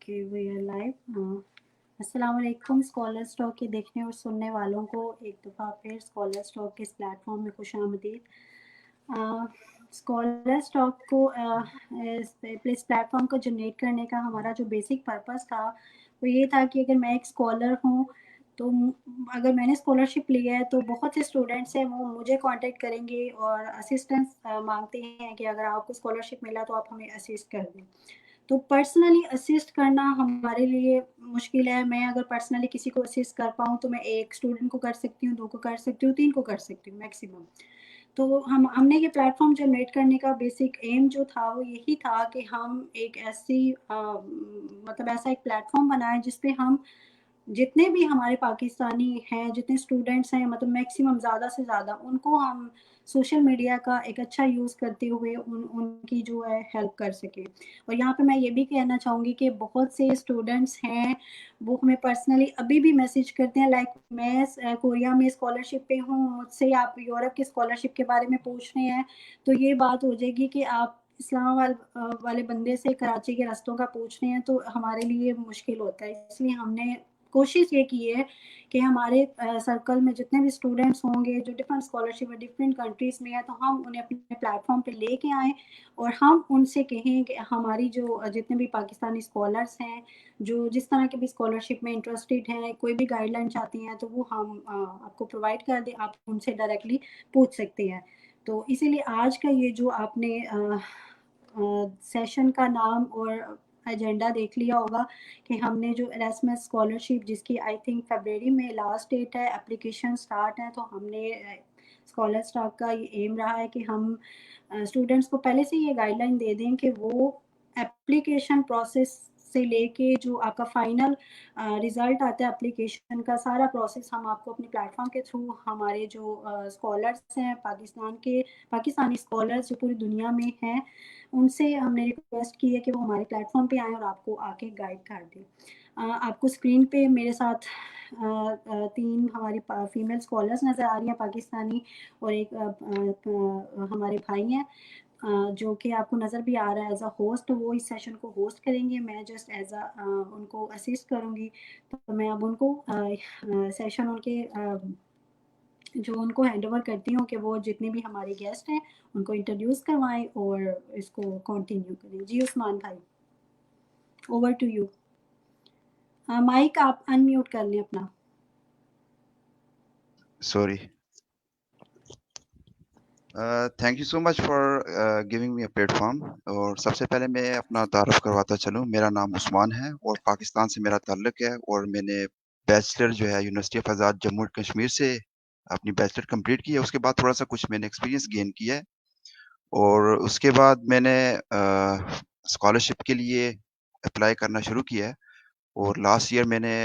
Okay we are live. अस्सलाम वालेकुम scholars talk के देखने और सुनने वालों को एक दफ़ा फिर स्कॉलर्स टॉक के इस प्लेटफॉर्म में खुशामदीद। स्कॉलर्स टॉक को इस प्लेटफॉर्म को जनरेट करने का हमारा जो बेसिक पर्पस था वो ये था कि अगर मैं एक स्कॉलर हूँ तो अगर मैंने स्कॉलरशिप लिया है तो बहुत से स्टूडेंट्स हैं वो मुझे कांटेक्ट करेंगे और असिस्टेंस मांगते हैं कि अगर आपको स्कॉलरशिप मिला तो आप हमें असिस्ट कर दें। तो पर्सनली असिस्ट करना हमारे लिए मुश्किल है। मैं अगर पर्सनली किसी को असिस्ट कर पाऊँ तो मैं एक स्टूडेंट को कर सकती हूँ, 2 को कर सकती हूँ, 3 को कर सकती हूँ मैक्सिमम। तो हमने ये प्लेटफ़ॉर्म जनरेट करने का बेसिक एम जो था वो यही था कि हम एक ऐसी मतलब ऐसा एक प्लेटफ़ॉर्म बनाएँ जिस पे हम जितने भी हमारे पाकिस्तानी हैं, जितने स्टूडेंट्स हैं मतलब मैक्सिमम ज़्यादा से ज़्यादा उनको हम सोशल मीडिया का एक अच्छा यूज़ करते हुए उनकी जो है हेल्प कर सकें। और यहाँ पे मैं ये भी कहना चाहूँगी कि बहुत से स्टूडेंट्स हैं, वो हमें पर्सनली अभी भी मैसेज करते हैं लाइक मैं कोरिया में स्कॉलरशिप पे हूँ, मुझसे आप यूरोप की स्कॉलरशिप के बारे में पूछ रहे हैं, तो ये बात हो जाएगी कि आप इस्लामाबाद वाले बंदे से कराची के रास्तों का पूछ रहे हैं, तो हमारे लिए मुश्किल होता है। इसलिए हमने कोशिश ये की है कि हमारे सर्कल में जितने भी स्टूडेंट्स होंगे जो डिफरेंट स्कॉलरशिप में डिफरेंट कंट्रीज़ में है तो हम उन्हें अपने प्लेटफॉर्म पे लेके आएँ और हम उनसे कहें कि हमारी जो जितने भी पाकिस्तानी स्कॉलर्स हैं जो जिस तरह के भी स्कॉलरशिप में इंटरेस्टेड हैं, कोई भी गाइडलाइन चाहती हैं तो वो हम आपको प्रोवाइड कर दें, आप उनसे डायरेक्टली पूछ सकते हैं। तो इसीलिए आज का ये जो आपने सेशन का नाम और एजेंडा देख लिया होगा कि हमने जो एरास्मस स्कॉलरशिप जिसकी आई थिंक फरवरी में लास्ट डेट है, एप्लीकेशन स्टार्ट है, तो हमने स्कॉलर स्टार्ट का ये एम रहा है कि हम स्टूडेंट्स को पहले से ये गाइडलाइन दे दें कि वो एप्लीकेशन प्रोसेस से लेके जो आपका फाइनल रिजल्ट आता है एप्लीकेशन का सारा प्रोसेस हम आपको अपने प्लेटफॉर्म के थ्रू हमारे जो स्कॉलर्स हैं पाकिस्तानी स्कॉलर्स जो पूरी दुनिया में हैं उनसे हमने रिक्वेस्ट की है कि वो हमारे प्लेटफॉर्म पे आएँ और आपको आके गाइड कर दें। आपको स्क्रीन पे मेरे साथ 3 हमारी फीमेल स्कॉलर्स नज़र आ रही हैं पाकिस्तानी और एक हमारे भाई हैं जो कि आपको नज़र भी आ रहा है एज़ अ होस्ट, वो इस सेशन को होस्ट करेंगे, मैं जस्ट एज़ उनको असिस्ट करूँगी। तो मैं अब उनको सेशन उनके जो उनको हैंड ओवर करती हूँ कि वो जितने भी हमारे गेस्ट हैं उनको इंट्रोड्यूस करवाएं और इसको कंटिन्यू करें। जी उस्मान भाई, ओवर टू यू। माइक आप अनम्यूट कर लें अपना। Sorry. Thank you so much for giving me a platform. और सबसे पहले मैं अपना तारुफ करवाता चलूँ। मेरा नाम उस्मान है और पाकिस्तान से मेरा ताल्लुक है और मैंने बैचलर जो है university of Azad Jammu and Kashmir से अपनी बैचलर कंप्लीट की है। उसके बाद थोड़ा सा कुछ मैंने एक्सपीरियंस गेन किया है और उसके बाद मैंने स्कॉलरशिप के लिए अप्लाई करना शुरू किया है और लास्ट ईयर मैंने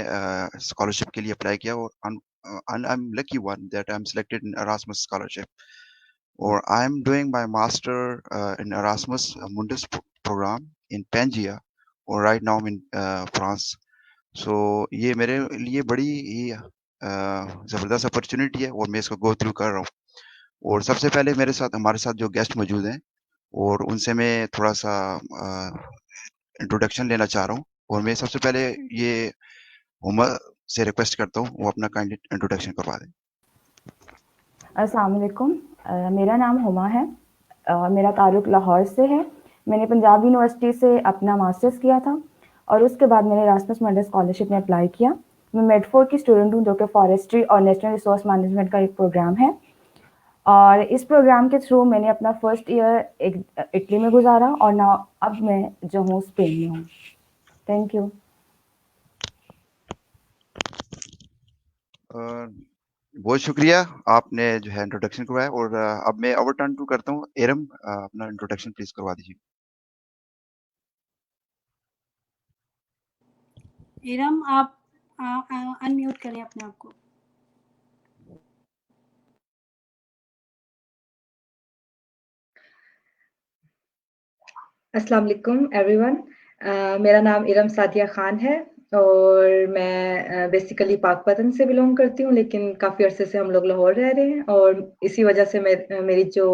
स्कॉलरशिप के लिए अप्लाई किया और I am lucky one that I am selected in Erasmus scholarship or I'm doing my master in Erasmus Mundus program in Pangaea or right now I'm in France. So ये मेरे लिए बड़ी ही ज़बरदस्त opportunity है और मैं इसको गो थ्रू कर रहा हूँ। और सबसे पहले मेरे साथ हमारे साथ जो गेस्ट मौजूद हैं और उनसे मैं थोड़ा सा इंट्रोडक्शन लेना चाह रहा हूँ और मैं सबसे पहले ये हुमा से रिक्वेस्ट करता हूँ वो अपना काइंडली इंट्रोडक्शन करवा दें। अस्सलाम वालेकुम, मेरा नाम हुमा है और मेरा ताल्लुक़ लाहौर से है। मैंने पंजाब यूनिवर्सिटी से अपना मास्टर्स किया था और उसके बाद मैंने एरास्मस मंडस स्कॉलरशिप में अप्लाई किया। मैं मेड4 की स्टूडेंट हूँ जो कि फॉरेस्ट्री और नेशनल रिसोर्स मैनेजमेंट का एक प्रोग्राम है और इस प्रोग्राम के थ्रू मैंने अपना फर्स्ट ईयर इटली में गुजारा और ना अब मैं जो हूँ स्पेन में हूँ। Thank you. बहुत शुक्रिया आपने जो है इंट्रोडक्शन करवाया और अब मैं ओवर टर्न टू करता हूँ एरम, अपना इंट्रोडक्शन प्लीज करवा दीजिए। इरम आप अनम्यूट करें अपने आप को। अस्सलाम वालेकुम एवरीवन। मेरा नाम इरम सादिया खान है और मैं बेसिकली पाकपतन से बिलोंग करती हूँ, लेकिन काफ़ी अरसे से हम लोग लाहौर रह रहे हैं और इसी वजह से मेरी जो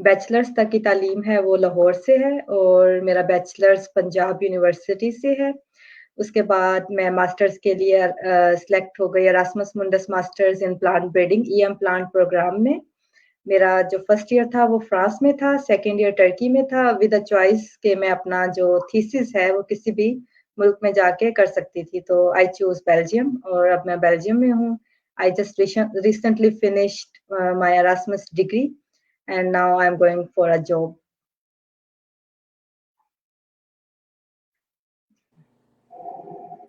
बैचलर्स तक की तालीम है वो लाहौर से है और मेरा बैचलर्स पंजाब यूनिवर्सिटी से है। उसके बाद मैं मास्टर्स के लिए सिलेक्ट हो गई Erasmus Mundus masters in plant breeding EM plant program में। मेरा जो फर्स्ट ईयर था वो फ्रांस में था, सेकंड ईयर टर्की में था, विद अ चॉइस कि मैं अपना जो थीसिस है वो किसी भी मुल्क में जाके कर सकती थी। तो आई चूज बेल्जियम और अब मैं बेल्जियम में हूँ। I just recently finished my Erasmus degree and now I am going for a job.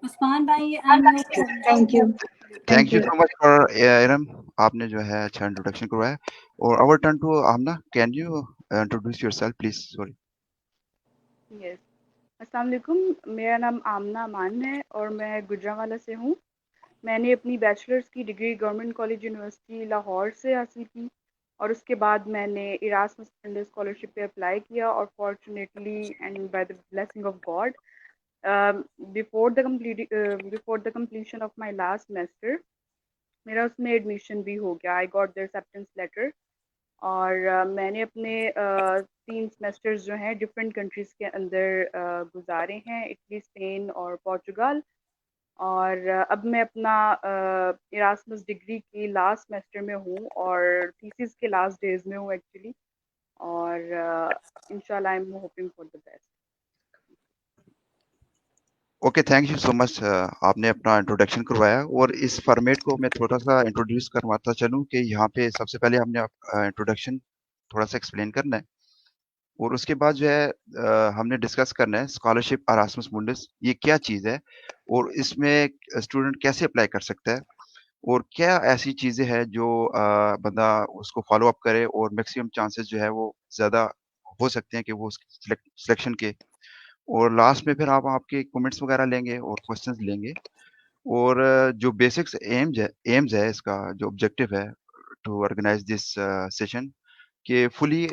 Usman भाई, unmute thank you. Thank you so much for Iram, आपने जो है अच्छा इंट्रोडक्शन करवाया। और our turn to Aamna, can you introduce yourself please? Sorry. Yes, अस्सलाम वालेकुम। मेरा नाम आमना अमान है और मैं गुजरांवाला से हूँ। मैंने अपनी बैचलर्स की degree government college university Lahore से हासिल की और उसके बाद मैंने इरास्मस मुंडस स्कॉलरशिप पे अप्लाई किया और fortunately and by the blessing of God before the completion of my last semester मेरा उसमें एडमिशन भी हो गया। I got the acceptance letter और मैंने अपने 3 सेमेस्टर्स जो हैं डिफरेंट कंट्रीज़ के अंदर गुजारे हैं, इटली, स्पेन और पोर्चुगल। और अब मैं अपना इरास्मस डिग्री की लास्ट सेमेस्टर में हूँ और थीसिस के लास्ट डेज में हूँ एक्चुअली। और इंशाल्लाह I am hoping for the best. Okay, thank you so much. आपने अपना इंट्रोडक्शन करवाया और इस फॉर्मेट को मैं थोड़ा सा इंट्रोड्यूस करवाता चलूं कि यहाँ पे सबसे पहले हमने इंट्रोडक्शन थोड़ा सा एक्सप्लेन करना है और उसके बाद जो है हमने डिस्कस करना है स्कॉलरशिप एरास्मस मुंडस ये क्या चीज़ है और इसमें स्टूडेंट कैसे अप्लाई कर सकता है और क्या ऐसी चीज़ें हैं जो बंदा उसको फॉलो अप करे और मैक्सिमम चांसेस जो है वो ज़्यादा हो सकते हैं कि वो सिलेक्शन के। और लास्ट में फिर आप आपके कमेंट्स वगैरह लेंगे और क्वेश्चंस लेंगे और जो बेसिक्स एम्स है इसका जो ऑब्जेक्टिव है टू ऑर्गेनाइज दिस सेशन कि फुली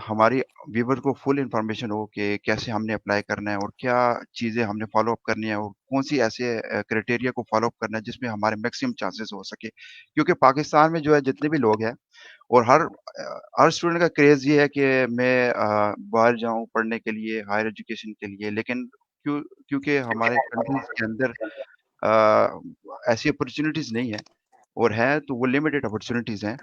हमारी व्यूवर को फुल इंफॉर्मेशन हो कि कैसे हमने अप्लाई करना है और क्या चीज़ें हमने फॉलो अप करनी है और कौन सी ऐसे क्राइटेरिया को फॉलो अप करना है जिसमें हमारे मैक्सिमम चांसेस हो सके। क्योंकि पाकिस्तान में जो है जितने भी लोग हैं और हर स्टूडेंट का क्रेज़ ये है कि मैं बाहर जाऊँ पढ़ने के लिए, हायर एजुकेशन के लिए, लेकिन क्योंकि हमारे कंट्रीज़ के अंदर ऐसी अपॉर्च्युनिटीज़ नहीं है और है तो वो लिमिटेड अपॉर्च्युनिटीज़ हैं।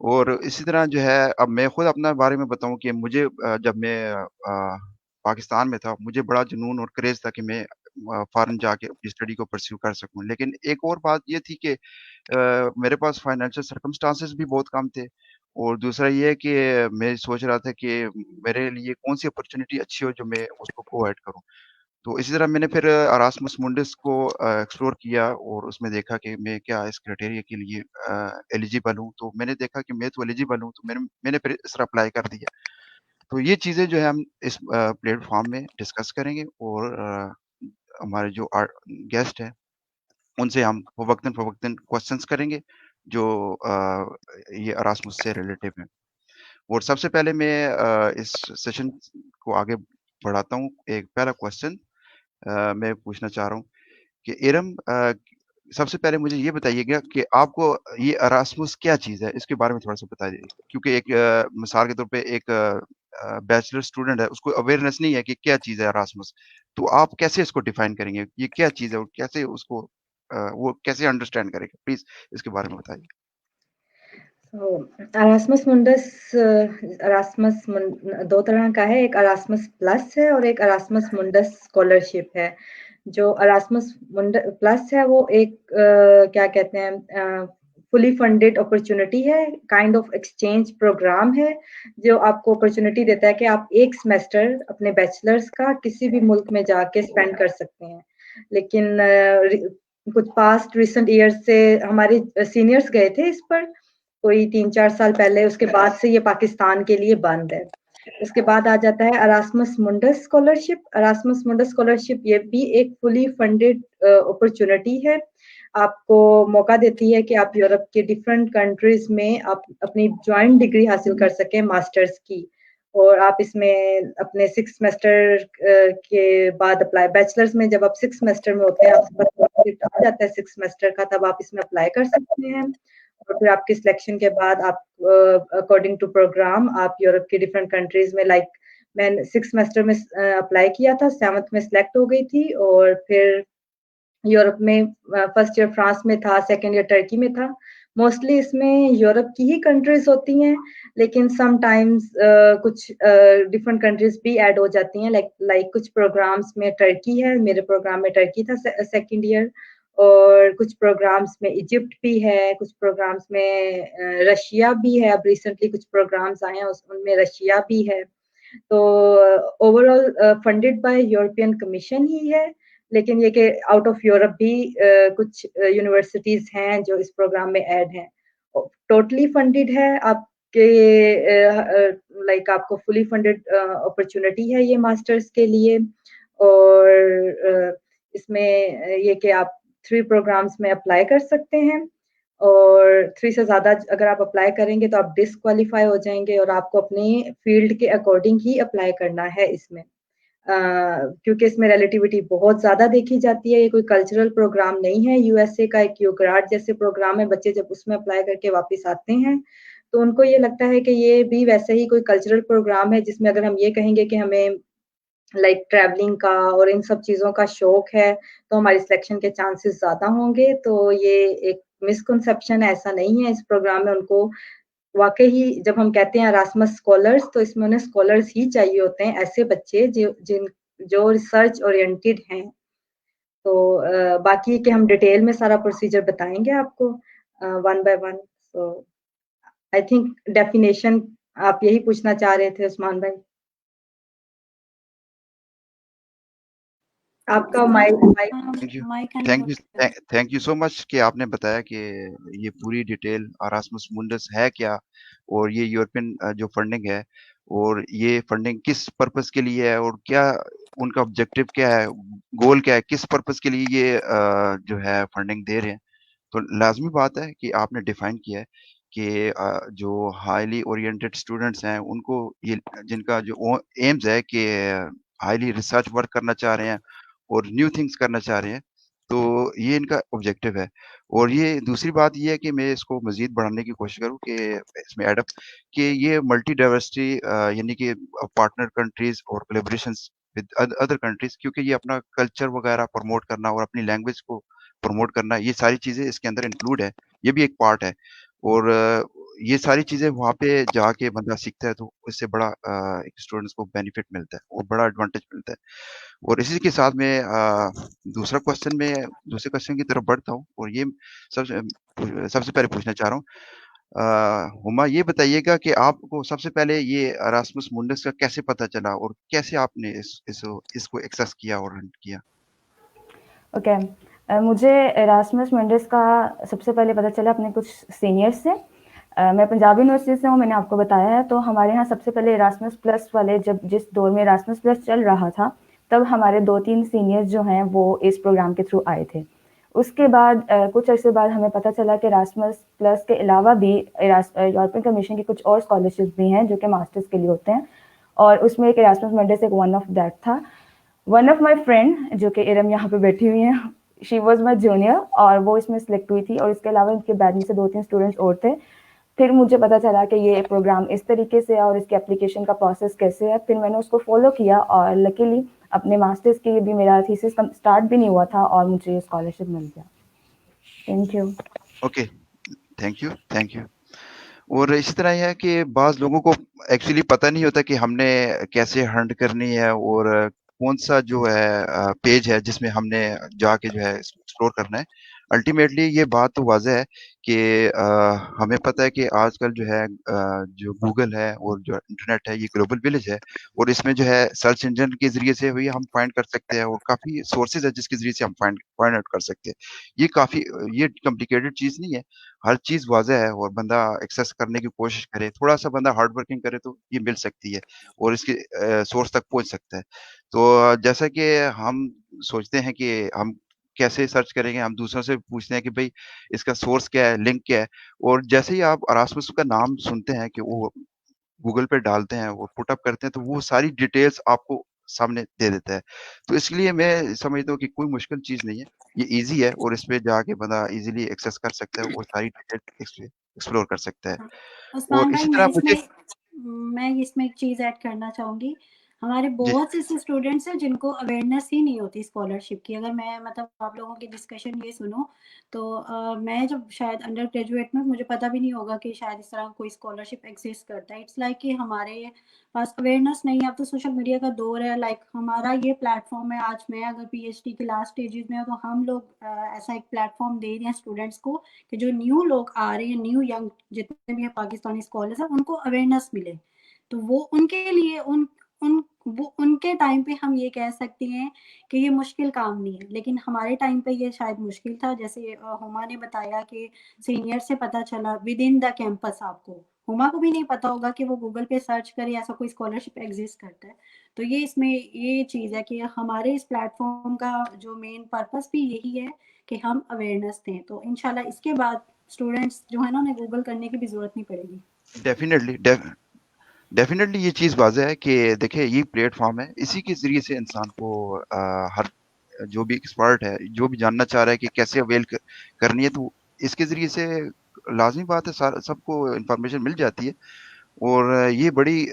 और इसी तरह जो है अब मैं खुद अपना बारे में बताऊँ कि मुझे जब मैं पाकिस्तान में था, मुझे बड़ा जुनून और क्रेज़ था कि मैं फ़ॉरेन जाके अपनी स्टडी को परस्यू कर सकूँ। लेकिन एक और बात ये थी कि मेरे पास फाइनेंशियल सर्कमस्टांसेस भी बहुत कम थे और दूसरा ये है कि मैं सोच रहा था कि मेरे लिए कौन-सी अपॉर्च्युनिटी अच्छी हो जो मैं उसको गो अहेड करूँ। तो इसी तरह मैंने फिर एरास्मस मुंडस को एक्सप्लोर किया और उसमें देखा कि मैं क्या इस क्राइटेरिया के लिए एलिजिबल हूँ। तो मैंने देखा कि मैं तो एलिजिबल हूँ, तो मैंने मैंने फिर इस तरह अप्लाई कर दिया। तो ये चीज़ें जो है हम इस प्लेटफ़ॉर्म में डिस्कस करेंगे और हमारे जो गेस्ट हैं उनसे हम फ़वक्तन क्वेश्चन्स करेंगे जो ये एरास्मस से रिलेटिव हैं। और सबसे पहले मैं इस सेशन को आगे बढ़ाता हूँ। एक पहला क्वेश्चन मैं पूछना चाह रहा हूँ कि इरम, सबसे पहले मुझे ये बताइएगा कि आपको ये एरास्मस क्या चीज़ है? इसके बारे में थोड़ा-सा बताइए। क्योंकि एक मिसाल के तौर पे एक बैचलर स्टूडेंट है, उसको अवेयरनेस नहीं है कि क्या चीज़ है एरास्मस। तो आप कैसे इसको डिफाइन करेंगे? ये क्या चीज़ है और कैसे उसको वो कैसे अंडरस्टैंड करेगा? प्लीज़ इसके बारे में बताइए। एरास्मस 2 तरह का है, एक एरास्मस प्लस है और एक एरास्मस मुंडस स्कॉलरशिप है। जो एरास्मस प्लस है वो एक क्या कहते हैं फुली फंडेड अपॉर्चुनिटी है, काइंड ऑफ एक्सचेंज प्रोग्राम है जो आपको अपॉर्चुनिटी देता है कि आप एक सेमेस्टर अपने बैचलर्स का किसी भी मुल्क में जाके स्पेंड कर सकते हैं। लेकिन कुछ पास्ट रिसेंट ईयर्स से हमारे सीनियर्स गए थे इस पर कोई 3-4 साल पहले, उसके बाद से ये पाकिस्तान के लिए बंद है। उसके बाद आ जाता है एरास्मस मुंडस स्कॉलरशिप। एरास्मस मुंडस स्कॉलरशिप ये भी एक फुली फंडेड अपॉर्चुनिटी है। आपको मौका देती है कि आप यूरोप के डिफरेंट कंट्रीज में आप अपनी जॉइंट डिग्री हासिल कर सकें मास्टर्स की। और आप इसमें अपने 6 सेमेस्टर के बाद अप्लाई, बैचलर्स में जब आप 6 सेमेस्टर में होते हैं, आपके पास आ जाता है 6 सेमेस्टर का, तब आप इसमें अप्लाई कर सकते हैं। और फिर आपके सिलेक्शन के बाद आप अकॉर्डिंग टू प्रोग्राम आप यूरोप के डिफरेंट कंट्रीज में लाइक मैंने 6 सेमेस्टर में अप्लाई किया था, 7th में सिलेक्ट हो गई थी और फिर यूरोप में फर्स्ट ईयर फ्रांस में था, सेकंड ईयर टर्की में था। मोस्टली इसमें यूरोप की ही कंट्रीज़ होती हैं, लेकिन समटाइम्स कुछ डिफरेंट कंट्रीज़ भी ऐड हो जाती हैं, लाइक कुछ प्रोग्राम्स में टर्की है, मेरे प्रोग्राम में टर्की था सेकंड ईयर, और कुछ प्रोग्राम्स में इजिप्ट भी है, कुछ प्रोग्राम्स में रशिया भी है, अब रिसेंटली कुछ प्रोग्राम्स आए हैं उनमें रशिया भी है। तो overall funded by European commission ही है, लेकिन ये कि आउट ऑफ यूरोप भी कुछ यूनिवर्सिटीज़ हैं जो इस प्रोग्राम में ऐड हैं। टोटली फंडेड है आपके लाइक आपको फुली फंडेड अपॉर्च्युनिटी है ये मास्टर्स के लिए, और इसमें ये कि आप 3 प्रोग्राम्स में अप्लाई कर सकते हैं, और 3 से ज़्यादा अगर आप अप्लाई करेंगे तो आप डिसक्वालीफाई हो जाएँगे और आपको अपनी फ़ील्ड के अकॉर्डिंग ही अप्लाई करना है इसमें। क्योंकि इसमें रिलेटिविटी बहुत ज़्यादा देखी जाती है, ये कोई कल्चरल प्रोग्राम नहीं है, यूएसए का एक यूक्राट जैसे प्रोग्राम है, बच्चे जब उसमें अप्लाई करके वापस आते हैं, तो उनको ये लगता है कि ये भी वैसे ही कोई कल्चरल प्रोग्राम है, जिसमें अगर हम ये कहेंगे कि हमें लाइक ट्रैवलिंग का और इन सब चीज़ों का शौक है, तो हमारी सिलेक्शन के चांसेस ज़्यादा होंगे, तो ये एक मिसकंसेप्शन है, ऐसा नहीं है। इस प्रोग्राम में उनको वाक़ई ही जब हम कहते हैं एरास्मस स्कॉलर्स, तो इसमें उन्हें स्कॉलर्स ही चाहिए होते हैं, ऐसे बच्चे जो रिसर्च ओरिएंटेड हैं। तो बाकी कि हम डिटेल में सारा प्रोसीजर बताएँगे आपको one by one. So I think definition आप यही पूछना चाह रहे थे उस्मान भाई? आपका mike mike thank you mike thank you unmute thank you so much कि आपने बताया कि ये पूरी डिटेल अरास्मस मुंडस है क्या, और ये यूरोपियन जो फंडिंग है, और ये फंडिंग किस पर्पस के लिए है, और क्या उनका ऑब्जेक्टिव क्या है, गोल क्या है, किस पर्पस के लिए ये जो है फंडिंग दे रहे हैं। तो लाजमी बात है कि आपने डिफाइन किया है कि जो हाईली ओरिएंटेड स्टूडेंट्स हैं उनको ये जिनका जो एम्स है कि हाईली रिसर्च वर्क करना चाह रहे हैं और न्यू थिंग्स करना चाह रहे हैं, तो ये इनका ऑब्जेक्टिव है। और ये दूसरी बात ये है कि मैं इसको मज़ीद बढ़ाने की कोशिश करूँ कि इसमें ऐड अप कि ये मल्टी डाइवर्सिटी यानी कि पार्टनर कंट्रीज़ और कोलैबोरेशंस विद अदर कंट्रीज़, क्योंकि ये अपना कल्चर वगैरह प्रमोट करना और अपनी लैंग्वेज को प्रमोट करना, ये सारी चीज़ें इसके अंदर इंक्लूड है। ये भी एक पार्ट है, और ये सारी चीज़ें वहाँ पे जाके बंदा सीखता है, तो इससे बड़ा एक स्टूडेंट्स को बेनिफिट मिलता है और बड़ा एडवांटेज मिलता है। और इसी के साथ में दूसरे क्वेश्चन की तरफ बढ़ता हूँ, और ये सबसे पहले पूछना चाह रहा हूँ, हुमा, ये बताइएगा कि आपको सबसे पहले ये अरास्मस मुंडस का कैसे पता चला, और कैसे आपने इसको एक्सेस किया और हंट किया? ओके मुझे एरास्मस मंडस का सबसे पहले पता चला अपने कुछ सीनियर्स से। मैं पंजाब यूनिवर्सिटी से हूँ, मैंने आपको बताया है। तो हमारे यहाँ सबसे पहले एरास्मस प्लस वाले, जब जिस दौर में एरास्मस प्लस चल रहा था, तब हमारे 2-3 सीनियर्स जो हैं वो इस प्रोग्राम के थ्रू आए थे। उसके बाद कुछ अर्से बाद हमें पता चला कि एरास्मस प्लस के अलावा भी यूरोपियन कमीशन की कुछ और स्कॉलरशिप भी हैं जो कि मास्टर्स के लिए होते हैं, और उसमें एक एरास्मस मंडस एक वन ऑफ दैट था। वन ऑफ माई फ्रेंड जो कि इरम यहाँ पे बैठी हुई हैं, शी वॉज माई जूनियर, और वो इसमें सिलेक्ट हुई थी, और इसके अलावा इनके बैच में से 2-3 स्टूडेंट्स और थे। फिर मुझे पता चला कि ये प्रोग्राम इस तरीके से है और इसके एप्लीकेशन का प्रोसेस कैसे है। फिर मैंने उसको फॉलो किया, और लकीली अपने मास्टर्स के लिए भी मेरा थीसिस स्टार्ट भी नहीं हुआ था और मुझे स्कॉलरशिप मिल गया। Thank you. Okay, thank you. और इसी तरह यह है कि बाज़ लोगों को एक्चुअली पता नहीं होता कि हमने कैसे हंट करनी है, और कौन-सा जो है पेज है जिसमें हमने जाके जो है एक्सप्लोर करना है। अल्टीमेटली ये बात तो वाज़ह है कि हमें पता है कि आजकल जो है जो गूगल है और जो इंटरनेट है, ये ग्लोबल विलेज है, और इसमें जो है सर्च इंजन के ज़रिए से भी हम फाइंड कर सकते हैं, और काफ़ी सोर्सेज़ है जिसके ज़रिए से हम फाइंड आउट कर सकते हैं। ये कॉम्प्लिकेटेड चीज़ नहीं है। हर चीज़ वाज़ह है, और बंदा एक्सेस करने की कोशिश करे, थोड़ा-सा बंदा हार्ड वर्किंग करे तो ये मिल सकती है, और इसके सोर्स तक पहुँच सकता है। तो जैसा कि हम सोचते हैं कि हम कैसे सर्च करेंगे, हम दूसरों से पूछते हैं कि भई इसका सोर्स क्या है, लिंक क्या है, और जैसे ही आप अरास्मस का नाम सुनते हैं कि वो गूगल पे डालते हैं, वो पुट अप करते हैं, तो वो सारी डिटेल्स आपको सामने दे देता है। तो इसलिए मैं समझता हूँ कि कोई मुश्किल चीज़ नहीं है, ये ईज़ी है, और इसपे जाके बंदा ईज़िली एक्सेस कर सकता है और सारी डिटेल एक्सप्लोर कर सकता है। उस्मान और भाई, इसी तरह मुझे मैं इसमें एक चीज़ ऐड करना चाहूँगी। हमारे जी बहुत से ऐसे स्टूडेंट्स हैं जिनको अवेयरनेस ही नहीं होती स्कॉलरशिप की। अगर मैं मतलब आप लोगों की डिस्कशन ये सुनूं तो मैं जब शायद अंडर ग्रेजुएट में, मुझे पता भी नहीं होगा कि शायद इस तरह कोई स्कॉलरशिप एग्जिस्ट करता है। इट्स लाइक कि हमारे पास अवेयरनेस नहीं है। अब तो सोशल मीडिया का दौर है, लाइक हमारा ये प्लेटफॉर्म है। आज मैं अगर पीएचडी के लास्ट स्टेजेस में हूं तो हम लोग ऐसा एक प्लेटफॉर्म दे रहे हैं स्टूडेंट्स को कि जो न्यू लोग आ रहे हैं, न्यू यंग जितने भी हैं पाकिस्तानी स्कॉलर्स हैं, उनको अवेयरनेस मिले। तो वो उनके लिए उन वो उनके टाइम पे हम ये कह सकते हैं कि ये मुश्किल काम नहीं है, लेकिन हमारे टाइम पे ये शायद मुश्किल था। जैसे हुमा ने बताया कि सीनियर से पता चला विद इन द कैंपस। आपको, हुमा को भी नहीं पता होगा कि वो गूगल पे सर्च करे ऐसा कोई स्कॉलरशिप एग्जिस्ट करता है। तो ये इसमें ये चीज़ है कि हमारे इस प्लेटफॉर्म का जो मेन पर्पस भी यही है कि हम अवेयरनेस दें। तो इंशाल्लाह इसके बाद स्टूडेंट्स जो है ना, उन्हें गूगल करने की भी जरूरत नहीं पड़ेगी। डेफिनेटली डेफिनेटली ये चीज़ वाज़ेह है कि देखिए ये प्लेटफ़ॉर्म है, इसी के ज़रिए से इंसान को हर जो भी एक्सपर्ट है, जो भी जानना चाह रहा है कि कैसे अवेल करनी है, तो इसके ज़रिए से लाज़मी बात है सबको इन्फॉर्मेशन मिल जाती है। और ये बड़ी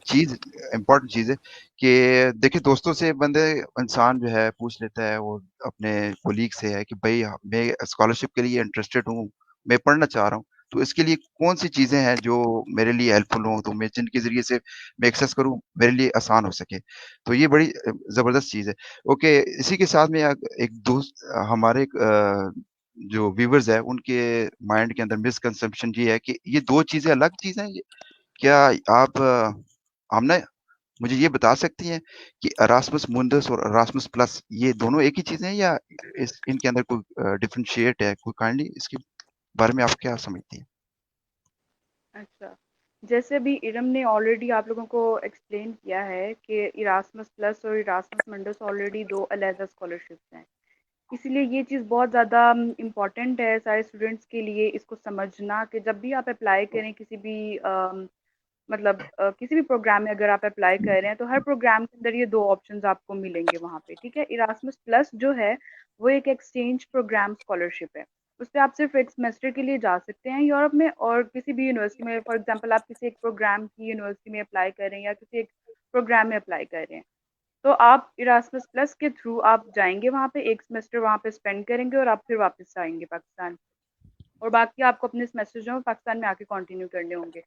चीज़ इम्पोर्टेंट चीज़ है कि देखिए दोस्तों से बंदे इंसान जो है पूछ लेता है, वो अपने कोलीग से है कि भाई मैं स्कॉलरशिप के लिए इंटरेस्टेड हूँ, मैं पढ़ना चाह रहा हूँ, तो इसके लिए कौन-सी चीज़ें हैं जो मेरे लिए हेल्पफुल हों, तो मैं जिनके ज़रिए से मैं एक्सेस करूँ, मेरे लिए आसान हो सके। तो ये बड़ी ज़बरदस्त चीज़ है। ओके, इसी के साथ में एक दोस्त हमारे जो व्यूअर्स हैं, उनके माइंड के अंदर मिसकंसेप्शन ये है कि ये 2 चीज़ें अलग चीज़ हैं। क्या आप आमना मुझे ये बता सकती हैं कि अरास्मस मुंडस और अरास्मस प्लस ये दोनों एक ही चीज़ हैं या इस इनके अंदर कोई डिफरेंशिएट है? कोई काइंडली इसके बारे में आप क्या समझती हैं? अच्छा, जैसे अभी इरम ने ऑलरेडी आप लोगों को एक्सप्लेन किया है कि इरास्मस प्लस और इरास्मस मंडस ऑलरेडी 2 अलग स्कॉलरशिप्स हैं। इसीलिए ये चीज़ बहुत ज़्यादा इम्पॉर्टेंट है सारे स्टूडेंट्स के लिए इसको समझना कि जब भी आप अप्लाई करें किसी भी मतलब किसी भी प्रोग्राम में अगर आप अप्लाई कर रहे हैं तो हर प्रोग्राम के अंदर ये 2 ऑप्शंस आपको मिलेंगे वहाँ पे, ठीक है? इरास्मस प्लस जो है वो एक एक्सचेंज प्रोग्राम स्कॉलरशिप है। उस पे आप सिर्फ एक सेमेस्टर के लिए जा सकते हैं यूरोप में और किसी भी यूनिवर्सिटी में। फॉर एग्जांपल आप किसी एक प्रोग्राम की यूनिवर्सिटी में अप्लाई कर रहे हैं या किसी एक प्रोग्राम में अप्लाई कर रहे हैं, तो आप इरास्मस प्लस के थ्रू आप जाएँगे वहाँ पे, 1 सेमेस्टर वहाँ पे स्पेंड करेंगे और आप फिर वापस आएँगे पाकिस्तान। और बाकी आपको अपने सेमेस्टर जो है पाकिस्तान में आके कंटिन्यू करने होंगे।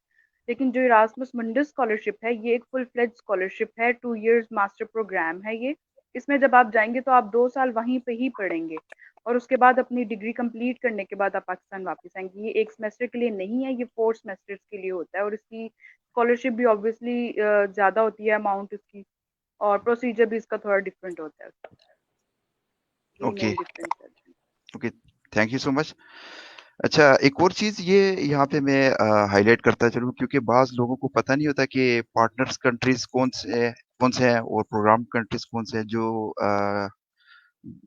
लेकिन जो इरास्मस मुंडस स्कॉलरशिप है ये एक फुल फ्लेज स्कॉलरशिप है, 2 इयर्स मास्टर प्रोग्राम है ये। इसमें जब आप जाएँगे तो आप 2 साल वहीं पे ही पढ़ेंगे और उसके बाद अपनी डिग्री कंप्लीट करने के बाद आप पाकिस्तान वापस आएँगे। ये 1 सेमेस्टर के लिए नहीं है, ये 4 सेमेस्टर्स के लिए होता है और इसकी स्कॉलरशिप भी ऑब्वियसली ज़्यादा होती है अमाउंट इसकी और प्रोसीजर भी इसका थोड़ा डिफरेंट होता है। यही ओके, मेन डिफरेंस है। Okay, thank you so much. अच्छा, एक और चीज़ ये यहाँ पे मैं हाइलाइट करता चलूँ क्योंकि बाज़ लोगों को पता नहीं होता कि पार्टनर्स कंट्रीज़ कौन से हैं और प्रोग्राम कंट्रीज़ कौन से हैं जो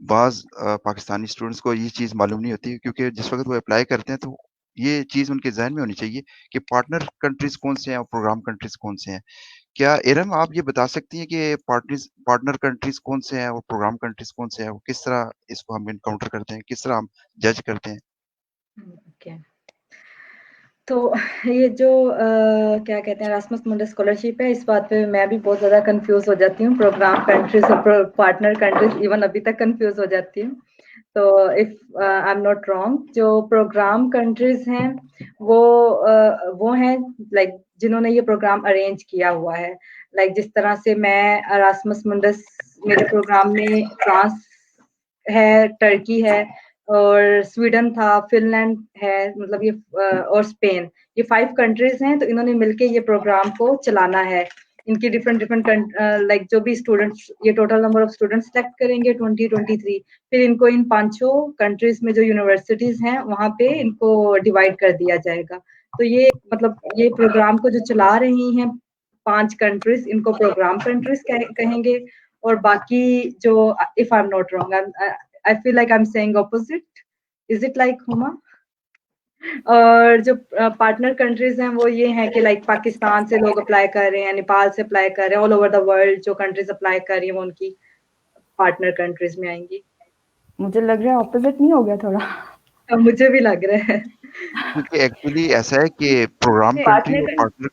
बाज़ पाकिस्तानी स्टूडेंट्स को ये चीज़ मालूम नहीं होती क्योंकि जिस वक़्त वो अप्लाई करते हैं तो ये चीज़ उनके ज़हन में होनी चाहिए कि पार्टनर कंट्रीज़ कौन से हैं और प्रोग्राम कंट्रीज़ कौन से हैं। क्या इरम आप ये बता सकती हैं कि पार्टनर कंट्रीज़ कौन से हैं और प्रोग्राम कंट्रीज़ कौन से हैं? और किस तरह इसको हम एनकाउंटर करते हैं? किस तरह हम जज करते हैं? ओके। तो ये जो क्या कहते हैं एरास्मस मुंडस स्कॉलरशिप है, इस बात पे मैं भी बहुत ज़्यादा कंफ्यूज हो जाती हूँ। प्रोग्राम कंट्रीज और पार्टनर कंट्रीज इवन अभी तक कंफ्यूज हो जाती हूँ। तो if I am not wrong, जो प्रोग्राम कंट्रीज हैं वो हैं लाइक जिन्होंने ये प्रोग्राम अरेंज किया हुआ है। लाइक जिस तरह से मैं एरास्मस मुंडस मेरे प्रोग्राम में फ्रांस है, टर्की है और स्वीडन था, फिनलैंड है, मतलब ये और स्पेन, ये 5 कंट्रीज हैं। तो इन्होंने मिलके ये प्रोग्राम को चलाना है। इनकी डिफरेंट लाइक जो भी स्टूडेंट्स, ये total number of students select करेंगे 2023। फिर इनको इन 5 कंट्रीज में जो यूनिवर्सिटीज हैं वहाँ पे इनको डिवाइड कर दिया जाएगा। तो ये मतलब ये प्रोग्राम को जो चला रही हैं 5 कंट्रीज, इनको प्रोग्राम कंट्रीज कहेंगे। और बाकी जो, if I am not wrong, I feel like I'm saying opposite. Is it like Huma? और जो पार्टनर कंट्रीज हैं वो ये हैं कि लाइक पाकिस्तान से लोग अप्लाई कर रहे हैं, नेपाल से अप्लाई कर रहे हैं, ऑल ओवर द वर्ल्ड जो कंट्रीज अप्लाई कर रही हैं वो उनकी पार्टनर कंट्रीज में आएंगी। मुझे लग रहा है ऑपोजिट नहीं हो गया थोड़ा? मुझे भी लग रहा है। क्योंकि एक्चुअली ऐसा है कि प्रोग्राम कंट्री और पार्टनर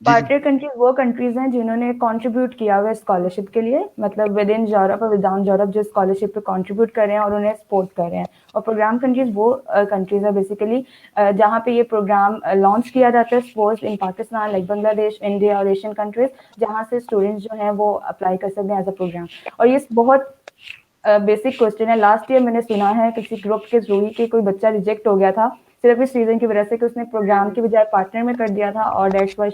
पार्टनर कंट्रीज वो कंट्रीज हैं जिन्होंने कंट्रीब्यूट किया हुआ है स्कॉलरशिप के लिए, मतलब विद इन यूरोप और विदाउट यूरोप जो स्कॉलरशिप पे कंट्रीब्यूट कर रहे हैं और उन्हें सपोर्ट कर रहे हैं। और प्रोग्राम कंट्रीज वो कंट्रीज है बेसिकली जहाँ पे ये प्रोग्राम लॉन्च किया जाता है, suppose in Pakistan like Bangladesh, India और एशियन कंट्रीज, जहाँ से स्टूडेंट्स जो हैं वो अप्लाई कर सकते हैं एज अ प्रोग्राम। और ये बहुत बेसिक क्वेश्चन है। लास्ट ईयर मैंने सुना है किसी ग्रुप के थ्रू ही कि कोई बच्चा रिजेक्ट हो गया था सिर्फ इस रीजन की वजह से कि उसने प्रोग्राम की बजाय पार्टनर में कर दिया था और दैट्स व्हाई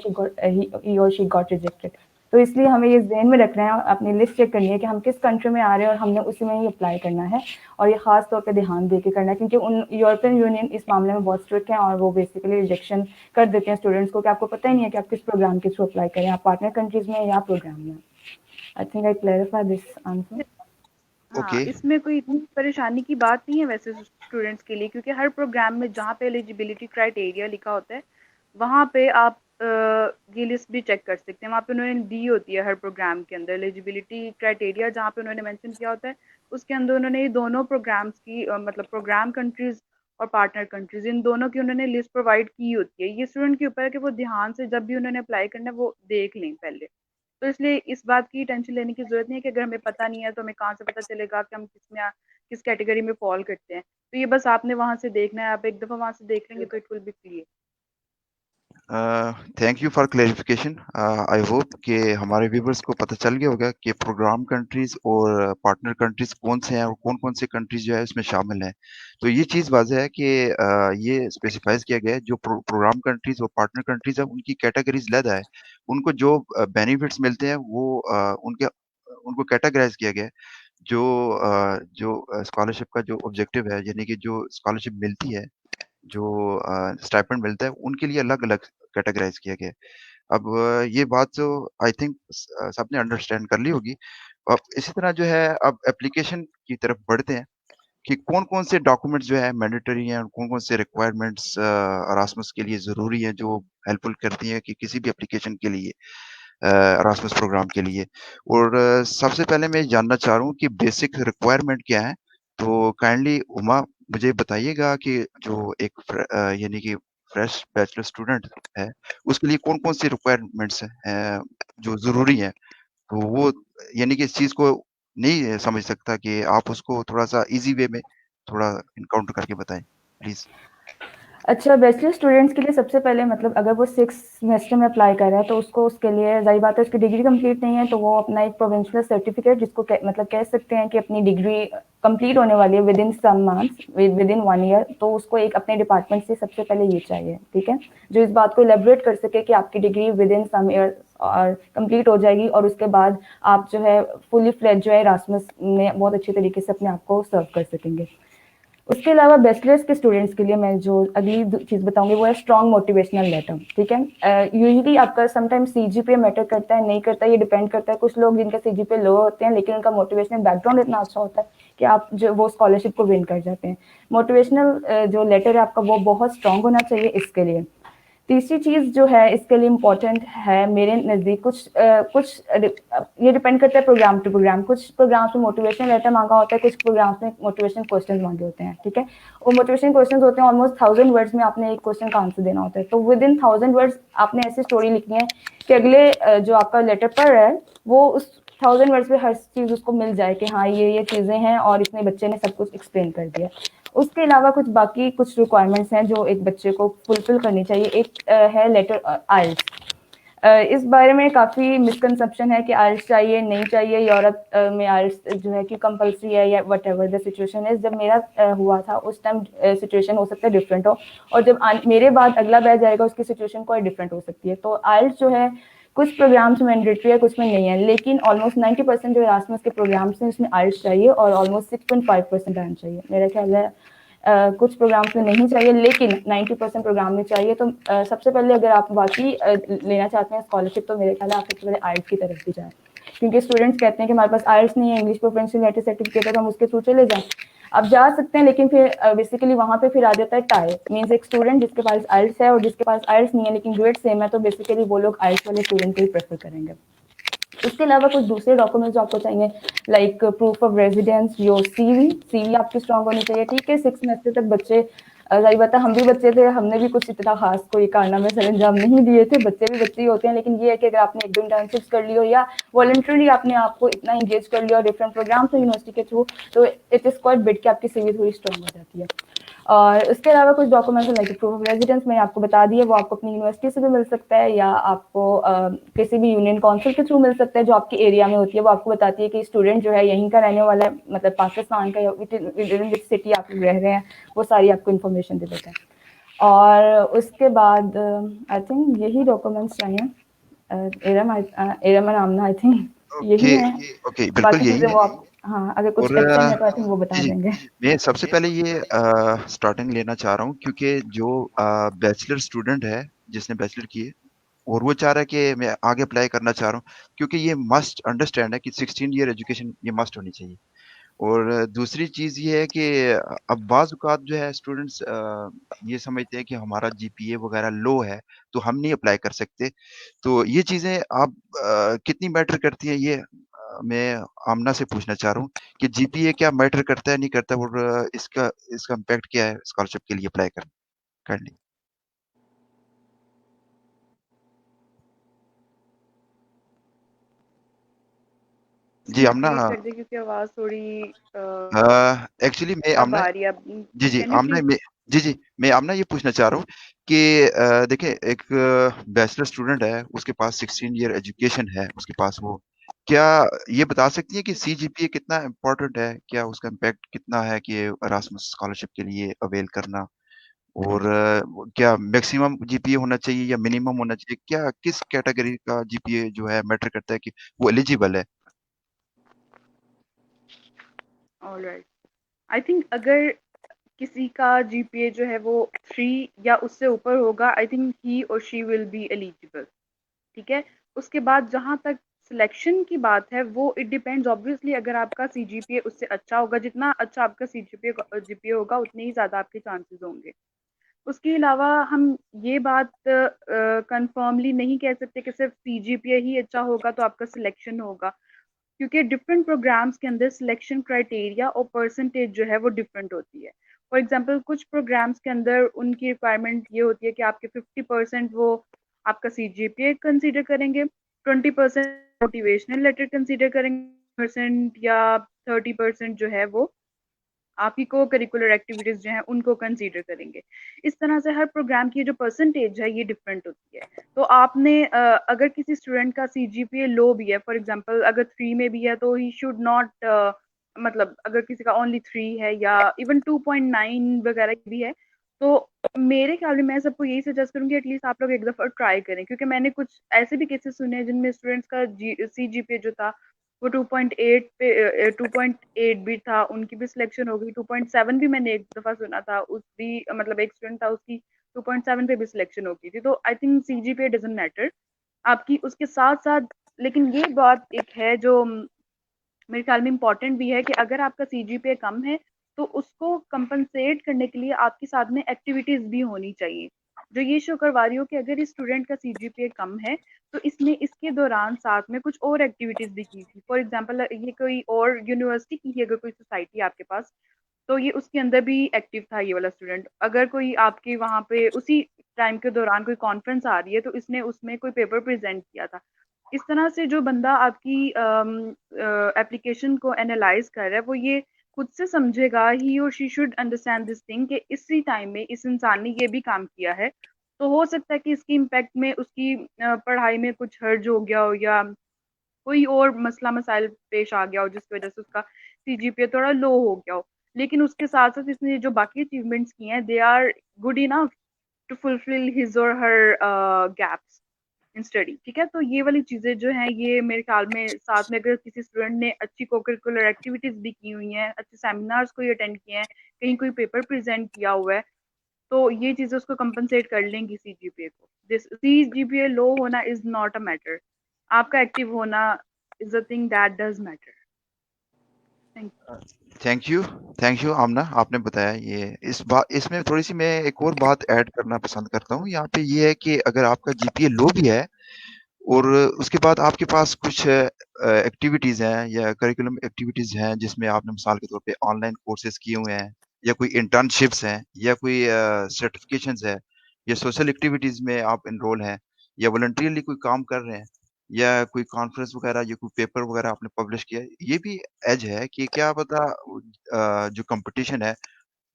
ही और शी गॉट रिजेक्टेड। तो इसलिए हमें ये ध्यान में रखना है, अपनी लिस्ट चेक करनी है कि हम किस कंट्री में आ रहे हैं और हमने उसी में ही अप्लाई करना है। और ये खास तौर पे ध्यान दे के करना है क्योंकि उन यूरोपियन यूनियन इस मामले में बहुत स्ट्रिक्ट हैं और वो बेसिकली रिजेक्शन कर देते हैं स्टूडेंट्स को कि आपको पता ही नहीं है कि आप किस प्रोग्राम के थ्रू अप्लाई करें, आप पार्टनर कंट्रीज में या प्रोग्राम में। I think I clarify this answer. हाँ, ओके इसमें कोई इतनी परेशानी की बात नहीं है वैसे स्टूडेंट्स के लिए, क्योंकि हर प्रोग्राम में जहाँ पे एलिजिबिलिटी क्राइटेरिया लिखा होता है वहाँ पे आप ये लिस्ट भी चेक कर सकते हैं। वहाँ पे उन्होंने दी होती है हर प्रोग्राम के अंदर एलिजिबिलिटी क्राइटेरिया, जहाँ पे उन्होंने मेंशन किया होता है उसके अंदर उन्होंने ये दोनों प्रोग्राम्स की मतलब प्रोग्राम कंट्रीज और पार्टनर कंट्रीज इन दोनों की उन्होंने लिस्ट प्रोवाइड की होती है। ये स्टूडेंट के ऊपर है कि वो ध्यान से जब भी उन्होंने अप्लाई करना है वो देख लें पहले। तो इसलिए इस बात की टेंशन लेने की ज़रूरत नहीं है कि अगर हमें पता नहीं है तो हमें कहाँ से पता चलेगा कि हम किस कैटेगरी में फॉल करते हैं। तो ये बस आपने वहाँ से देखना है, आप एक दफ़ा वहाँ से देख लेंगे तो it will be clear. Thank you for clarification. I hope कि हमारे व्यूवर्स को पता चल गया होगा कि प्रोग्राम कंट्रीज और पार्टनर कंट्रीज कौन से हैं और कौन कौन से कंट्रीज जो है इसमें शामिल हैं। तो ये चीज़ वाज़ेह है कि ये स्पेसिफाइज किया गया है जो प्रोग्राम कंट्रीज और पार्टनर कंट्रीज है उनकी कैटेगरीज अलग है, उनको जो बेनिफिट्स मिलते हैं वो उनको कैटेगराइज किया गया है। जो स्कॉलरशिप का जो ऑब्जेक्टिव है यानी कि जो स्कॉलरशिप मिलती है, जो स्टाइपेंड मिलता है उनके लिए अलग-अलग कैटेगराइज किया गया है। अब ये बात तो आई थिंक सबने अंडरस्टैंड कर ली होगी। अब इसी तरह जो है अब एप्लीकेशन की तरफ बढ़ते हैं कि कौन-कौन से डॉक्यूमेंट्स जो है मैंडेटरी हैं और कौन-कौन से रिक्वायरमेंट्स एरास्मस के लिए ज़रूरी हैं जो हेल्पफुल करती हैं कि किसी भी एप्लीकेशन के लिए एरास्मस प्रोग्राम के लिए। और सबसे पहले मैं जानना चाह रहा हूँ कि बेसिक रिक्वायरमेंट क्या है? तो काइंडली उमा मुझे बताइएगा कि जो एक यानी कि फ्रेश बैचलर स्टूडेंट है, उसके लिए कौन-कौन सी रिक्वायरमेंट्स हैं जो ज़रूरी हैं? तो वो यानी कि इस चीज़ को नहीं समझ सकता कि आप उसको थोड़ा-सा ईज़ी वे में थोड़ा एनकाउंटर करके बताएँ, प्लीज़। अच्छा, बैचलर स्टूडेंट्स के लिए सबसे पहले मतलब अगर वो 6 सेमेस्टर में अप्लाई कर रहा है तो उसको उसके लिए ज़ाहिर बात है उसकी डिग्री कंप्लीट नहीं है तो वो अपना एक प्रोविंशियल सर्टिफिकेट जिसको मतलब कह सकते हैं कि अपनी डिग्री कंप्लीट होने वाली है within some months within 1 year, तो उसको एक अपने डिपार्टमेंट से सबसे पहले ये चाहिए, ठीक है, जो इस बात को एलेबोरेट कर सके कि आपकी degree within some year और कंप्लीट हो जाएगी और उसके बाद आप जो है फुली फ्लेज जो है एरास्मस में बहुत अच्छे तरीके से अपने आप को सर्व कर सकेंगे। उसके अलावा बैचलर्स के स्टूडेंट्स के लिए मैं जो अगली चीज़ बताऊंगी वो है स्ट्रॉन्ग मोटिवेशनल लेटर, ठीक है। यूजुअली आपका समटाइम्स सीजीपीए मैटर करता है, नहीं करता, ये डिपेंड करता है। कुछ लोग जिनका सीजीपीए लो होते हैं लेकिन उनका मोटिवेशनल बैकग्राउंड इतना अच्छा होता है कि आप जो वो स्कॉलरशिप को विन कर जाते हैं। मोटिवेशनल जो लेटर है आपका वो बहुत स्ट्रॉन्ग होना चाहिए इसके लिए। तीसरी चीज़ जो है इसके लिए इम्पोर्टेंट है मेरे नज़दीक ये डिपेंड करता है प्रोग्राम टू प्रोग्राम। कुछ प्रोग्राम्स में मोटिवेशन लेटर मांगा होता है, कुछ प्रोग्राम्स में मोटिवेशन क्वेश्चन मांगे होते हैं, ठीक है। वो मोटिवेशन क्वेश्चन होते हैं ऑलमोस्ट 1000 वर्ड्स में आपने एक क्वेश्चन का आंसर देना होता है। तो विद इन 1000 वर्ड्स आपने ऐसी स्टोरी लिखनी है कि अगले जो आपका लेटर पढ़ रहा है वो उस 1000 वर्ड्स में हर चीज़ उसको मिल जाए कि हाँ ये चीज़ें हैं और इतने बच्चे ने सब कुछ एक्सप्लेन कर दिया। उसके अलावा कुछ रिक्वायरमेंट्स हैं जो एक बच्चे को फुलफिल करनी चाहिए। एक है लेटर आइल्स। इस बारे में काफ़ी मिसकंसेप्शन है कि आइल्स चाहिए नहीं चाहिए। यूरोप में आइल्स जो है कि कंपलसरी है या वट एवर द सिचुएशन है। जब मेरा हुआ था उस टाइम सिचुएशन हो सकता है डिफरेंट हो और जब मेरे बाद अगला बैच जाएगा उसकी सिचुएशन कोई डिफरेंट हो सकती है। तो आइल्स जो है कुछ प्रोग्राम्स में मैंडेटरी है, कुछ में नहीं है, लेकिन ऑलमोस्ट 90% जो एरास्मस के प्रोग्राम्स हैं उसमें आइल्स चाहिए और ऑलमोस्ट 6.5% आना चाहिए। मेरा ख्याल है कुछ प्रोग्राम्स में नहीं चाहिए लेकिन 90% प्रोग्राम में चाहिए। तो सबसे पहले अगर आप वाकई लेना चाहते हैं स्कॉलरशिप तो मेरे ख्याल है आप सबसे पहले आइल्स की तरफ भी जाएं, क्योंकि स्टूडेंट्स कहते हैं कि हमारे पास आइल्स नहीं है, इंग्लिश प्रोफिशिएंसी सर्टिफिकेट है तो हम उसके थ्रू चले जाएं। आप जा सकते हैं लेकिन फिर बेसिकली वहाँ पे फिर आ जाता है टाई, मीन्स एक स्टूडेंट जिसके पास आइल्स है और जिसके पास आइल्स नहीं है लेकिन ग्रेड सेम है तो बेसिकली वो लोग आइल्स वाले स्टूडेंट को ही प्रेफर करेंगे। उसके अलावा कुछ दूसरे डॉक्यूमेंट्स जो आपको चाहिए like proof of residence, your CV आपकी स्ट्रॉन्ग होनी चाहिए, ठीक है। 6 सेमेस्टर तक बच्चे ज़ाहिर बात है हम भी बच्चे थे, हमने भी कुछ इतना ख़ास कोई कारनामे सरअंजाम नहीं दिए थे, बच्चे भी बच्चे ही होते हैं। लेकिन ये है कि अगर आपने 1-2 इंटर्नशिप्स कर ली हो या वॉलंटरीली आपने आपको इतना एंगेज कर लिया डिफरेंट प्रोग्राम्स हैं यूनिवर्सिटी के थ्रू, तो इट इज़ क्वाइट बिट कि आपकी सीवी थोड़ी स्ट्रॉन्ग हो जाती है। और उसके अलावा कुछ documents like proof of residence मैंने आपको बता दिए, वो आपको अपनी यूनिवर्सिटी से भी मिल सकता है या आपको किसी भी यूनियन काउंसिल के थ्रू मिल सकता है जो आपके एरिया में होती है। वो आपको बताती है कि स्टूडेंट जो है यहीं का रहने वाला है, मतलब पाकिस्तान का या विच सिटी आप रह रहे हैं, वो सारी आपको इन्फॉर्मेशन दे देते हैं। और उसके बाद आई थिंक यही डॉक्यूमेंट्स चाहिए। एरम आमना आई थिंक यही ओके, है। ओके, बिल्कुल बाकी यही चीज़ें है। वो आप हाँ, अगर कुछ और क्वेश्चन है तो आई थिंक वो बता जी, जी। देंगे। मैं सबसे पहले ये स्टार्टिंग लेना चाह रहा हूँ क्योंकि जो बैचलर स्टूडेंट है, जिसने बैचलर की है और वो चाह रहा है कि मैं आगे अप्लाई करना चाह रहा हूँ, क्योंकि ये मस्ट अंडरस्टैंड है कि 16 ईयर एजुकेशन ये मस्ट होनी चाहिए। और दूसरी चीज़ ये है कि अब बाज़ औक़ात जो है स्टूडेंट्स ये समझते हैं कि हमारा जीपीए वग़ैरह लो है, तो हम नहीं अप्लाई कर सकते। तो ये चीज़ें आप कितनी मैटर करती हैं, ये मैं आमना से पूछना चाह रहा हूँ कि जीपीए क्या मैटर करता है, नहीं करता, और इसका इसका इम्पैक्ट क्या है स्कॉलरशिप के लिए अप्लाई करने? जी, आमना। रिपीट कर दें क्योंकि आवाज़ थोड़ी एक्चुअली मैं अब आमना। आ रही है। जी, जी, कैन यू आमना प्लीज़? मैं। जी, जी, मैं आमना ये पूछना चाह रहा हूँ कि देखिए एक बैचलर स्टूडेंट है, उसके पास 16 ईयर एजुकेशन है, उसके पास वो क्या ये बता सकती हैं कि सीजीपीए कितना इम्पोर्टेंट है? क्या उसका इम्पैक्ट कितना है कि एरास्मस स्कॉलरशिप के लिए अवेल करना? और वो क्या मैक्सिमम जीपीए होना चाहिए या मिनिमम होना चाहिए? क्या किस कैटेगरी का जीपीए जो है मैटर करता है कि वो एलिजिबल है? ऑलराइट। आई थिंक अगर किसी का जीपीए जो है वो 3 या उससे ऊपर होगा, आई थिंक ही और शी विल बी एलिजिबल। ठीक है। उसके बाद जहाँ तक सिलेक्शन की बात है, वो इट डिपेंड्स ऑब्वियसली। अगर आपका सीजीपीए उससे अच्छा होगा, जितना अच्छा आपका सीजीपीए जीपीए होगा उतने ही ज़्यादा आपके चांसेस होंगे। उसके अलावा हम ये बात कंफर्मली नहीं कह सकते कि सिर्फ सीजीपीए ही अच्छा होगा तो आपका सिलेक्शन होगा, क्योंकि डिफरेंट प्रोग्राम्स के अंदर सिलेक्शन क्राइटेरिया और परसेंटेज जो है वो डिफरेंट होती है। फॉर एग्जांपल कुछ प्रोग्राम्स के अंदर उनकी रिक्वायरमेंट ये होती है कि आपके 50% वो आपका सीजीपीए कंसीडर करेंगे, 20% मोटिवेशनल लेटर कंसीडर करेंगे, परसेंट या 30% जो है वो आप ही को करिकुलर एक्टिविटीज जो हैं उनको कंसीडर करेंगे। इस तरह से हर प्रोग्राम की जो परसेंटेज है ये डिफरेंट होती है। तो आपने अगर किसी स्टूडेंट का सीजीपीए लो भी है, फॉर एग्जांपल अगर 3 में भी है, तो ही शुड नॉट मतलब अगर किसी का ओनली 3 है या इवन 2.9 वगैरह भी है, तो मेरे ख्याल में मैं सबको यही सजेस्ट करूंगी एटलीस्ट आप लोग एक दफ़ा ट्राई करें, क्योंकि मैंने कुछ ऐसे भी केसेस सुने हैं जिनमें स्टूडेंट्स का सीजीपीए जो था वो 2.8 पे 2.8 भी था, उनकी भी सिलेक्शन हो गई। 2.7 भी मैंने एक दफ़ा सुना था, उस भी मतलब एक स्टूडेंट था उसकी 2.7 पे भी सिलेक्शन हो गई थी। तो I think CGPA doesn't matter आपकी उसके साथ-साथ। लेकिन ये बात एक है जो मेरे ख्याल में इम्पोर्टेंट भी है कि अगर आपका सीजीपीए कम है, तो उसको कंपनसेट करने के लिए आपके साथ में एक्टिविटीज़ भी होनी चाहिए, जो ये शो करवा रही हो कि अगर इस स्टूडेंट का सीजीपीए कम है, तो इसने इसके दौरान साथ में कुछ और एक्टिविटीज़ भी की थी। फॉर एग्जांपल ये कोई और यूनिवर्सिटी की ही अगर कोई सोसाइटी है आपके पास, तो ये उसके अंदर भी एक्टिव था ये वाला स्टूडेंट। अगर कोई आपके वहाँ पे उसी टाइम के दौरान कोई कॉन्फ्रेंस आ रही है, तो इसने उसमें कोई पेपर प्रेज़ेंट किया था। इस तरह से जो बंदा आपकी एप्लीकेशन को एनालाइज कर रहा है, वो ये खुद से समझेगा, ही और she should understand this thing कि इसी टाइम में इस इंसान ने ये भी काम किया है। तो हो सकता है कि इसकी इम्पैक्ट में उसकी पढ़ाई में कुछ हर्ज हो गया हो या कोई और मसला मसाइल पेश आ गया हो जिसकी वजह से उसका सीजीपीए थोड़ा लो हो गया हो। लेकिन उसके साथ साथ इसने जो बाकी अचीवमेंट्स किए हैं, they are good enough to fulfil his और हर गैप्स इन स्टडी। ठीक है, तो ये वाली चीज़ें जो हैं ये मेरे ख्याल में साथ में अगर किसी स्टूडेंट ने अच्छी को-करिकुलर एक्टिविटीज़ भी की हुई हैं, अच्छे सेमिनार्स कोई अटेंड किए हैं, कहीं कोई पेपर प्रेज़ेंट किया हुआ है, तो ये चीज़ें उसको कंपनसेट कर लेंगी सीजीपीए को। दिस सीजीपीए लो होना इज़ नॉट अ मैटर, आपका एक्टिव होना is a thing that does matter. Thank thank you, thank you Aamna, आपने बताया ये इसमें थोड़ी-सी मैं एक और बात ऐड करना पसंद करता हूँ। यहाँ पे ये है कि अगर आपका जीपीए लो भी है और उसके बाद आपके पास कुछ एक्टिविटीज़ हैं या करिकुलम एक्टिविटीज़ हैं जिसमें आपने मिसाल के तौर पे ऑनलाइन कोर्सेज़ किए हुए हैं या कोई इंटर्नशिप्स हैं या कोई सर्टिफिकेशंस है या सोशल एक्टिविटीज में आप एनरोल हैं या वॉलंटियरली कोई काम कर रहे हैं या कोई कॉन्फ्रेंस वगैरह या कोई पेपर वगैरह आपने पब्लिश किया है, ये भी एज है कि क्या पता जो कंपटीशन है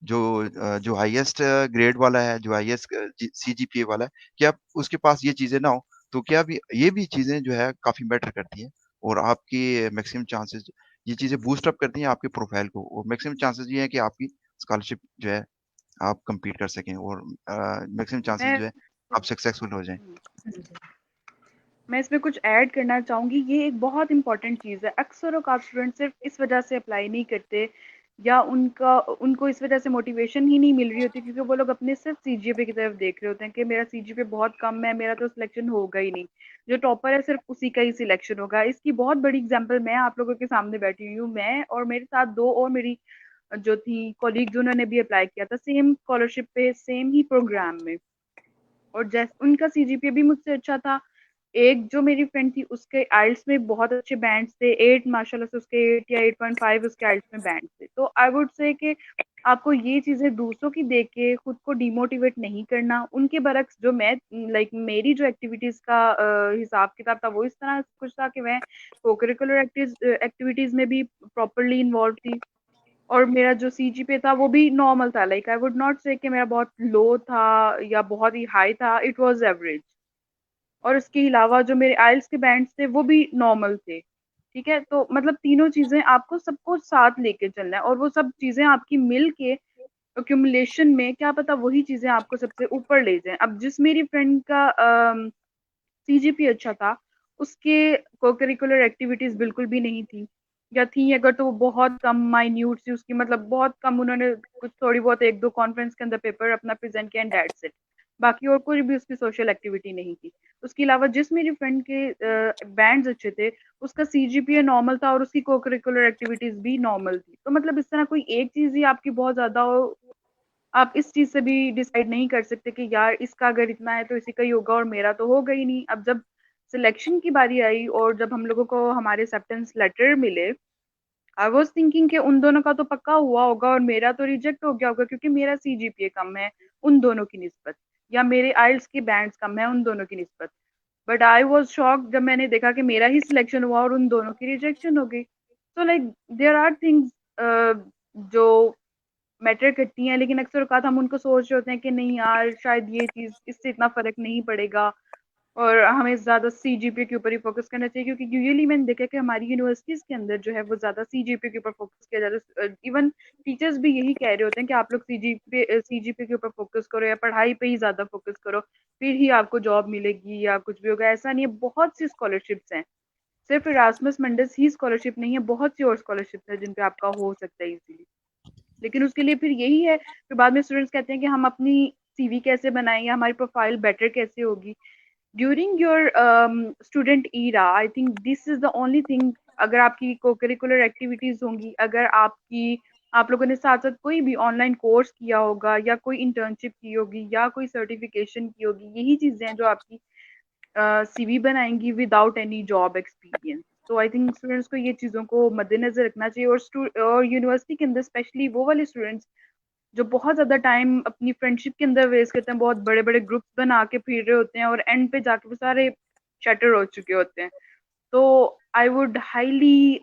जो हाईएस्ट ग्रेड वाला है, जो हाईएस्ट सीजीपीए वाला है, क्या उसके पास ये चीजें ना हो, तो क्या भी ये भी चीजें जो है काफी मैटर करती हैं और आपकी मैक्सिमम चांसेस ये चीजें बूस्ट अप करती हैं आपके प्रोफाइल को और मैक्सिमम चांसेस ये है कि आपकी स्कॉलरशिप जो है आप compete कर सकें और मैक्सिमम चांसेस मैं जो है आप सक्सेसफुल हो जाएं। हाँ जी। मैं इसमें कुछ ऐड करना चाहूँगी। ये एक बहुत इम्पोर्टेंट चीज़ है। अक्सर औक़ात स्टूडेंट सिर्फ़ इस वजह से अप्लाई नहीं करते या उनको इस वजह से मोटिवेशन ही नहीं मिल रही होती क्योंकि वो लोग अपने सिर्फ़ सीजीपीए की तरफ देख रहे होते हैं कि मेरा सीजीपीए बहुत कम है, मेरा तो सिलेक्शन होगा ही नहीं। जो टॉपर है सिर्फ़ उसी का ही सिलेक्शन होगा। इसकी बहुत बड़ी एग्ज़ाम्पल मैं आप लोगों के सामने बैठी हुई हूँ। मैं और मेरे साथ 2 और मेरी जो थी कॉलीग्स उन्होंने भी अप्लाई किया था सेम स्कॉलरशिप पे, सेम ही प्रोग्राम में। और उनका सीजीपीए भी मुझसे अच्छा था। एक जो मेरी फ्रेंड थी उसके आइल्स में बहुत अच्छे बैंड्स थे, 8 माशाल्लाह से उसके 8 या 8.5 उसके आइल्स में बैंड्स थे। तो आई वुड से कि आपको ये चीज़ें दूसरों की देख के खुद को डिमोटिवेट नहीं करना। उनके बरक्स जो मैं लाइक मेरी जो एक्टिविटीज़ का हिसाब-किताब था वो इस तरह कुछ था कि मैं को-करिकुलर एक्टिविटीज़ में भी प्रॉपर्ली इन्वॉल्व थी। और मेरा जो सीजीपीए था वो भी नॉर्मल था, लाइक आई वुड नॉट से कि मेरा बहुत लो था या बहुत ही हाई था, इट वाज़ एवरेज। और उसके अलावा जो मेरे आइल्स के बैंड्स थे वो भी नॉर्मल थे, ठीक है? तो मतलब तीनों चीज़ें आपको सबको साथ लेके चलना है और वो सब चीज़ें आपकी मिल के एक्युमुलेशन में क्या पता वही चीज़ें आपको सबसे ऊपर ले जाएँ। अब जिस मेरी फ्रेंड का सीजीपीए अच्छा था, उसके को-करिकुलर एक्टिविटीज़ बिल्कुल भी नहीं थी या थी अगर तो वो बहुत कम माइन्यूट सी उसकी मतलब बहुत कम उन्होंने कुछ थोड़ी बहुत 1-2 कॉन्फ्रेंस के अंदर पेपर अपना प्रेज़ेंट किया एंड दैट्स इट। बाकी और कोई भी उसकी सोशल एक्टिविटी नहीं थी। उसके अलावा जिस मेरी फ्रेंड के बैंड्स अच्छे थे, उसका सीजीपीए नॉर्मल था और उसकी को-करिकुलर एक्टिविटीज़ भी नॉर्मल थी। तो मतलब इस तरह कोई एक चीज़ ही आपकी बहुत ज़्यादा हो, आप इस चीज़ से भी डिसाइड नहीं कर सकते कि यार इसका अगर इतना है तो इसी का ही होगा और मेरा तो होगा ही नहीं। अब जब सिलेक्शन की बारी आई और जब हम लोगों को हमारे एक्सेप्टेंस लेटर मिले, आई वाज़ थिंकिंग कि उन दोनों का तो पक्का हुआ होगा और मेरा तो रिजेक्ट हो गया होगा क्योंकि मेरा सीजीपीए कम है उन दोनों की निस्बत या मेरे आइल्स के बैंड्स कम है उन दोनों की निस्बत। बट आई वाज़ शॉक्ड जब मैंने देखा कि मेरा ही सिलेक्शन हुआ और उन दोनों की रिजेक्शन हो गई। So like there are things जो मैटर करती हैं, लेकिन अक्सर औक़ात हम उनको सोच रहे होते हैं कि नहीं यार शायद ये चीज़ इससे इतना फ़र्क नहीं पड़ेगा और हमें ज़्यादा सीजीपीए के ऊपर ही फ़ोकस करना चाहिए क्योंकि यूजुअली मैंने देखा है कि हमारी यूनिवर्सिटीज़ के अंदर जो है वो ज़्यादा सीजीपीए के ऊपर फ़ोकस किया जाता है। इवन टीचर्स भी यही कह रहे होते हैं कि आप लोग सीजीपीए के ऊपर फ़ोकस करो या पढ़ाई पे ही ज़्यादा फ़ोकस करो, फिर ही आपको जॉब मिलेगी या कुछ भी होगा। ऐसा नहीं है, बहुत सी स्कॉलरशिप्स हैं। सिर्फ़ इरास्मस मंडस ही स्कॉलरशिप नहीं है, बहुत सी और स्कॉलरशिप्स हैं जिन पे आपका हो सकता है ईज़िली। लेकिन उसके लिए फिर यही है, फिर बाद में स्टूडेंट्स कहते हैं कि हम अपनी सीवी कैसे बनाएँ या हमारी प्रोफाइल बेटर कैसे होगी। During your student era I think this is the only thing. अगर आपकी को-करिकुलर एक्टिविटीज़ होंगी, अगर आप लोगों ने साथ-साथ कोई भी ऑनलाइन कोर्स किया होगा या कोई इंटर्नशिप की होगी या कोई सर्टिफिकेशन की होगी, यही चीज़ें हैं जो आपकी सीवी बनाएँगी विदाउट एनी जॉब एक्सपीरियंस। तो आई थिंक स्टूडेंट्स को ये चीज़ों को मद्देनज़र रखना चाहिए और यूनिवर्सिटी के अंदर स्पेशली वो वाले स्टूडेंट्स जो बहुत ज़्यादा टाइम अपनी फ्रेंडशिप के अंदर वेस्ट करते हैं, बहुत बड़े-बड़े ग्रुप्स बना के फिर रहे होते हैं और एंड पे जाके वो सारे शटर हो चुके होते हैं। तो आई वुड हाइली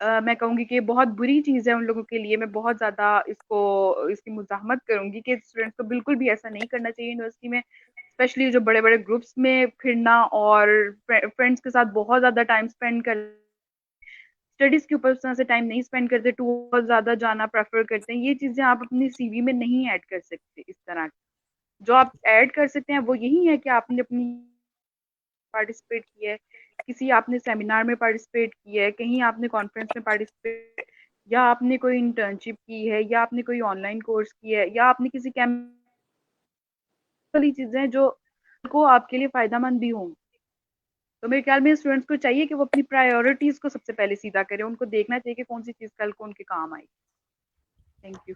मैं कहूँगी कि ये बहुत बुरी चीज़ है उन लोगों के लिए। मैं बहुत ज़्यादा इसकी मुज़ाहमत करूँगी कि स्टूडेंट्स को बिल्कुल भी ऐसा नहीं करना चाहिए यूनिवर्सिटी में, स्पेशली जो बड़े-बड़े ग्रुप्स में फिरना और फ्रेंड्स के साथ बहुत ज़्यादा टाइम स्पेंड कर स्टडीज़ के ऊपर उस तरह से टाइम नहीं स्पेंड करते, टूर ज़्यादा जाना प्रेफ़र करते हैं। ये चीज़ें आप अपनी सीवी में नहीं ऐड कर सकते इस तरह की। जो आप ऐड कर सकते हैं वो यही है कि आपने अपनी पार्टिसिपेट किया है, किसी आपने सेमिनार में पार्टिसिपेट किया है, कहीं आपने कॉन्फ्रेंस में पार्टिसिपेट या आपने कोई इंटर्नशिप की है या आपने कोई ऑनलाइन कोर्स किया है या आपने किसी कैंप वाली चीज़ें जो को आपके लिए फ़ायदेमंद भी हों। तो मेरे ख्याल में स्टूडेंट्स को चाहिए कि वो अपनी प्रायोरिटीज़ को सबसे पहले सीधा करें। उनको देखना चाहिए कि कौन-सी चीज़ कल को उनके काम आएगी। Thank you.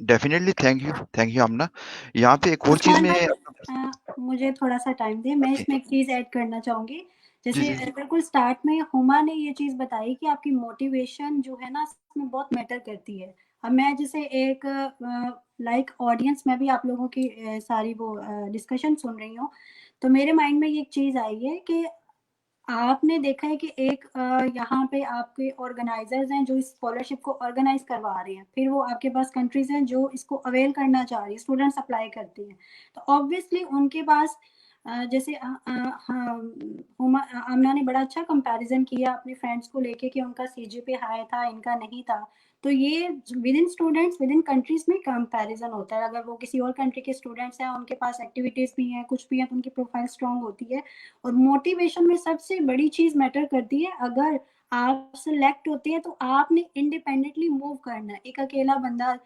Definitely thank you Aamna. यहाँ पे एक और चीज उस्मान में भाई मुझे थोड़ा-सा टाइम दें, मैं ओके इसमें एक चीज़ ऐड करना चाहूँगी जी, जैसे जी। बिल्कुल स्टार्ट में हुमा ने ये चीज़ बताई कि आपकी मोटिवेशन जो है ना इसमें बहुत मैटर करती है। अब मैं जैसे एक लाइक ऑडियंस में भी आप लोगों की सारी वो डिस्कशन सुन रही हूँ, तो मेरे माइंड में ये एक चीज़ आई है कि आपने देखा है कि एक यहाँ पे आपके ऑर्गेनाइजर्स हैं जो इस स्कॉलरशिप को ऑर्गेनाइज करवा रहे हैं, फिर वो आपके पास कंट्रीज हैं जो इसको अवेल करना चाह रही है, स्टूडेंट्स अप्लाई करते हैं, तो ऑब्वियसली उनके पास जैसे हाँ, आमना ने बड़ा अच्छा कंपैरिजन किया अपने फ्रेंड्स को लेके कि उनका सीजीपीए हाई था, इनका नहीं था, तो ये with in students with in countries में कंपैरिजन होता है। अगर वो किसी और कंट्री के स्टूडेंट्स हैं, उनके पास एक्टिविटीज भी हैं, कुछ भी है, तो उनकी प्रोफाइल स्ट्रांग होती है। और मोटिवेशन में सबसे बड़ी चीज मैटर करती है, अगर आप सिलेक्ट होते हैं तो आपने इंडिपेंडेंटली मूव करना है। एक अकेला बंदा,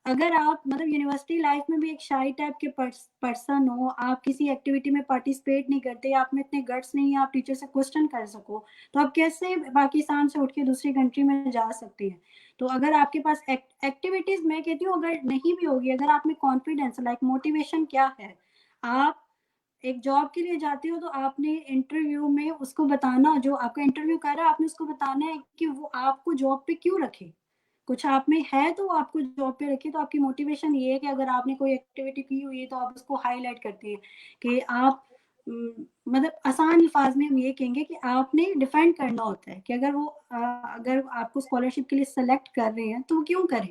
अगर आप मतलब यूनिवर्सिटी लाइफ में भी एक शाई टाइप के पर्सन हो, आप किसी एक्टिविटी में पार्टिसिपेट नहीं करते, आप में इतने गट्स नहीं है आप टीचर से क्वेश्चन कर सको, तो आप कैसे पाकिस्तान से उठ के दूसरी कंट्री में जा सकते हैं। तो अगर आपके पास एक्टिविटीज, मैं कहती हूँ अगर नहीं भी होगी, अगर आप में कॉन्फिडेंस लाइक मोटिवेशन क्या है, आप एक जॉब के लिए जाते हो तो आपने इंटरव्यू में उसको बताना, जो आपका इंटरव्यू कर रहा है आपने उसको बताना है कि वो आपको जॉब पे क्यों रखे, कुछ आप में है तो वो आपको जॉब पे रखे। तो आपकी मोटिवेशन ये है कि अगर आपने कोई एक्टिविटी की हुई है तो आप उसको हाईलाइट करते हैं कि आप मतलब आसान अल्फाज में हम ये कहेंगे कि आपने डिफेंड करना होता है कि अगर वो अगर आपको स्कॉलरशिप के लिए सेलेक्ट कर रहे हैं तो वो क्यों करें,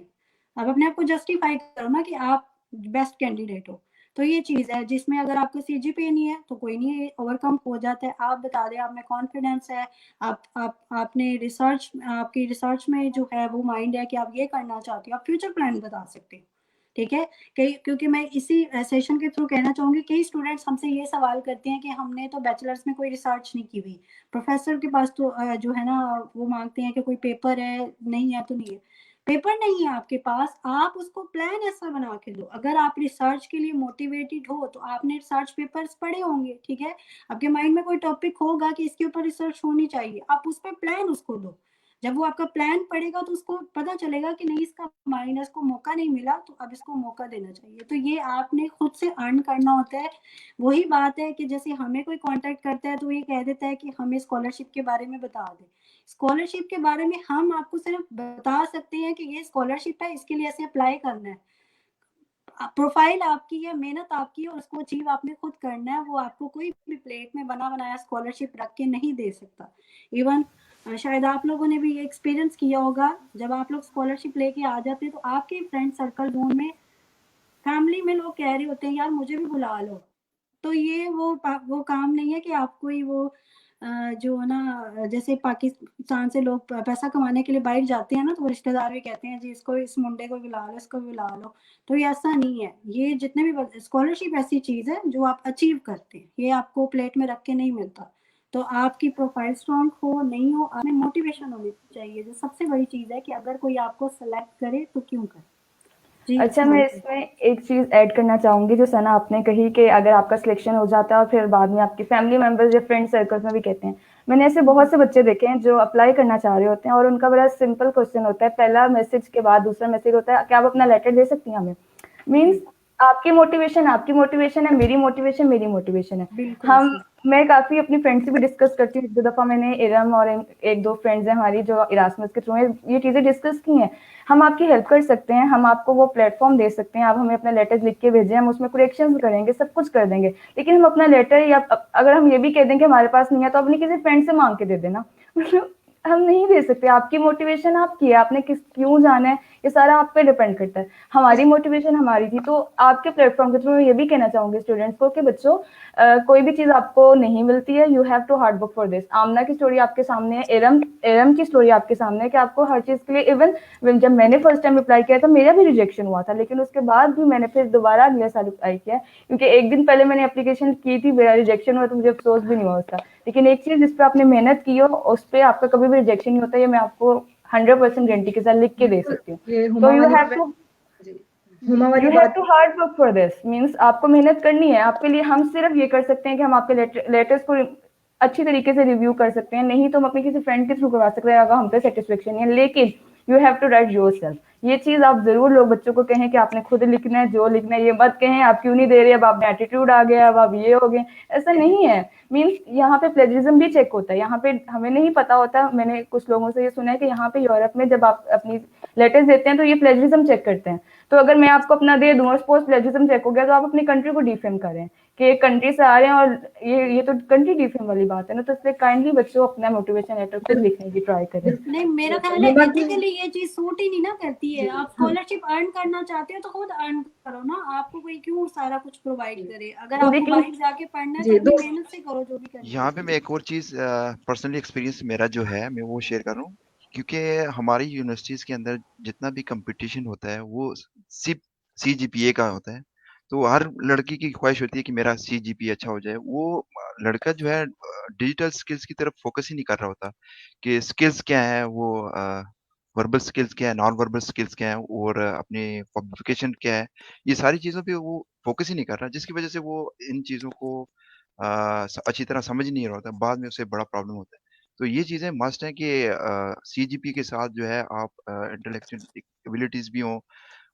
आप अपने आप को जस्टिफाई करो ना कि आप बेस्ट कैंडिडेट हो। तो ये चीज है जिसमें अगर आपका सीजीपीए नहीं है तो कोई नहीं, ओवरकम हो जाता है। आप बता दें आप में कॉन्फिडेंस है, आप आपने रिसर्च, आपकी रिसर्च में जो है वो माइंड है कि आप ये करना चाहते हो, आप फ्यूचर प्लान बता सकते हो। ठीक है, कई क्योंकि मैं इसी सेशन के थ्रू कहना चाहूंगी, कई स्टूडेंट्स हमसे ये सवाल करते हैं कि हमने तो बैचलर्स में कोई रिसर्च नहीं की हुई, प्रोफेसर के पास तो जो है ना वो मांगते हैं कि कोई पेपर है, नहीं है तो नहीं है, पेपर नहीं है आपके पास, आप उसको प्लान ऐसा बना के दो। अगर आप रिसर्च के लिए मोटिवेटेड हो तो आपने रिसर्च पेपर्स पढ़े होंगे, ठीक है, आपके माइंड में कोई टॉपिक होगा कि इसके ऊपर रिसर्च होनी चाहिए, आप उस पर प्लान उसको दो। जब वो आपका प्लान पढ़ेगा तो उसको पता चलेगा कि नहीं इसका माइनस को मौका नहीं मिला तो अब इसको मौका देना चाहिए। तो ये आपने खुद से अर्न करना होता है। वही बात है कि जैसे हमें कोई कांटेक्ट करता है तो ये कह देता है कि हमें स्कॉलरशिप के बारे में बता दे, स्कॉलरशिप के बारे में हम आपको सिर्फ बता सकते हैं कि ये स्कॉलरशिप है, इसके लिए ऐसे अप्लाई करना है, प्रोफाइल आपकी है, मेहनत आपकी है और उसको अचीव आपने खुद करना है। वो आपको कोई भी प्लेट में बना बनाया स्कॉलरशिप रख के नहीं दे सकता। इवन शायद आप लोगों ने भी ये एक्सपीरियंस किया होगा, जब आप लोग स्कॉलरशिप लेके आ जाते हैं तो आपके फ्रेंड सर्कल जोन में, फैमिली में लोग कह रहे होते हैं यार मुझे भी बुला लो। तो ये वो काम नहीं है कि आपको ही वो जो है ना, जैसे पाकिस्तान से लोग पैसा कमाने के लिए बाहर जाते हैं ना, तो वो रिश्तेदार भी कहते हैं जी इसको, इस मुंडे को बुला लो, इसको भी बुला लो। तो ये ऐसा नहीं है, ये जितने भी स्कॉलरशिप ऐसी चीज है जो आप अचीव करते हैं, ये आपको प्लेट में रख के नहीं मिलता। तो आपकी प्रोफाइल स्ट्रांग हो नहीं हो, आपमें मोटिवेशन होनी चाहिए, जो सबसे बड़ी चीज है कि अगर कोई आपको सेलेक्ट करे तो क्यों करे। जी अच्छा, मैं इसमें एक चीज़ ऐड करना चाहूँगी जो सना आपने कही कि अगर आपका सिलेक्शन हो जाता है और फिर बाद में आपकी फैमिली मेंबर्स या फ्रेंड सर्कल्स में भी कहते हैं। मैंने ऐसे बहुत से बच्चे देखे हैं जो अप्लाई करना चाह रहे होते हैं और उनका बड़ा सिंपल क्वेश्चन होता है, पहला मैसेज के बाद दूसरा मैसेज होता है, क्या आप अपना लेटर दे सकती हैं हमें? मीन्स आपकी मोटिवेशन है, मेरी मोटिवेशन है। बिल्कुल मैं काफ़ी अपनी फ्रेंड से भी डिस्कस करती हूँ। 1-2 दफ़ा मैंने इरम और 1-2 फ्रेंड्स हैं हमारी जो इरास्मस के थ्रू हैं, ये चीज़ें डिस्कस की हैं। हम आपकी हेल्प कर सकते हैं, हम आपको वो प्लेटफॉर्म दे सकते हैं, आप हमें अपना लेटर लिख के भेजें, हम उसमें करेक्शंस करेंगे, सब कुछ कर देंगे। लेकिन हम अपना लेटर या अगर हम ये भी कह दें कि हमारे पास नहीं है तो अपनी किसी फ्रेंड से मांग के दे देना। मतलब हम नहीं दे सकते। आपकी मोटिवेशन आपकी है, आपने क्यों जाना है ये सारा आप पे डिपेंड करता है। हमारी मोटिवेशन हमारी थी। तो आपके प्लेटफॉर्म के थ्रू मैं ये भी कहना चाहूंगी स्टूडेंट्स को कि बच्चों कोई भी चीज आपको नहीं मिलती है, you have to hard work for this. Aamna की स्टोरी आपके सामने है, एरम की स्टोरी आपके सामने है कि आपको हर चीज के लिए, इवन जब मैंने फर्स्ट टाइम अप्लाई किया था मेरा भी रिजेक्शन हुआ था, लेकिन उसके बाद भी मैंने फिर दोबारा अगले साल अप्लाई किया, क्योंकि एक दिन पहले मैंने एप्लीकेशन की थी, मेरा रिजेक्शन हुआ तो मुझे अफसोस भी नहीं हुआ उसका। लेकिन एक चीज जिस पे आपने मेहनत की हो उस पर आपका कभी भी रिजेक्शन नहीं होता, ये मैं आपको 100% गारंटी के साथ लिख के दे सकती हूँ। ये तो हुमा यू वाली हैव टू हुमा वाली यू हैव बात to hard work for this. Means आपको मेहनत करनी है। आपके लिए हम सिर्फ ये कर सकते हैं कि हम आपके लेटर्स को अच्छी तरीके से रिव्यू कर सकते हैं, नहीं तो हम अपने किसी फ्रेंड के थ्रू करवा सकते हैं अगर हम पे सेटिस्फेक्शन है। लेकिन you have to write yourself. ये चीज़ आप ज़रूर लोग बच्चों को कहें कि आपने खुद लिखना है, जो लिखना है। ये मत कहें आप क्यों नहीं दे रहे, अब आपने एटीट्यूड आ गया, अब आप ये हो गए, ऐसा नहीं है। मीन्स यहाँ पे प्लेजरिज्म भी चेक होता है। यहाँ पे हमें नहीं पता होता, मैंने कुछ लोगों से ये सुना है कि यहाँ पे यूरोप में जब आप अपनी लेटर्स देते हैं तो ये प्लेजरिज्म चेक करते हैं। तो अगर मैं आपको अपना दे दूं और सपोज प्लेजरिज्म चेक हो गया, तो आप अपनी कंट्री को डिफेम करें कि एक कंट्री से आ रहे हैं, और ये तो कंट्री डिफेम वाली बात है ना। तो इसलिए काइंडली बच्चों अपना मोटिवेशन लेटर खुद लिखने की ट्राई करें। नहीं, मेरा ख्याल है एथिकली ये चीज सूट ही नहीं ना करती है। आप स्कॉलरशिप अर्न करना चाहते हो तो खुद अर्न करो ना, आपको कोई क्यों सारा कुछ प्रोवाइड करे। अगर आपको बाहर जाके पढ़ना है तो अपनी मेहनत से करो जो भी करना है। यहाँ पे मैं एक और चीज पर्सनली एक्सपीरियंस मेरा जो है मैं वो शेयर कर रहा हूँ, क्योंकि हमारी यूनिवर्सिटीज के अंदर जितना भी कंपटीशन होता है वो सिर्फ CGPA का होता है। तो हर लड़की की ख्वाहिश होती है कि मेरा CGPA अच्छा हो जाए। वो लड़का जो है डिजिटल स्किल्स की तरफ फोकस ही नहीं कर रहा होता कि स्किल्स क्या है, वो वर्बल स्किल्स क्या है, नॉन वर्बल स्किल्स क्या है, और अपनी पब्लिकेशन क्या है। ये सारी चीज़ों पे वो फोकस ही नहीं कर रहा, जिसकी वजह से वो इन चीज़ों को अच्छी तरह समझ नहीं रहा होता। बाद में उससे बड़ा प्रॉब्लम होता है। तो ये चीज़ें मस्ट है कि CGP के साथ जो है आप इंटेलेक्चुअल एबिलिटीज़ भी हों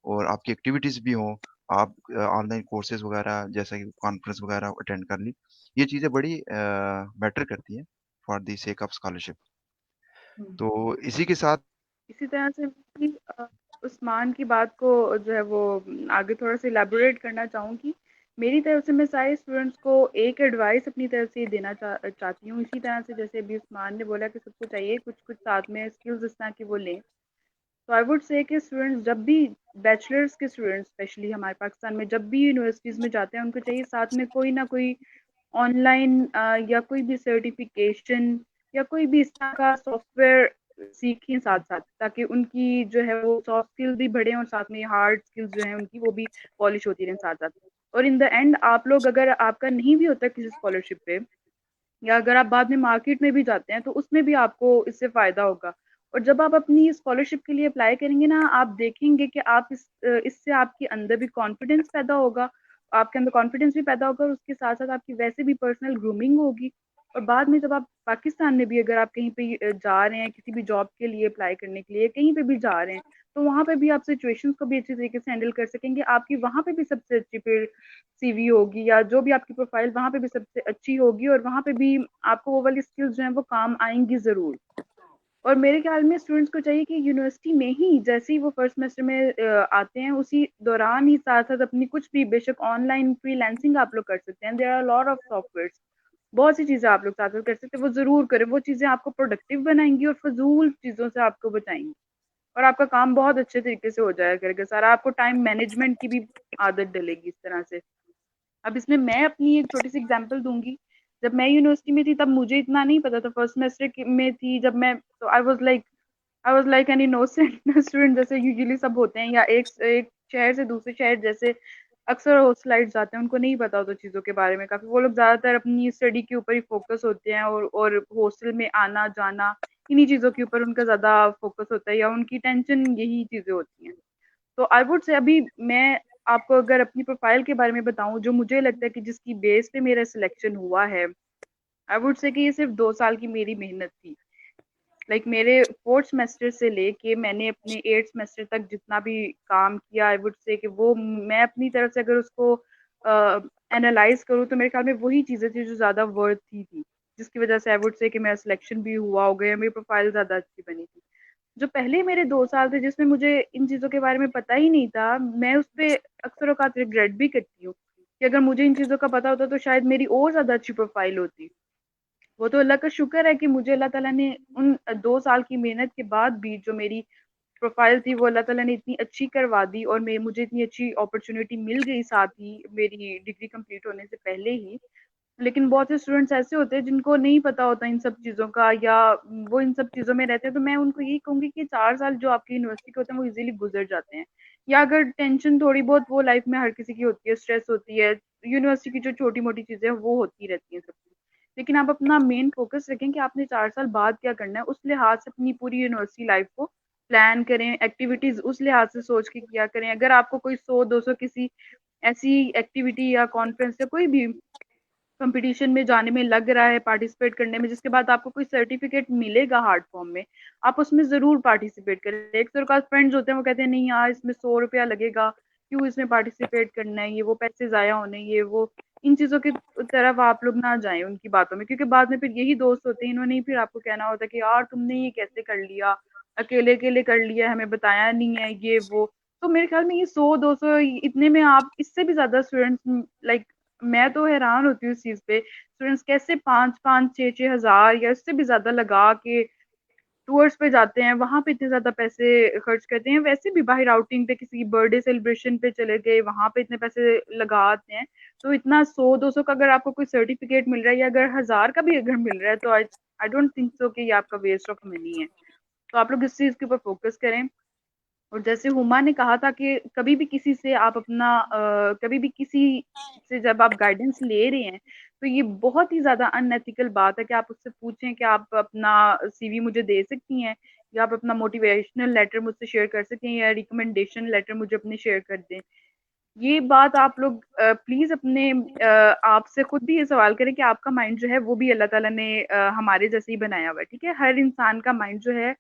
और आपकी एक्टिविटीज़ भी हों। आप ऑनलाइन कोर्सेज़ वगैरह जैसा कि कॉन्फ्रेंस वगैरह अटेंड कर ली। ये चीज़ें बड़ी मैटर करती हैं for the sake of scholarship. तो इसी के साथ इसी तरह से भी उस्मान की बात को जो है वो आगे थोड़ा सा इलेबोरेट करना चाहूँगी। मेरी तरफ से मैं सारे स्टूडेंट्स को एक एडवाइस अपनी तरफ से देना चाहती हूँ। इसी तरह से जैसे अभी उस्मान ने बोला कि सबको चाहिए कुछ कुछ साथ में स्किल्स इस तरह की वो लें। तो आई वुड से कि स्टूडेंट्स जब भी बैचलर्स के स्टूडेंट्स स्पेशली हमारे पाकिस्तान में जब भी यूनिवर्सिटीज़ में जाते हैं, उनको चाहिए साथ में कोई ना कोई ऑनलाइन या कोई भी सर्टिफिकेशन या कोई भी इस तरह का सॉफ्टवेयर सीखें साथ साथ, ताकि उनकी जो है वो सॉफ्ट स्किल्स भी बढ़े और साथ में हार्ड स्किल्स जो है उनकी वो भी पॉलिश होती रहें साथ साथ। और इन द एंड आप लोग अगर आपका नहीं भी होता किसी स्कॉलरशिप पे, या अगर आप बाद में मार्केट में भी जाते हैं तो उसमें भी आपको इससे फ़ायदा होगा। और जब आप अपनी स्कॉलरशिप के लिए अप्लाई करेंगे ना, आप देखेंगे कि आप इससे आपके अंदर भी कॉन्फिडेंस पैदा होगा, आपके अंदर कॉन्फिडेंस भी पैदा होगा और उसके साथ साथ आपकी वैसे भी पर्सनल ग्रूमिंग होगी। और बाद में जब आप पाकिस्तान में भी अगर आप कहीं पे जा रहे हैं किसी भी जॉब के लिए अप्लाई करने के लिए, कहीं पे भी जा रहे हैं, तो वहाँ पे भी आप सिचुएशंस को भी अच्छी तरीके से हैंडल कर सकेंगे। आपकी वहाँ पे भी सबसे अच्छी फिर CV होगी या जो भी आपकी प्रोफाइल वहाँ पे भी सबसे अच्छी होगी, और वहाँ पे भी आपको वो वाली स्किल्स जो हैं वो काम आएंगी ज़रूर। और मेरे ख्याल में स्टूडेंट्स को चाहिए कि यूनिवर्सिटी में ही जैसे ही वो फर्स्ट सेमेस्टर में आते हैं, उसी दौरान ही साथ साथ अपनी कुछ भी बेशक ऑनलाइन फ्रीलांसिंग आप लोग कर सकते हैं। There are lot of softwares, बहुत सी चीज़ें आप लोग साथ साथ कर सकते हैं। वो ज़रूर करें, वो चीज़ें आपको प्रोडक्टिव बनाएंगी और फजूल चीज़ों से आपको बचाएंगी, और आपका काम बहुत अच्छे तरीके से हो जाया करेगा सारा। आपको टाइम मैनेजमेंट की भी आदत डलेगी इस तरह से। अब इसमें मैं अपनी एक छोटी सी एग्जांपल दूंगी। जब मैं यूनिवर्सिटी में थी तब मुझे इतना नहीं पता था। फर्स्ट सेमेस्टर में थी जब मैं, तो I was like an innocent student जैसे यूजुअली सब होते हैं, या एक एक शहर से दूसरे शहर जैसे अक्सर हॉस्टलाइट्स जाते हैं, उनको नहीं पता होता चीज़ों के बारे में काफ़ी। वो लोग ज़्यादातर अपनी स्टडी के ऊपर ही फोकस होते हैं, और हॉस्टल में आना जाना इन्हीं चीज़ों के ऊपर उनका ज़्यादा फोकस होता है, या उनकी टेंशन यही चीज़ें होती हैं। तो आई वुड से अभी मैं आपको अगर अपनी प्रोफाइल के बारे में बताऊं, जो मुझे लगता है कि जिसकी बेस पे मेरा सिलेक्शन हुआ है, आई वुड से कि ये सिर्फ 2 साल की मेरी मेहनत थी। मेरे फोर्थ सेमेस्टर से लेके मैंने अपने 8th सेमेस्टर तक जितना भी काम किया, आई वुड से कि वो मैं अपनी तरफ से अगर उसको एनालाइज करूँ तो मेरे ख्याल में वही चीज़ें थी जो ज़्यादा वर्थ थी, जिसकी वजह से आई वुड से कि मेरा सिलेक्शन भी हुआ हो गया, मेरी प्रोफाइल ज़्यादा अच्छी बनी थी। जो पहले मेरे 2 साल थे जिसमें मुझे इन चीज़ों के बारे में पता ही नहीं था, मैं उस पे अक्सर औकात रिग्रेट भी करती हूँ कि अगर मुझे इन चीज़ों का पता होता तो शायद मेरी और ज़्यादा अच्छी प्रोफाइल होती। वो तो अल्लाह का शुक्र है कि मुझे अल्लाह ताला ने उन 2 साल की मेहनत के बाद भी जो मेरी प्रोफाइल थी वो अल्लाह ताला ने इतनी अच्छी करवा दी, और मुझे इतनी अच्छी अपॉर्चुनिटी मिल गई साथ ही मेरी डिग्री कंप्लीट होने से पहले ही। लेकिन बहुत से स्टूडेंट्स ऐसे होते हैं जिनको नहीं पता होता इन सब चीज़ों का, या वो इन सब चीज़ों में रहते हैं। तो मैं उनको यही कहूँगी कि 4 साल जो आपकी यूनिवर्सिटी के होते हैं वो इजीली गुजर जाते हैं। या अगर टेंशन थोड़ी बहुत वो लाइफ में हर किसी की होती है, स्ट्रेस होती है, यूनिवर्सिटी की जो छोटी मोटी चीज़ें हैं वो होती रहती हैं सबकी, लेकिन आप अपना मेन फोकस रखें कि आपने 4 साल बाद क्या करना है, उस लिहाज से अपनी पूरी यूनिवर्सिटी लाइफ को प्लान करें, एक्टिविटीज उस लिहाज से सोच के किया करें। अगर आपको कोई 100-200 किसी ऐसी एक्टिविटी या कॉन्फ्रेंस या कोई भी कंपटीशन में जाने में लग रहा है, पार्टिसिपेट करने में, जिसके बाद आपको कोई सर्टिफिकेट मिलेगा हार्ड फॉर्म में, आप उसमें ज़रूर पार्टिसिपेट करें। एक तो फ्रेंड्स होते हैं वो कहते हैं नहीं यार इसमें 100 रुपया लगेगा, क्यों इसमें पार्टिसिपेट करना है, ये वो पैसे ज़ाया होने, ये वो, इन चीज़ों की तरफ आप लोग ना जाएं उनकी बातों में, क्योंकि बाद में फिर यही दोस्त होते हैं, इन्होंने ही फिर आपको कहना होता है कि यार तुमने ये कैसे कर लिया, अकेले अकेले कर लिया, हमें बताया नहीं है, ये वो। तो मेरे ख्याल में ये 100-200 इतने में आप इससे भी ज्यादा स्टूडेंट्स, लाइक मैं तो हैरान होती हूँ इस चीज पे, स्टूडेंट्स कैसे 5-5 6-6 हजार या इससे भी ज्यादा लगा के टूर्स पे जाते हैं, वहां पे इतने ज्यादा पैसे खर्च करते हैं। वैसे भी बाहर आउटिंग पे किसी बर्थडे सेलिब्रेशन पे चले गए, वहां पे इतने पैसे लगाते हैं। तो इतना 100-200 का अगर आपको कोई सर्टिफिकेट मिल रहा है, या अगर 1000 का भी अगर मिल रहा है, तो आई डोंट थिंक सो कि ये आपका वेस्ट ऑफ मनी है। तो आप लोग इस चीज के ऊपर फोकस करें। और जैसे हुमा ने कहा था कि कभी भी किसी से आप अपना कभी भी किसी से जब आप गाइडेंस ले रहे हैं, तो ये बहुत ही ज्यादा अनएथिकल बात है कि आप उससे पूछें कि आप अपना सीवी मुझे दे सकती हैं, या आप अपना मोटिवेशनल लेटर मुझसे शेयर कर सकते हैं, या रिकमेंडेशन लेटर मुझे अपने शेयर कर दें। ये बात आप लोग प्लीज अपने आप से खुद भी ये सवाल करें कि आपका माइंड जो है वो भी अल्लाह ताला ने हमारे जैसे ही बनाया हुआ है। ठीक है, हर इंसान का माइंड जो है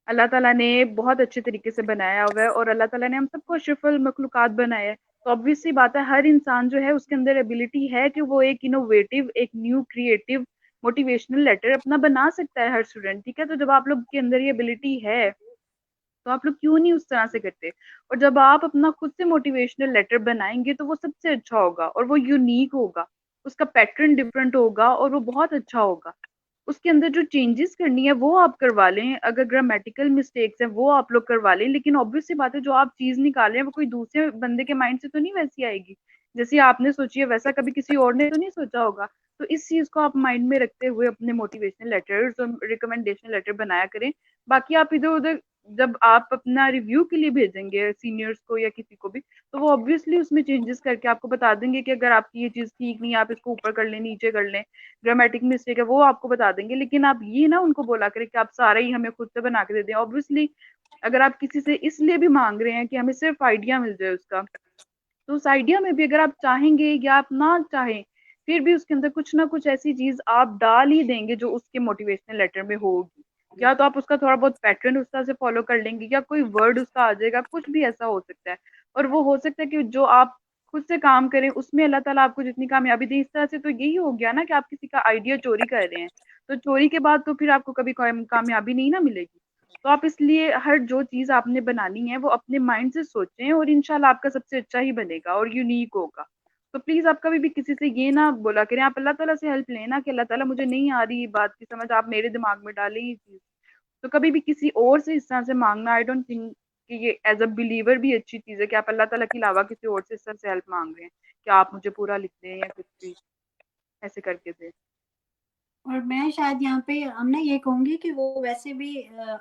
अल्लाह ताला ने बहुत अच्छे तरीके से बनाया हुआ है, और अल्लाह ताला ने हम सबको अशरफुल मखलूकात बनाया है। तो ऑब्वियस सी बात है, हर इंसान जो है उसके अंदर एबिलिटी है कि वो एक इनोवेटिव, एक न्यू क्रिएटिव मोटिवेशनल लेटर अपना बना सकता है हर स्टूडेंट। ठीक है, तो जब आप लोग के अंदर ये एबिलिटी है, तो आप लोग क्यों नहीं उस तरह से करते। और जब आप अपना खुद से मोटिवेशनल लेटर बनाएंगे, तो वो सबसे अच्छा होगा, और वो यूनिक होगा, उसका पैटर्न डिफरेंट होगा, और वो बहुत अच्छा होगा। उसके अंदर जो चेंजेस करनी है वो आप करवा लें, अगर ग्रामेटिकल मिस्टेक्स हैं वो आप लोग करवा लें, लेकिन ऑब्वियस सी बात है जो आप चीज निकाल रहे हैं वो कोई दूसरे बंदे के माइंड से तो नहीं वैसी आएगी, जैसे आपने सोची है वैसा कभी किसी और ने तो नहीं सोचा होगा। तो इस चीज को आप माइंड में रखते हुए अपने मोटिवेशनल लेटर्स और रिकमेंडेशन लेटर बनाया करें। बाकी आप इधर उधर जब आप अपना रिव्यू के लिए भेजेंगे सीनियर्स को या किसी को भी, तो वो ऑब्वियसली उसमें चेंजेस करके आपको बता देंगे कि अगर आपकी ये चीज ठीक नहीं है, आप इसको ऊपर कर लें, नीचे कर लें, ग्रामेटिक मिस्टेक है, वो आपको बता देंगे। लेकिन आप ये ना उनको बोला करें कि आप सारा ही हमें खुद से बना के दे दें। ऑब्वियसली अगर आप किसी से इसलिए भी मांग रहे हैं कि हमें सिर्फ आइडिया मिल जाए उसका, तो उस आइडिया में भी अगर आप चाहेंगे या आप ना चाहें, फिर भी उसके अंदर कुछ ना कुछ ऐसी चीज आप डाल ही देंगे जो उसके मोटिवेशनल लेटर में होगी। या तो आप उसका थोड़ा बहुत पैटर्न उस तरह से फॉलो कर लेंगे, या कोई वर्ड उसका आ जाएगा, कुछ भी ऐसा हो सकता है। और वो हो सकता है कि जो आप खुद से काम करें उसमें अल्लाह ताला आपको जितनी कामयाबी दे। इस तरह से तो यही हो गया ना कि आप किसी का आइडिया चोरी कर रहे हैं, तो चोरी के बाद तो फिर आपको कभी कामयाबी नहीं ना मिलेगी। तो आप इसलिए हर जो चीज आपने बनानी है वो अपने माइंड से सोचें, और इंशाल्लाह आपका सबसे अच्छा ही बनेगा और यूनिक होगा। तो प्लीज आप कभी भी किसी से ये ना बोला करें, आप अल्लाह ताला से हेल्प लें ना कि अल्लाह ताला मुझे नहीं आ रही ये बात की समझ, आप मेरे दिमाग में डालें ये चीज। तो कभी भी किसी और से इस तरह से मांगना, आई डोंट थिंक कि ये एज अ बिलीवर भी अच्छी चीज है कि आप अल्लाह ताला के अलावा किसी और से इस तरह से हेल्प मांग रहे हैं कि आप मुझे पूरा लिख दें या कुछ भी ऐसे करके दें। और मैं शायद यहाँ पे हमने ये कहूंगी कि वो वैसे भी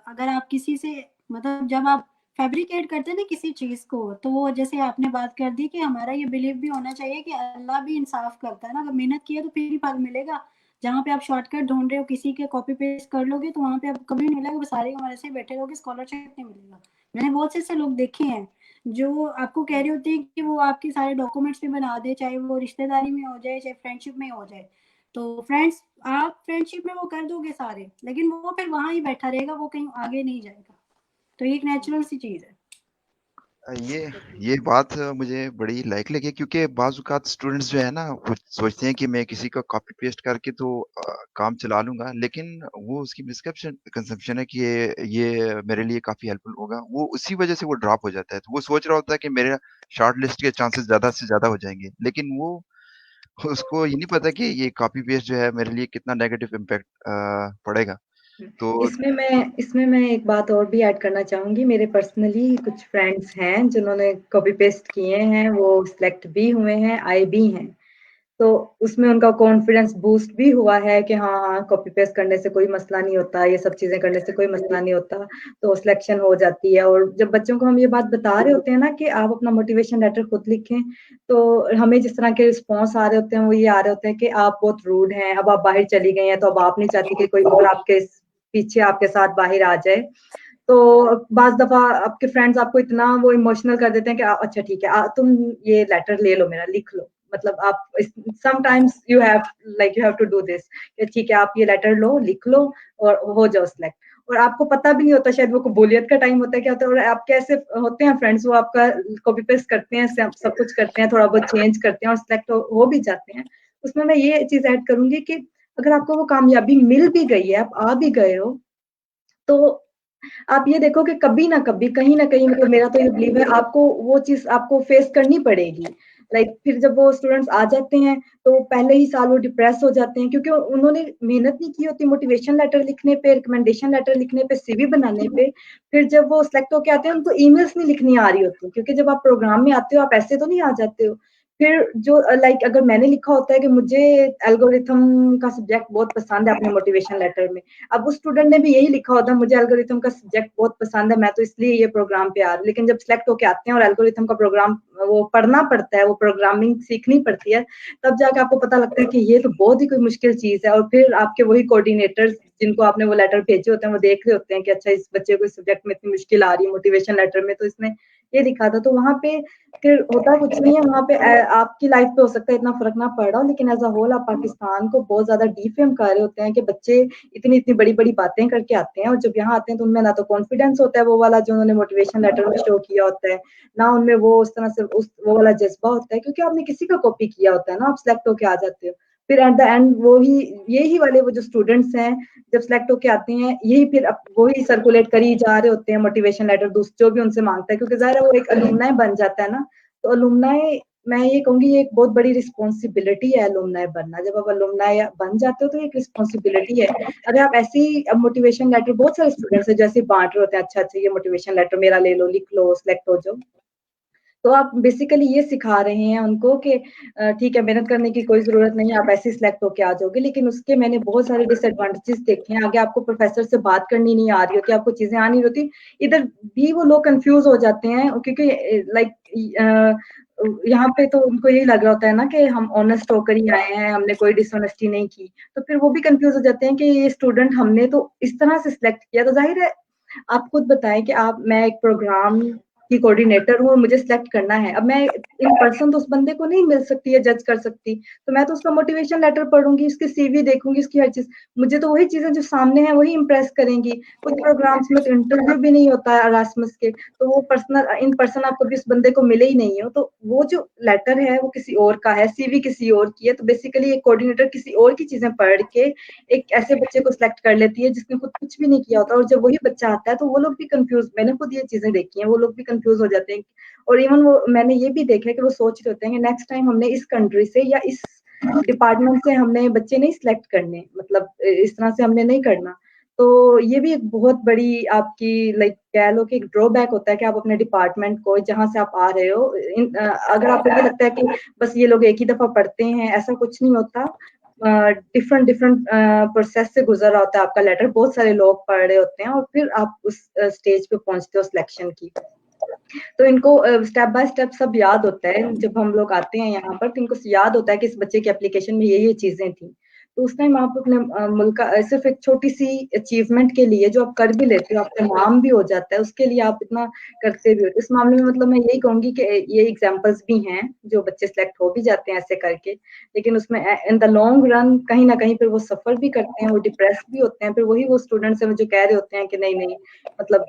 अगर आप किसी से मतलब जब आप फैब्रिकेट करते हैं ना किसी चीज को, तो वो जैसे आपने बात कर दी कि हमारा ये बिलीव भी होना चाहिए कि अल्लाह भी इंसाफ करता है ना, अगर मेहनत की है तो फिर ही फल मिलेगा। जहाँ पे आप शॉर्टकट ढूंढ रहे हो किसी के कॉपी पेस्ट कर लोगे तो वहाँ पे आप कभी नहीं मिलेगा, सारे उम्र ऐसे बैठे रहोगे, स्कॉलरशिप नहीं मिलेगा। मैंने बहुत से ऐसे लोग देखे हैं जो आपको कह रहे होते हैं कि वो आपके सारे डॉक्यूमेंट्स भी बना दे, चाहे वो रिश्तेदारी में हो जाए चाहे फ्रेंडशिप में हो जाए। तो फ्रेंड्स, आप फ्रेंडशिप में वो कर दोगे सारे, लेकिन वो फिर वहां ही बैठा रहेगा, वो कहीं आगे नहीं जाएगा। तो ये एक नेचुरल सी चीज है। ये बात मुझे बड़ी लाइक लगी, क्योंकि बाज़-औक़ात स्टूडेंट्स जो है ना वो सोचते हैं कि मैं किसी का कॉपी पेस्ट करके तो काम चला लूँगा, लेकिन वो उसकी कंसेप्शन है कि ये मेरे लिए काफ़ी हेल्पफुल होगा। वो उसी वजह से वो ड्रॉप हो जाता है। तो वो सोच रहा होता है कि मेरे शॉर्ट लिस्ट के चांसेस ज़्यादा से ज़्यादा हो जाएँगे, लेकिन वो उसको ये नहीं पता कि ये कॉपी पेस्ट जो है मेरे लिए कितना नेगेटिव इम्पैक्ट पड़ेगा। तो इसमें मैं एक बात और भी ऐड करना चाहूँगी। मेरे पर्सनली कुछ फ्रेंड्स हैं जिन्होंने कॉपी पेस्ट किए हैं, वो सिलेक्ट भी हुए हैं, आए भी हैं। तो उसमें उनका कॉन्फिडेंस बूस्ट भी हुआ है कि हाँ, कॉपी पेस्ट करने से कोई मसला नहीं होता, ये सब चीज़ें करने से कोई मसला नहीं होता, तो सिलेक्शन हो जाती है। और जब बच्चों को हम ये बात बता रहे होते हैं ना कि आप अपना मोटिवेशन लेटर खुद लिखें, तो हमें जिस तरह के रिस्पॉन्स आ रहे होते हैं, वो ये आ रहे होते हैं कि आप बहुत रूड हैं, अब आप बाहर चली गई हैं, तो अब आप नहीं चाहती कि कोई और आपके पीछे आपके साथ बाहर आ जाए। तो बाज़ दफ़ा आपके फ्रेंड्स आपको इतना वो इमोशनल कर देते हैं कि अच्छा ठीक है, तुम ये लेटर ले लो मेरा, लिख लो। मतलब आप sometimes you have to do this, ठीक है आप ये लेटर लो, लिख लो और हो जाओ सिलेक्ट। और आपको पता भी नहीं होता, शायद वो कबूलियत का टाइम होता है क्या होता है, और आपके ऐसे होते हैं फ्रेंड्स, वो आपका कॉपी पेस्ट करते हैं, सब कुछ करते हैं, थोड़ा बहुत चेंज करते हैं और सिलेक्ट हो भी जाते हैं। उसमें मैं ये चीज ऐड करूंगी कि अगर आपको वो कामयाबी मिल भी गई है, आप आ भी गए हो, तो आप ये देखो कि कभी ना कभी कहीं ना कहीं, मतलब मेरा तो ये बिलीव है, आपको वो चीज आपको फेस करनी पड़ेगी। फिर जब वो स्टूडेंट्स आ जाते हैं तो पहले ही साल वो डिप्रेस हो जाते हैं, क्योंकि उन्होंने मेहनत नहीं की होती मोटिवेशन लेटर लिखने पे, रिकमेंडेशन लेटर लिखने पे, सीवी बनाने पे। फिर जब वो सिलेक्ट होके आते हैं, उनको ईमेल्स नहीं लिखनी आ रही होती, क्योंकि जब आप प्रोग्राम में आते हो आप ऐसे तो नहीं आ जाते हो। फिर जो अगर मैंने लिखा होता है कि मुझे एल्गोरिथम का सब्जेक्ट बहुत पसंद है अपने मोटिवेशन लेटर में, अब उस स्टूडेंट ने भी यही लिखा होता है मुझे एल्गोरिथम का सब्जेक्ट बहुत पसंद है, मैं तो इसलिए ये प्रोग्राम पे आ रही हूँ। लेकिन जब सिलेक्ट होके आते हैं और एल्गोरिथम का प्रोग्राम वो पढ़ना पड़ता है, वो प्रोग्रामिंग सीखनी पड़ती है, तब जाके आपको पता लगता है कि ये तो बहुत ही कोई मुश्किल चीज है। और फिर आपके वही कोऑर्डिनेटर्स जिनको आपने वो लेटर भेजे होते हैं, वो देख रहे होते हैं कि अच्छा इस बच्चे को इस सब्जेक्ट में इतनी मुश्किल आ रही है मोटिवेशन लेटर में, तो इसने ये लिखा था। तो वहां पे फिर होता कुछ नहीं है, वहां पे आपकी लाइफ पे हो सकता है इतना फर्क ना पड़ रहा हो, लेकिन एज अ होल आप पाकिस्तान को बहुत ज्यादा डिफेम कर रहे होते हैं कि बच्चे इतनी इतनी बड़ी बड़ी बातें करके आते हैं, और जब यहाँ आते हैं तो उनमें ना तो कॉन्फिडेंस होता है वो वाला जो उन्होंने मोटिवेशन लेटर में शो किया होता है, ना उनमें वो उस तरह से वो वाला जज्बा होता है, क्योंकि आपने किसी का कॉपी किया होता है ना, आप सिलेक्ट होके आ जाते हो। फिर एट द एंड वो ही यही वाले वो जो स्टूडेंट्स हैं जब सिलेक्ट होके आते हैं, यही फिर वही सर्कुलेट करी जा रहे होते हैं मोटिवेशन लेटर जो भी उनसे मांगता है, क्योंकि जाहिर है वो एक अलुमनाई बन जाता है ना। तो अलुमनाई, मैं ये कहूंगी ये एक बहुत बड़ी रिस्पॉन्सिबिलिटी है अलुमनाई बनना। जब आप अलुमनाई बन जाते हो तो एक रिस्पॉन्सिबिलिटी है। अगर आप ऐसे ही मोटिवेशन लेटर, बहुत सारे स्टूडेंट्स है जैसे बांट रहे होते हैं, अच्छा अच्छा ये मोटिवेशन लेटर मेरा ले लो, लिख लो, सिलेक्ट हो जाओ, तो आप बेसिकली ये सिखा रहे हैं उनको कि ठीक है मेहनत करने की कोई जरूरत नहीं है, आप ऐसे सिलेक्ट होके आ जाओगे। लेकिन उसके मैंने बहुत सारे डिसएडवांटेजेस देखे हैं। आगे आपको प्रोफेसर से बात करनी नहीं आ रही होती, आपको चीजें आनी नहीं होती, इधर भी वो लोग कंफ्यूज हो जाते हैं, क्योंकि यहाँ पे तो उनको यही लग रहा होता है ना कि हम ऑनेस्ट होकर ही आए हैं, हमने कोई डिसऑनेस्टी नहीं की, तो फिर वो भी कंफ्यूज हो जाते हैं कि ये स्टूडेंट हमने तो इस तरह से सिलेक्ट किया। तो जाहिर है आप खुद बताएं कि मैं एक प्रोग्राम की कोऑर्डिनेटर हूँ और मुझे सिलेक्ट करना है, अब मैं इन पर्सन तो उस बंदे को नहीं मिल सकती है, जज कर सकती, तो मैं तो उसका मोटिवेशन लेटर पढ़ूंगी, उसकी सीवी देखूंगी, उसकी हर चीज, मुझे तो वही चीजें जो सामने है वही इंप्रेस करेंगी। कुछ प्रोग्राम्स में तो इंटरव्यू भी नहीं होता है अरास्मस के, तो वो पर्सनल इन पर्सन आप कभी उस बंदे को मिले ही नहीं हो, तो वो जो लेटर है वो किसी और का है, सीवी किसी और की है। तो बेसिकली एक कोऑर्डिनेटर किसी और की चीजें पढ़ के एक ऐसे बच्चे को सिलेक्ट कर लेती है जिसने खुद कुछ भी नहीं किया होता, और जब वही बच्चा आता है तो वो लोग भी कंफ्यूज, मैंने खुद ये चीजें देखी हैं, वो लोग भी कंफ्यूज हो जाते हैं। और इवन वो मैंने ये भी देखा है कि वो सोच रहे होते हैं कि नेक्स्ट टाइम हमने इस कंट्री से या इस डिपार्टमेंट से हमने बच्चे नहीं सिलेक्ट करने, मतलब इस तरह से हमने नहीं करना। तो ये भी एक बहुत बड़ी आपकी कह लो कि एक ड्रॉबैक होता है कि आप अपने डिपार्टमेंट को जहां से आप आ रहे हो, अगर आपको ये लगता है कि बस ये लोग एक ही दफा पढ़ते हैं, ऐसा कुछ नहीं होता। डिफरेंट डिफरेंट प्रोसेस से गुजर होता है आपका लेटर, बहुत सारे लोग पढ़ रहे होते हैं, और फिर आप उस स्टेज पे पहुंचते हो सिलेक्शन की। तो इनको स्टेप बाय स्टेप सब याद होता है, जब हम लोग आते हैं यहाँ पर तो इनको याद होता है कि इस बच्चे की एप्लीकेशन में ये चीजें थी। तो उस टाइम आप अपने मुल्क का सिर्फ एक छोटी सी अचीवमेंट के लिए जो आप कर भी लेते हो, आपका नाम भी हो जाता है, उसके लिए आप इतना करते भी हो। इस मामले में मतलब मैं यही कहूंगी कि ये एग्जाम्पल्स भी हैं जो बच्चे सिलेक्ट हो भी जाते हैं ऐसे करके, लेकिन उसमें इन द लॉन्ग रन कहीं ना कहीं फिर वो सफर भी करते हैं, वो डिप्रेस भी होते हैं। फिर वही वो स्टूडेंट्स हैं जो कह रहे होते हैं कि नहीं नहीं, मतलब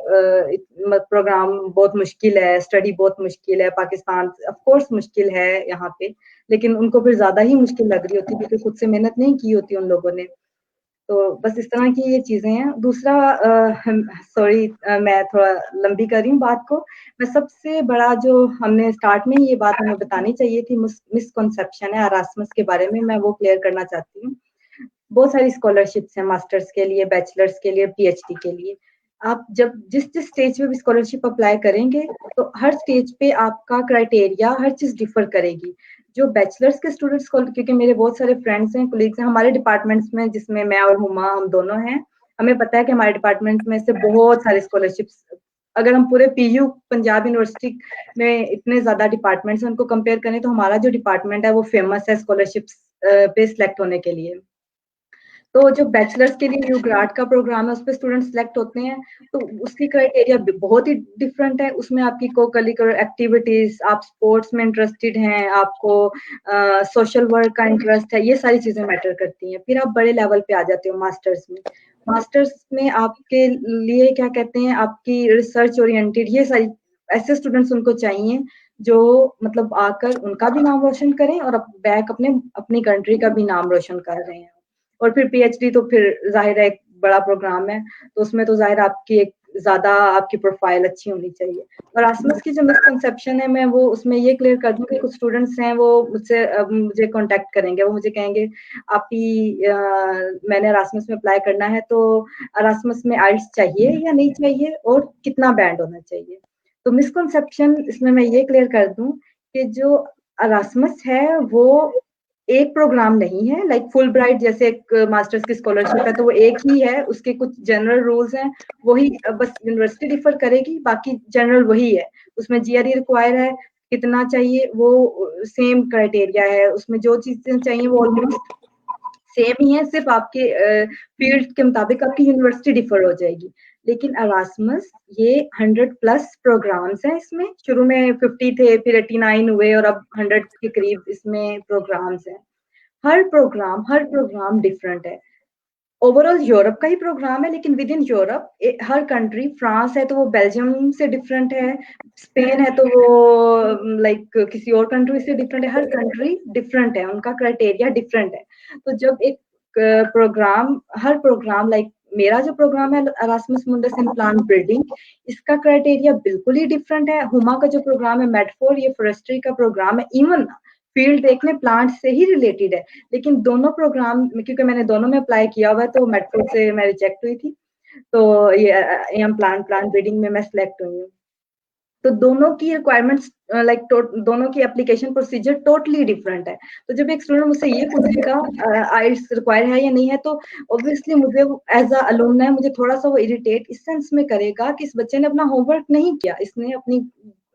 प्रोग्राम बहुत मुश्किल है, स्टडी बहुत मुश्किल है, पाकिस्तान ऑफ कोर्स मुश्किल है यहाँ पे, लेकिन उनको फिर ज्यादा ही मुश्किल लग रही होती है क्योंकि खुद से मेहनत नहीं की होती उन लोगों ने। तो बस इस तरह की ये चीजें हैं। दूसरा, सॉरी मैं थोड़ा लंबी कर रही हूँ बात को, मैं सबसे बड़ा जो हमने स्टार्ट में ही ये बात हमें बतानी चाहिए थी, मिसकॉन्सेप्शन है अरास्मस के बारे में, मैं वो क्लियर करना चाहती हूँ। बहुत सारी स्कॉलरशिप्स हैं मास्टर्स के लिए, बैचलर्स के लिए, पीएचडी के लिए। आप जब जिस जिस स्टेज पे भी स्कॉलरशिप अप्लाई करेंगे तो हर स्टेज पे आपका क्राइटेरिया हर चीज डिफर करेगी। जो बैचलर्स के स्टूडेंट्स, क्योंकि मेरे बहुत सारे फ्रेंड्स हैं, कोलीग्स हैं हमारे डिपार्टमेंट्स में, जिसमें मैं और हुमा हम दोनों हैं, हमें पता है कि हमारे डिपार्टमेंट में से बहुत सारे स्कॉलरशिप्स, अगर हम पूरे पीयू पंजाब यूनिवर्सिटी में इतने ज्यादा डिपार्टमेंट्स हैं उनको कंपेयर करें तो हमारा जो डिपार्टमेंट है वो फेमस है स्कॉलरशिप्स पे सिलेक्ट होने के लिए। तो जो बैचलर्स के लिए यूग्राड का प्रोग्राम है उस पर स्टूडेंट सेलेक्ट होते हैं, तो उसकी क्राइटेरिया बहुत ही डिफरेंट है। उसमें आपकी को करिकुलर एक्टिविटीज, आप स्पोर्ट्स में इंटरेस्टेड हैं, आपको सोशल वर्क का इंटरेस्ट है, ये सारी चीजें मैटर करती हैं। फिर आप बड़े लेवल पे आ जाते हो मास्टर्स में। मास्टर्स में आपके लिए क्या कहते हैं, आपकी रिसर्च ओरिएंटेड, ये सारी ऐसे स्टूडेंट्स उनको चाहिए जो मतलब आकर उनका भी नाम रोशन करें और बैक अपनी कंट्री का भी नाम रोशन कर रहे हैं। और फिर पीएचडी तो फिर जाहिर है एक बड़ा प्रोग्राम है, तो उसमें तो जाहिर आपकी एक ज्यादा आपकी प्रोफाइल अच्छी होनी चाहिए। और एरास्मस की जो मिसकंसेप्शन है, मैं वो उसमें ये क्लियर कर दूं कि कुछ स्टूडेंट्स हैं वो मुझे कांटेक्ट करेंगे, वो मुझे कहेंगे मैंने एरास्मस में अप्लाई करना है, तो एरास्मस में आइल्स चाहिए या नहीं चाहिए और कितना बैंड होना चाहिए। तो मिसकंसेप्शन इसमें मैं ये क्लियर कर दूं कि जो एरास्मस है वो एक प्रोग्राम नहीं है, लाइक फुल ब्राइट जैसे एक मास्टर्स की स्कॉलरशिप है तो वो एक ही है, उसके कुछ जनरल रूल्स हैं, वही बस यूनिवर्सिटी डिफर करेगी, बाकी जनरल वही है। उसमें जीआरई रिक्वायर है, कितना चाहिए वो सेम क्राइटेरिया है, उसमें जो चीजें चाहिए वो ऑलमोस्ट सेम ही है, सिर्फ आपके फील्ड के मुताबिक आपकी यूनिवर्सिटी डिफर हो जाएगी। लेकिन एरास्मस ये 100+ प्रोग्राम्स हैं, इसमें शुरू में 50 थे, फिर 89 हुए और अब 100 के करीब इसमें प्रोग्राम्स हैं। हर प्रोग्राम डिफरेंट है। ओवरऑल यूरोप का ही प्रोग्राम है, लेकिन with in Europe her country, France है तो वो बेल्जियम से डिफरेंट है, स्पेन है तो वो लाइक किसी और कंट्री से डिफरेंट है, हर कंट्री डिफरेंट है, उनका क्राइटेरिया डिफरेंट है। तो जब एक प्रोग्राम, हर प्रोग्राम लाइक मेरा जो प्रोग्राम है एरास्मस मुंडस इन प्लांट ब्रीडिंग, इसका क्राइटेरिया बिल्कुल ही डिफरेंट है। हुमा का जो प्रोग्राम है मेडफोर, ये फॉरेस्ट्री का प्रोग्राम है, इवन फील्ड देखने प्लांट से ही रिलेटेड है, लेकिन दोनों प्रोग्राम, क्योंकि मैंने दोनों में अप्लाई किया हुआ है तो मेडफोर से मैं रिजेक्ट हुई थी, तो ये हम प्लांट ब्रीडिंग में मैं सिलेक्ट हुई हूँ। तो दोनों की रिक्वायरमेंट्स लाइक दोनों की एप्लीकेशन प्रोसीजर टोटली डिफरेंट है। तो जब एक स्टूडेंट मुझसे ये पूछेगा आइल्स रिक्वायर है या नहीं है, तो ऑब्वियसली मुझे एज अ अलुमनाई मुझे थोड़ा सा वो इरिटेट इस सेंस में करेगा कि इस बच्चे ने अपना होमवर्क नहीं किया, इसने अपनी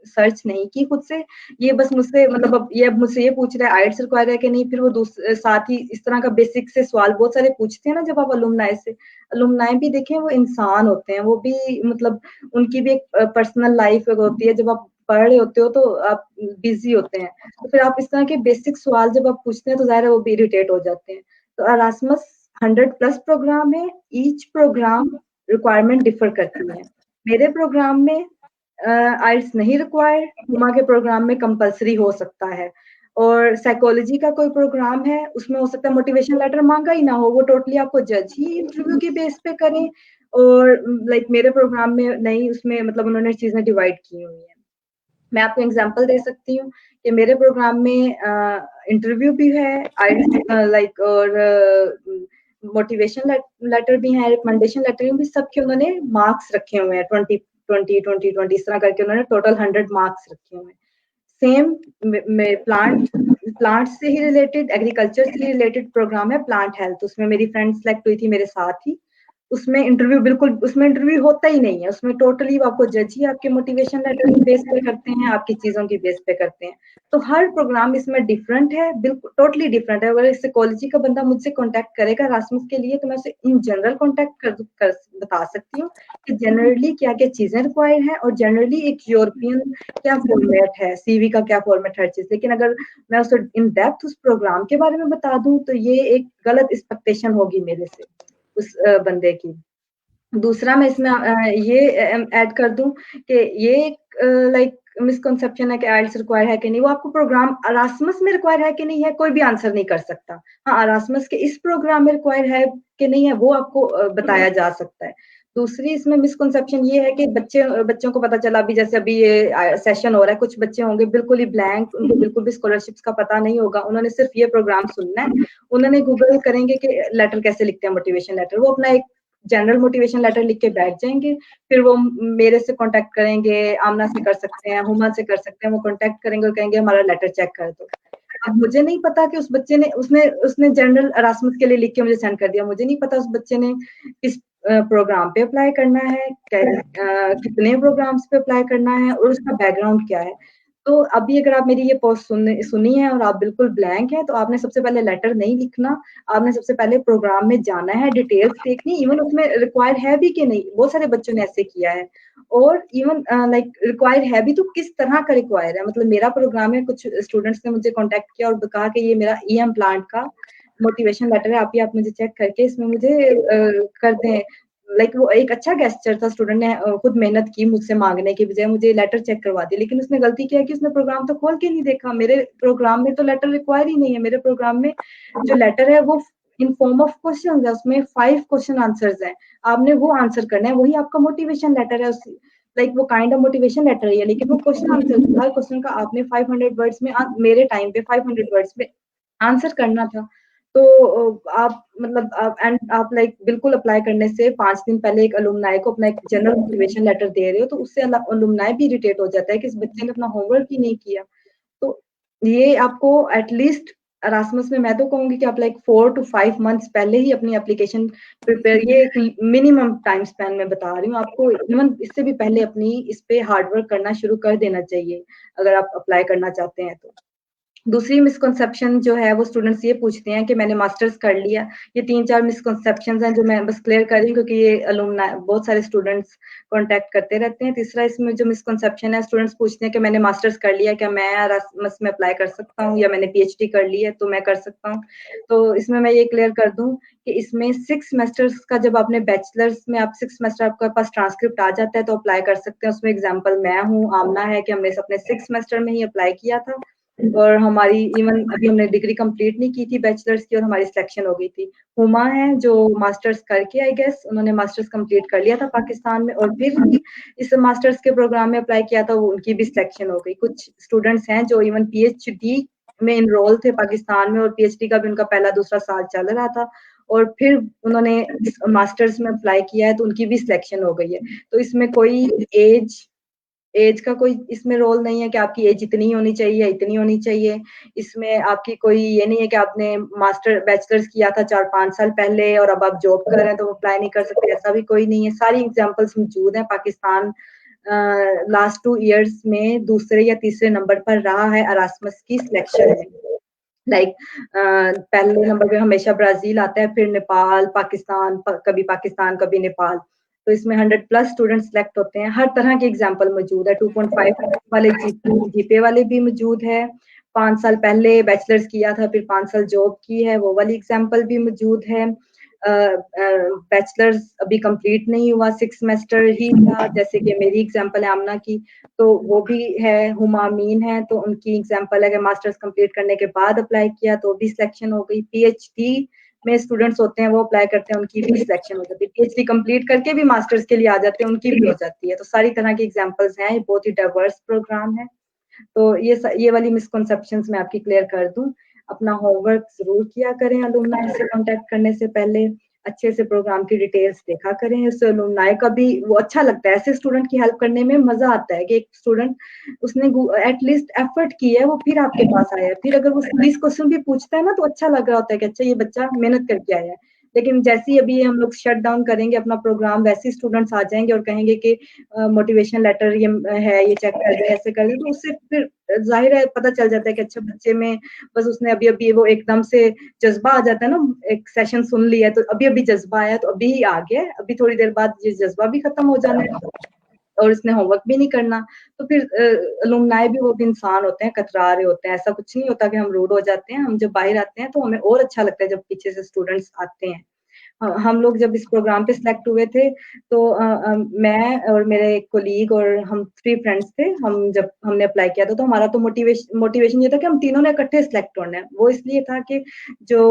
सर्च नहीं की खुद से, ये बस मुझसे मतलब अब मुझसे ये पूछ रहा है आइल्स रिक्वायर है कि नहीं, फिर वो साथ ही इस तरह का बेसिक से सवाल बहुत सारे पूछते हैं ना जब आप अलुमनाई से। अलुमनाई भी देखें वो इंसान होते हैं, वो भी मतलब उनकी भी एक पर्सनल लाइफ होती है, जब आप पढ़ रहे होते हो तो आप बिजी होते हैं, तो फिर आप इस तरह के बेसिक सवाल जब आप पूछते हैं तो जाहिर है वो भी इरिटेट हो जाते हैं। तो एरास्मस 100+ प्रोग्राम है, ईच प्रोग्राम रिक्वायरमेंट डिफर करती है। मेरे प्रोग्राम में आइल्स नहीं रिक्वायर्ड, हुमा के प्रोग्राम में कंपलसरी हो सकता है। और साइकोलॉजी का कोई प्रोग्राम है उसमें हो सकता है मोटिवेशन लेटर मांगा ही ना हो, वो टोटली आपको जज ही इंटरव्यू के बेस पे करें। और लाइक मेरे प्रोग्राम में नहीं, उसमें मतलब उन्होंने चीजें डिवाइड की हुई हैं। मैं आपको एग्जांपल दे सकती हूँ कि मेरे प्रोग्राम में इंटरव्यू भी है, लाइक और मोटिवेशन लेटर भी है, रिकमेंडेशन लेटर भी, सबके उन्होंने मार्क्स रखे हुए हैं 20 इस तरह करके उन्होंने टोटल 100 मार्क्स रखे हुए हैं। सेम में प्लांट से ही रिलेटेड, एग्रीकल्चर से रिलेटेड प्रोग्राम है प्लांट हेल्थ, उसमें मेरी फ्रेंड सेलेक्ट हुई थी मेरे साथ ही। उसमें इंटरव्यू होता ही नहीं है, उसमें टोटली आपको जज ही आपके मोटिवेशन लेटर की बेस पे करते हैं, आपकी चीजों की बेस पे करते हैं। तो हर प्रोग्राम इसमें डिफरेंट है, बिल्कुल टोटली डिफरेंट है। अगर साइकोलॉजी का बंदा मुझसे कांटेक्ट करेगा एरास्मस के लिए तो मैं उसे इन जनरल कांटेक्ट कर बता सकती हूँ कि जनरली क्या क्या चीजें रिक्वायर्ड है और जनरली एक यूरोपियन क्या फॉर्मेट है, सीवी का क्या फॉर्मेट, हर चीज। लेकिन अगर मैं उसे इन डेप्थ उस प्रोग्राम के बारे में बता दूं तो ये एक गलत एक्सपेक्टेशन होगी मेरे से उस बंदे की। दूसरा मैं इसमें ये ऐड कर दूं कि ये लाइक मिसकंसेप्शन है कि आइल्स रिक्वायर है कि नहीं, वो आपको प्रोग्राम एरास्मस में रिक्वायर है कि नहीं है कोई भी आंसर नहीं कर सकता। हाँ, एरास्मस के इस प्रोग्राम में रिक्वायर है कि नहीं है वो आपको बताया जा सकता है। दूसरी इसमें मिसकंसेप्शन ये है कि बच्चों को पता चला, अभी जैसे अभी ये सेशन हो रहा है, कुछ बच्चे होंगे बिल्कुल ही ब्लैंक, उनको बिल्कुल भी स्कॉलरशिप्स का पता नहीं होगा, उन्होंने सिर्फ ये प्रोग्राम सुनना है, उन्होंने गूगल करेंगे कि लेटर कैसे लिखते हैं, मोटिवेशन लेटर, वो अपना एक जनरल मोटिवेशन लेटर लिख के बैठ जाएंगे, फिर वो मेरे से कांटेक्ट करेंगे, आमना से कर सकते हैं, हुमा से कर सकते हैं, वो कांटेक्ट करेंगे और कहेंगे हमारा लेटर चेक कर दो। अब मुझे नहीं पता कि उस बच्चे ने उसने जनरल एरास्मस के लिए लिख के मुझे सेंड कर दिया, मुझे नहीं पता उस बच्चे ने किस प्रोग्राम पे अप्लाई करना है, कितने प्रोग्राम्स पे अप्लाई करना है और उसका बैकग्राउंड क्या है। तो अभी अगर आप मेरी ये पोस्ट सुनी है और आप बिल्कुल ब्लैंक हैं, तो आपने सबसे पहले लेटर नहीं लिखना, आपने सबसे पहले प्रोग्राम में जाना है, डिटेल्स देखनी, इवन उसमें रिक्वायर्ड है भी कि नहीं, बहुत सारे बच्चों ने ऐसे किया है। और इवन लाइक रिक्वायर्ड है भी तो किस तरह का रिक्वायर्ड है, मतलब मेरा प्रोग्राम है, कुछ स्टूडेंट्स ने मुझे कॉन्टेक्ट किया और कहा कि ये मेरा ईएम प्लांट का मोटिवेशन लेटर है, आप मुझे चेक करके इसमें मुझे कर दें। लाइक वो एक अच्छा गेस्चर था, स्टूडेंट ने खुद मेहनत की, मुझसे मांगने की बजाय मुझे लेटर चेक करवा दी, लेकिन उसने गलती किया कि उसने प्रोग्राम तो खोल के नहीं देखा। मेरे प्रोग्राम में तो लेटर रिक्वायर ही नहीं है, मेरे प्रोग्राम में जो लेटर है वो इन फॉर्म ऑफ क्वेश्चन है, उसमें 5 क्वेश्चन आंसर्स हैं, आपने वो आंसर करना है, वही आपका मोटिवेशन लेटर है। लाइक वो काइंड ऑफ मोटिवेशन लेटर ही है, लेकिन वो क्वेश्चन आंसर, हर क्वेश्चन का आपने 500 वर्ड्स में, मेरे टाइम पे 500 वर्ड्स में आंसर करना था। तो आप मतलब आप लाइक बिल्कुल अप्लाई करने से 5 दिन पहले एक अलुमनाई को अपना एक जनरल मोटिवेशन लेटर दे रहे हो, तो उससे अलुमनाई भी इरिटेट हो जाता है कि इस बच्चे ने अपना होमवर्क ही नहीं किया। तो ये आपको एटलीस्ट अरास्मस में मैं तो कहूंगी कि आप लाइक 4 to 5 मंथ्स पहले ही अपनी एप्लीकेशन प्रिपेयर, ये एक मिनिमम टाइम स्पैन में बता रही हूँ आपको, इवन इससे भी पहले अपनी इस पे हार्ड वर्क करना शुरू कर देना चाहिए अगर आप अप्लाई करना चाहते हैं तो। दूसरी मिसकंसेप्शन जो है वो स्टूडेंट्स ये पूछते हैं कि मैंने मास्टर्स कर लिया। ये 3-4 मिसकंसेप्शंस हैं जो मैं बस क्लियर कर रही हूँ, क्योंकि ये अलुमनाई बहुत सारे स्टूडेंट्स कॉन्टैक्ट करते रहते हैं। तीसरा इसमें जो मिसकंसेप्शन है, स्टूडेंट्स पूछते हैं कि मैंने मास्टर्स कर लिया, क्या मैं एरास्मस में अप्लाई कर सकता हूँ, या मैंने पीएचडी कर ली है तो मैं कर सकता हूँ। तो इसमें मैं ये क्लियर कर दूँ कि इसमें 6 सेमेस्टर्स का, जब आपने बैचलर्स में आप 6 सेमेस्टर आपके पास ट्रांसक्रिप्ट आ जाता है तो अप्लाई कर सकते हैं। उसमें एग्जाम्पल मैं हूँ, आमना है, कि हमने अपने 6 सेमेस्टर में ही अप्लाई किया था, और हमारी इवन अभी हमने डिग्री कंप्लीट नहीं की थी बैचलर्स की और हमारी सिलेक्शन हो गई थी। हुमा है जो मास्टर्स करके, आई गेस उन्होंने मास्टर्स कंप्लीट कर लिया था पाकिस्तान में, और फिर इस मास्टर्स के प्रोग्राम में अप्लाई किया था, वो उनकी भी सिलेक्शन हो गई। कुछ स्टूडेंट्स हैं जो इवन पीएचडी में इनरोल थे पाकिस्तान में, और पीएचडी का भी उनका पहला दूसरा साल चल रहा था, और फिर उन्होंने इस मास्टर्स में अप्लाई किया है तो उनकी भी सिलेक्शन हो गई है। तो इसमें कोई एज का कोई इसमें रोल नहीं है कि आपकी एज इतनी होनी चाहिए, इतनी होनी चाहिए। इसमें आपकी कोई ये नहीं है कि आपने बैचलर्स किया था 4-5 साल पहले और अब आप जॉब कर रहे हैं तो अप्लाई नहीं कर सकते, ऐसा भी कोई नहीं है। सारी एग्जांपल्स मौजूद हैं। पाकिस्तान लास्ट 2 इयर्स में दूसरे या तीसरे नंबर पर रहा है एरास्मस की सिलेक्शन में। लाइक पहले नंबर पे हमेशा ब्राजील आता है, फिर नेपाल, पाकिस्तान, कभी पाकिस्तान, कभी नेपाल। तो इसमें 100 प्लस स्टूडेंट सिलेक्ट होते हैं। हर तरह के एग्जाम्पल मौजूद है। 2.5 वाले जीपे वाले भी मौजूद है। 5 साल पहले बैचलर्स किया था, फिर 5 साल जॉब की है, वो वाली एग्जाम्पल भी मौजूद है। बैचलर्स अभी कंप्लीट नहीं हुआ, 6 सेमेस्टर ही था, जैसे कि मेरी एग्जाम्पल है आमना की, तो वो भी है। हुमामीन है तो उनकी एग्जाम्पल है कि मास्टर्स कंप्लीट करने के बाद अप्लाई किया तो भी सिलेक्शन हो गई। पीएचडी में स्टूडेंट्स होते हैं वो अप्लाई करते हैं, उनकी भी सिलेक्शन हो जाती है। पीएचडी कंप्लीट करके भी मास्टर्स के लिए आ जाते हैं, उनकी भी हो जाती है। तो सारी तरह की एग्जाम्पल्स हैं, ये बहुत ही डाइवर्स प्रोग्राम है। तो ये वाली मिसकंसेप्शंस मैं आपकी क्लियर कर दूं। अपना होमवर्क जरूर किया करें, अलुमनाई से कांटेक्ट करने से पहले अच्छे से प्रोग्राम की डिटेल्स देखा करें। उससे अलुमनाई का भी वो अच्छा लगता है, ऐसे स्टूडेंट की हेल्प करने में मजा आता है कि एक स्टूडेंट उसने एटलीस्ट एफर्ट की है, वो फिर आपके पास आया है, फिर अगर वो 20 क्वेश्चन भी पूछता है ना तो अच्छा लग रहा होता है कि अच्छा ये बच्चा मेहनत करके आया है। लेकिन जैसे ही अभी हम लोग शट डाउन करेंगे अपना प्रोग्राम, वैसे ही स्टूडेंट्स आ जाएंगे और कहेंगे कि मोटिवेशन लेटर ये है, ये चेक कर दे, ऐसे कर दे, तो उससे फिर जाहिर है पता चल जाता है कि अच्छा बच्चे में बस उसने अभी अभी वो एकदम से जज्बा आ जाता है ना, एक सेशन सुन लिया तो अभी अभी जज्बा आया तो अभी ही आ गया, अभी थोड़ी देर बाद ये जज्बा भी खत्म हो जाना है और इसने होमवर्क भी नहीं करना। तो फिर अलुमनाई भी वो भी इंसान होते हैं, कतरा रहे होते हैं। ऐसा कुछ नहीं होता कि हम रूड हो जाते हैं। हम जब बाहर आते हैं तो हमें और अच्छा लगता है जब पीछे से स्टूडेंट्स आते हैं। हम लोग जब इस प्रोग्राम पे सिलेक्ट हुए थे तो मैं और मेरे एक कोलीग और हम 3 फ्रेंड्स थे। हम जब हमने अप्लाई किया था तो हमारा तो मोटिवेशन ये था कि हम तीनों ने इकट्ठे सिलेक्ट होना है। वो इसलिए था कि जो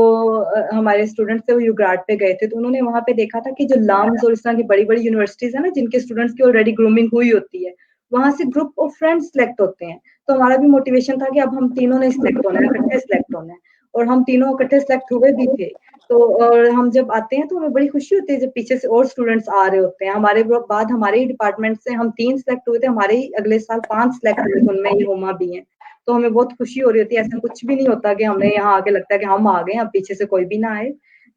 हमारे स्टूडेंट्स थे वो यूग्राड पे गए थे, तो उन्होंने वहां पे देखा था कि जो लाम्स और इस तरह की बड़ी बड़ी यूनिवर्सिटीज है ना जिनके स्टूडेंट्स की ऑलरेडी ग्रूमिंग हुई होती है, वहां से ग्रुप ऑफ फ्रेंड्स सिलेक्ट होते हैं। तो हमारा भी मोटिवेशन था कि अब हम तीनों ने सिलेक्ट होना है, इकट्ठे सिलेक्ट होना है, और हम तीनों इकट्ठे सिलेक्ट हुए भी थे। तो और हम जब आते हैं तो हमें बड़ी खुशी होती है जब पीछे से और स्टूडेंट्स आ रहे होते हैं। हमारे बाद हमारे ही डिपार्टमेंट से हम 3 सिलेक्ट हुए थे, हमारे ही अगले साल 5 सिलेक्ट हुए थे, उनमें ये हुमा भी है। तो हमें बहुत खुशी हो रही होती है। ऐसा कुछ भी नहीं होता कि हमें यहाँ आके लगता है कि हम आ गए, अब पीछे से कोई भी ना आए।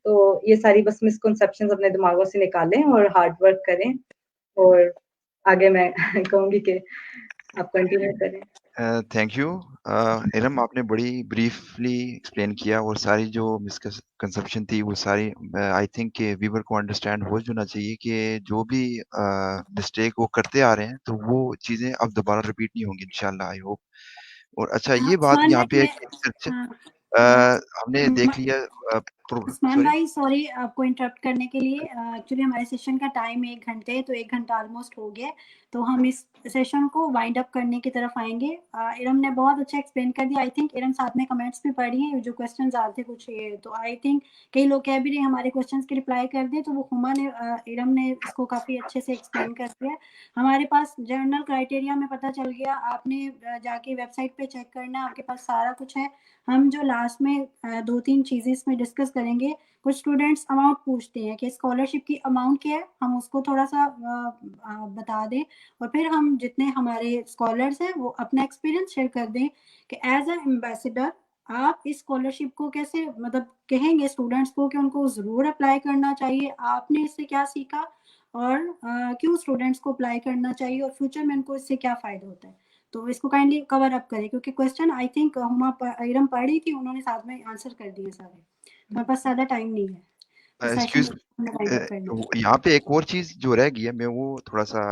तो ये सारी बस मिसकंसेप्शंस अपने दिमागों से निकालें और हार्ड वर्क करें, और आगे मैं कहूंगी कि आप कंटिन्यू करें। Thank you. इरम, आपने बड़ी ब्रीफली एक्सप्लेन किया और सारी जो मिसकंसेप्शन थी वो सारी आई थिंक व्यूअर को अंडरस्टैंड हो जाना चाहिए कि जो भी मिस्टेक वो करते आ रहे हैं तो वो चीज़ें अब दोबारा रिपीट नहीं होंगी इंशाल्लाह, आई होप। और अच्छा, हाँ, ये बात उस्मान यहाँ भाई पे है मैं कि सच हाँ, हमने देख लिया। उस्मान सॉरी। भाई सॉरी आपको इंटरप्ट करने के लिए। एक्चुअली हमारे सेशन का टाइम है 1 घंटे, तो 1 घंटा ऑलमोस्ट हो गया है, तो हम इस सेशन को वाइंड अप करने की तरफ आएंगे। इरम ने बहुत अच्छा एक्सप्लेन कर दिया। आई थिंक इरम साथ में कमेंट्स भी पढ़ी हैं, जो क्वेश्चंस आते थे कुछ ये, तो आई थिंक कई लोग कह भी रहे हैं हमारे क्वेश्चंस के रिप्लाई कर दिए, तो वो हुमा ने इरम ने इसको काफ़ी अच्छे से एक्सप्लेन कर दिया। हमारे पास जर्नल क्राइटेरिया में पता चल गया, आपने जाके वेबसाइट पे चेक करना, आपके पास सारा कुछ है। हम जो लास्ट में 2-3 चीज़ें इसमें डिस्कस करेंगे। कुछ स्टूडेंट्स अमाउंट पूछते हैं कि स्कॉलरशिप की अमाउंट क्या है, हम उसको थोड़ा-सा बता दें, और फिर हम जितने हमारे स्कॉलर्स हैं वो अपना एक्सपीरियंस शेयर कर दें कि एज़ अ एम्बेसडर आप इस स्कॉलरशिप को कैसे मतलब कहेंगे स्टूडेंट्स को कि उनको ज़रूर अप्लाई करना चाहिए, आपने इससे क्या सीखा, और क्यों स्टूडेंट्स को अप्लाई करना चाहिए, और फ्यूचर में उनको इससे क्या फ़ायदा होता है। तो इसको काइंडली कवर अप करें, क्योंकि क्वेश्चन आई थिंक इरम पढ़ी थी, उन्होंने साथ में आंसर कर दिए सारे। हमारे पास ज़्यादा टाइम नहीं है, तो सेशन एक्सक्यूज, वाइंड अप करना है। यहाँ पे एक और चीज़ जो रह गई है, मैं वो थोड़ा-सा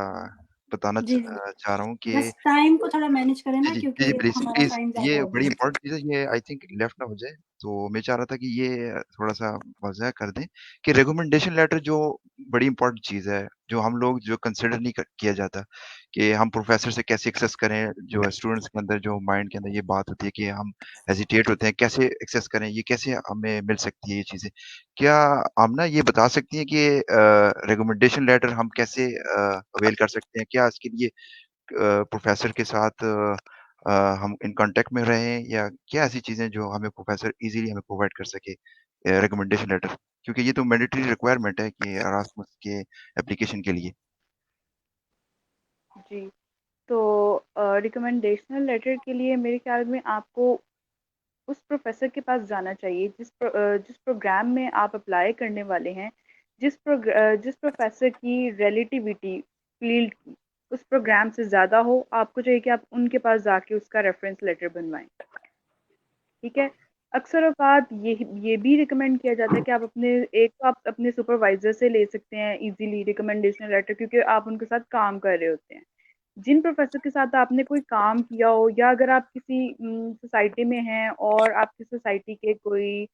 बताना जी, जी। चाह रहा हूँ कि बस टाइम को थोड़ा मैनेज करें जी, ना, जी। जी, क्योंकि जी, प्लीज़, हमारा प्लीज़। टाइम ज़्यादा ये हो बड़ी गया। इम्पोर्टेंट चीज़ है, ये आई थिंक लेफ्ट ना हो जाए। तो मैं चाह रहा था कि ये थोड़ा-सा वाज़ह कर दें कि रिकमेंडेशन लेटर जो बड़ी इम्पोर्टेंट चीज़ है, जो हम लोग जो कंसिडर नहीं किया जाता कि हम प्रोफ़ेसर से कैसे एक्सेस करें, जो स्टूडेंट्स के अंदर जो माइंड के अंदर ये बात होती है कि हम हेजिटेट होते हैं, कैसे एक्सेस करें, ये कैसे हमें मिल सकती है ये चीज़ें। क्या आप ना ये बता सकती हैं कि रिकमेंडेशन लेटर हम कैसे अवेल कर सकते हैं? क्या इसके लिए प्रोफ़ेसर के साथ हम इन कॉन्टैक्ट में रहें, या क्या ऐसी चीज़ें जो हमें प्रोफ़ेसर ईज़िली हमें प्रोवाइड कर सके रिकमेंडेशन लेटर? क्योंकि ये तो मैंडेटरी रिक्वायरमेंट है कि एरास्मस के एप्लीकेशन के लिए। जी, तो रिकमेंडेशनल लेटर के लिए मेरे ख्याल में आपको उस प्रोफ़ेसर के पास जाना चाहिए जिस प्रोग्राम में आप अप्लाई करने वाले हैं, जिस प्रोफ़ेसर की रिलेटिविटी फ़ील्ड की उस प्रोग्राम से ज़्यादा हो, आपको चाहिए कि आप उनके पास जाके उसका रेफ़रेंस लेटर बनवाएँ, ठीक है? अक्सर औक़ात ये भी रिकमेंड किया जाता है कि आप अपने सुपरवाइज़र से ले सकते हैं ईज़िली रिकमेंडेशन लेटर, क्योंकि आप उनके साथ काम कर रहे होते हैं। जिन प्रोफ़ेसर के साथ आपने कोई काम किया हो, या अगर आप किसी सोसाइटी में हैं और आपकी सोसाइटी के कोई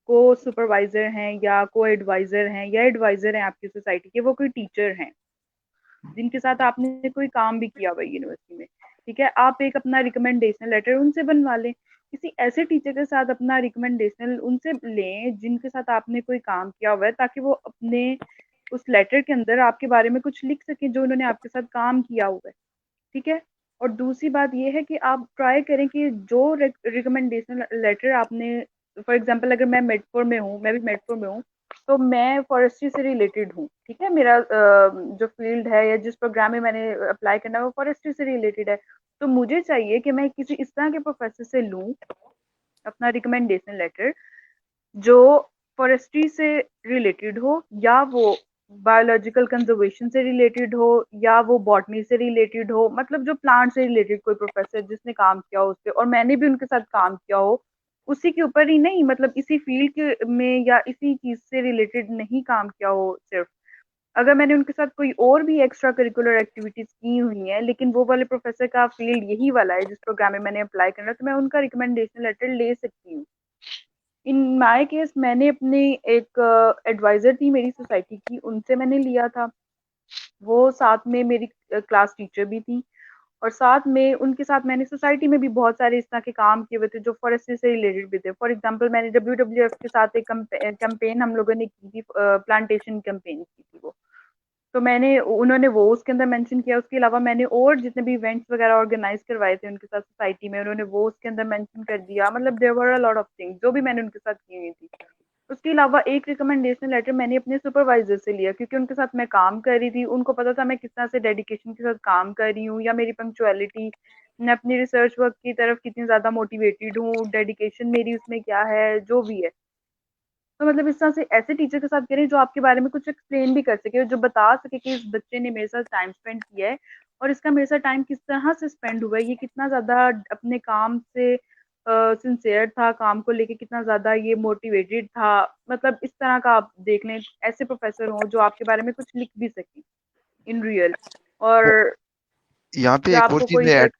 को-सुपरवाइज़र हैं या को-एडवाइज़र हैं या एडवाइज़र हैं आपकी सोसाइटी के, वो कोई टीचर हैं, जिनके साथ आपने कोई काम भी किया हुआ है यूनिवर्सिटी में, ठीक है? आप एक अपना रिकमेंडेशन लेटर उनसे बनवा लें। किसी ऐसे टीचर के साथ अपना रिकमेंडेशन उनसे लें जिनके साथ आपने कोई काम किया हुआ है, ताकि वो अपने उस लेटर के अंदर आपके बारे में कुछ लिख सकें जो उन्होंने आपके साथ काम किया हुआ है। ठीक है? और दूसरी बात ये है कि आप ट्राई करें कि जो रिकमेंडेशन लेटर आपने, फॉर एग्ज़ाम्पल अगर मैं मेडफोर में हूँ, मैं भी मेडफोर में हूँ, तो मैं फॉरेस्ट्री से रिलेटेड हूँ, ठीक है? मेरा जो फ़ील्ड है या जिस प्रोग्राम में मैंने अप्लाई करना है वो फॉरेस्ट्री से रिलेटेड है। तो मुझे चाहिए कि मैं किसी इस तरह के प्रोफ़ेसर से लूँ अपना रिकमेंडेशन लेटर, जो फॉरेस्ट्री से रिलेटेड हो, या वो बायोलॉजिकल कंजर्वेशन से रिलेटेड हो, या वो बॉटनी से रिलेटेड हो, मतलब जो प्लांट से रिलेटेड कोई प्रोफेसर जिसने काम किया हो उस पे, और मैंने भी उनके साथ काम किया हो, उसी के ऊपर ही नहीं, मतलब इसी फील्ड के में या इसी चीज़ से रिलेटेड नहीं काम किया हो सिर्फ। अगर मैंने उनके साथ कोई और भी एक्स्ट्रा करिकुलर एक्टिविटीज़ की हुई हैं, लेकिन वो वाले प्रोफेसर का फील्ड यही वाला है जिस प्रोग्राम में मैंने अप्लाई करना है, तो मैं उनका रिकमेंडेशन लेटर ले सकती हूँ। इन माय केस मैंने अपनी एक एडवाइज़र थी मेरी सोसाइटी की, उनसे मैंने लिया था। वो साथ में मेरी क्लास टीचर भी थी, और साथ में उनके साथ मैंने सोसाइटी में भी बहुत सारे इस तरह के काम किए हुए थे जो फॉरेस्ट्री से रिलेटेड भी थे। फॉर एग्ज़ाम्पल मैंने WWF के साथ एक कैंपेन हम लोगों ने की थी, प्लांटेशन कैंपेन की थी वो। तो मैंने उन्होंने वो उसके अंदर मेंशन किया, उसके अलावा मैंने और जितने भी इवेंट्स वगैरह ऑर्गेनाइज़ करवाए थे उनके साथ सोसाइटी में, उन्होंने वो उसके अंदर मेंशन कर दिया। मतलब there were a lot of things जो भी मैंने उनके साथ की हुई थी। उसके अलावा एक रिकमेंडेशन लेटर मैंने अपने सुपरवाइज़र से लिया, क्योंकि उनके साथ मैं काम कर रही थी। उनको पता था मैं किस तरह से डेडिकेशन के साथ काम कर रही हूँ, या मेरी पंक्चुअलिटी, मैं अपनी रिसर्च वर्क की तरफ कितनी ज़्यादा मोटिवेटेड हूँ, डेडिकेशन मेरी उसमें क्या है, जो भी है। तो मतलब इस तरह से ऐसे टीचर के साथ करें जो आपके बारे में कुछ एक्सप्लेन भी कर सके, और जो बता सके कि इस बच्चे ने मेरे साथ टाइम स्पेंड किया है और इसका मेरे साथ टाइम किस तरह से स्पेंड हुआ है, ये कितना ज़्यादा अपने काम से सिंसियर था, काम को लेके कितना ज़्यादा ये मोटिवेटेड था। मतलब इस तरह का आप देख लें, ऐसे प्रोफेसर हों जो आपके बारे में कुछ लिख भी सकें इन रियल। और वो यहाँ पे या एक और आपको चीज़ कोई मैं लाइक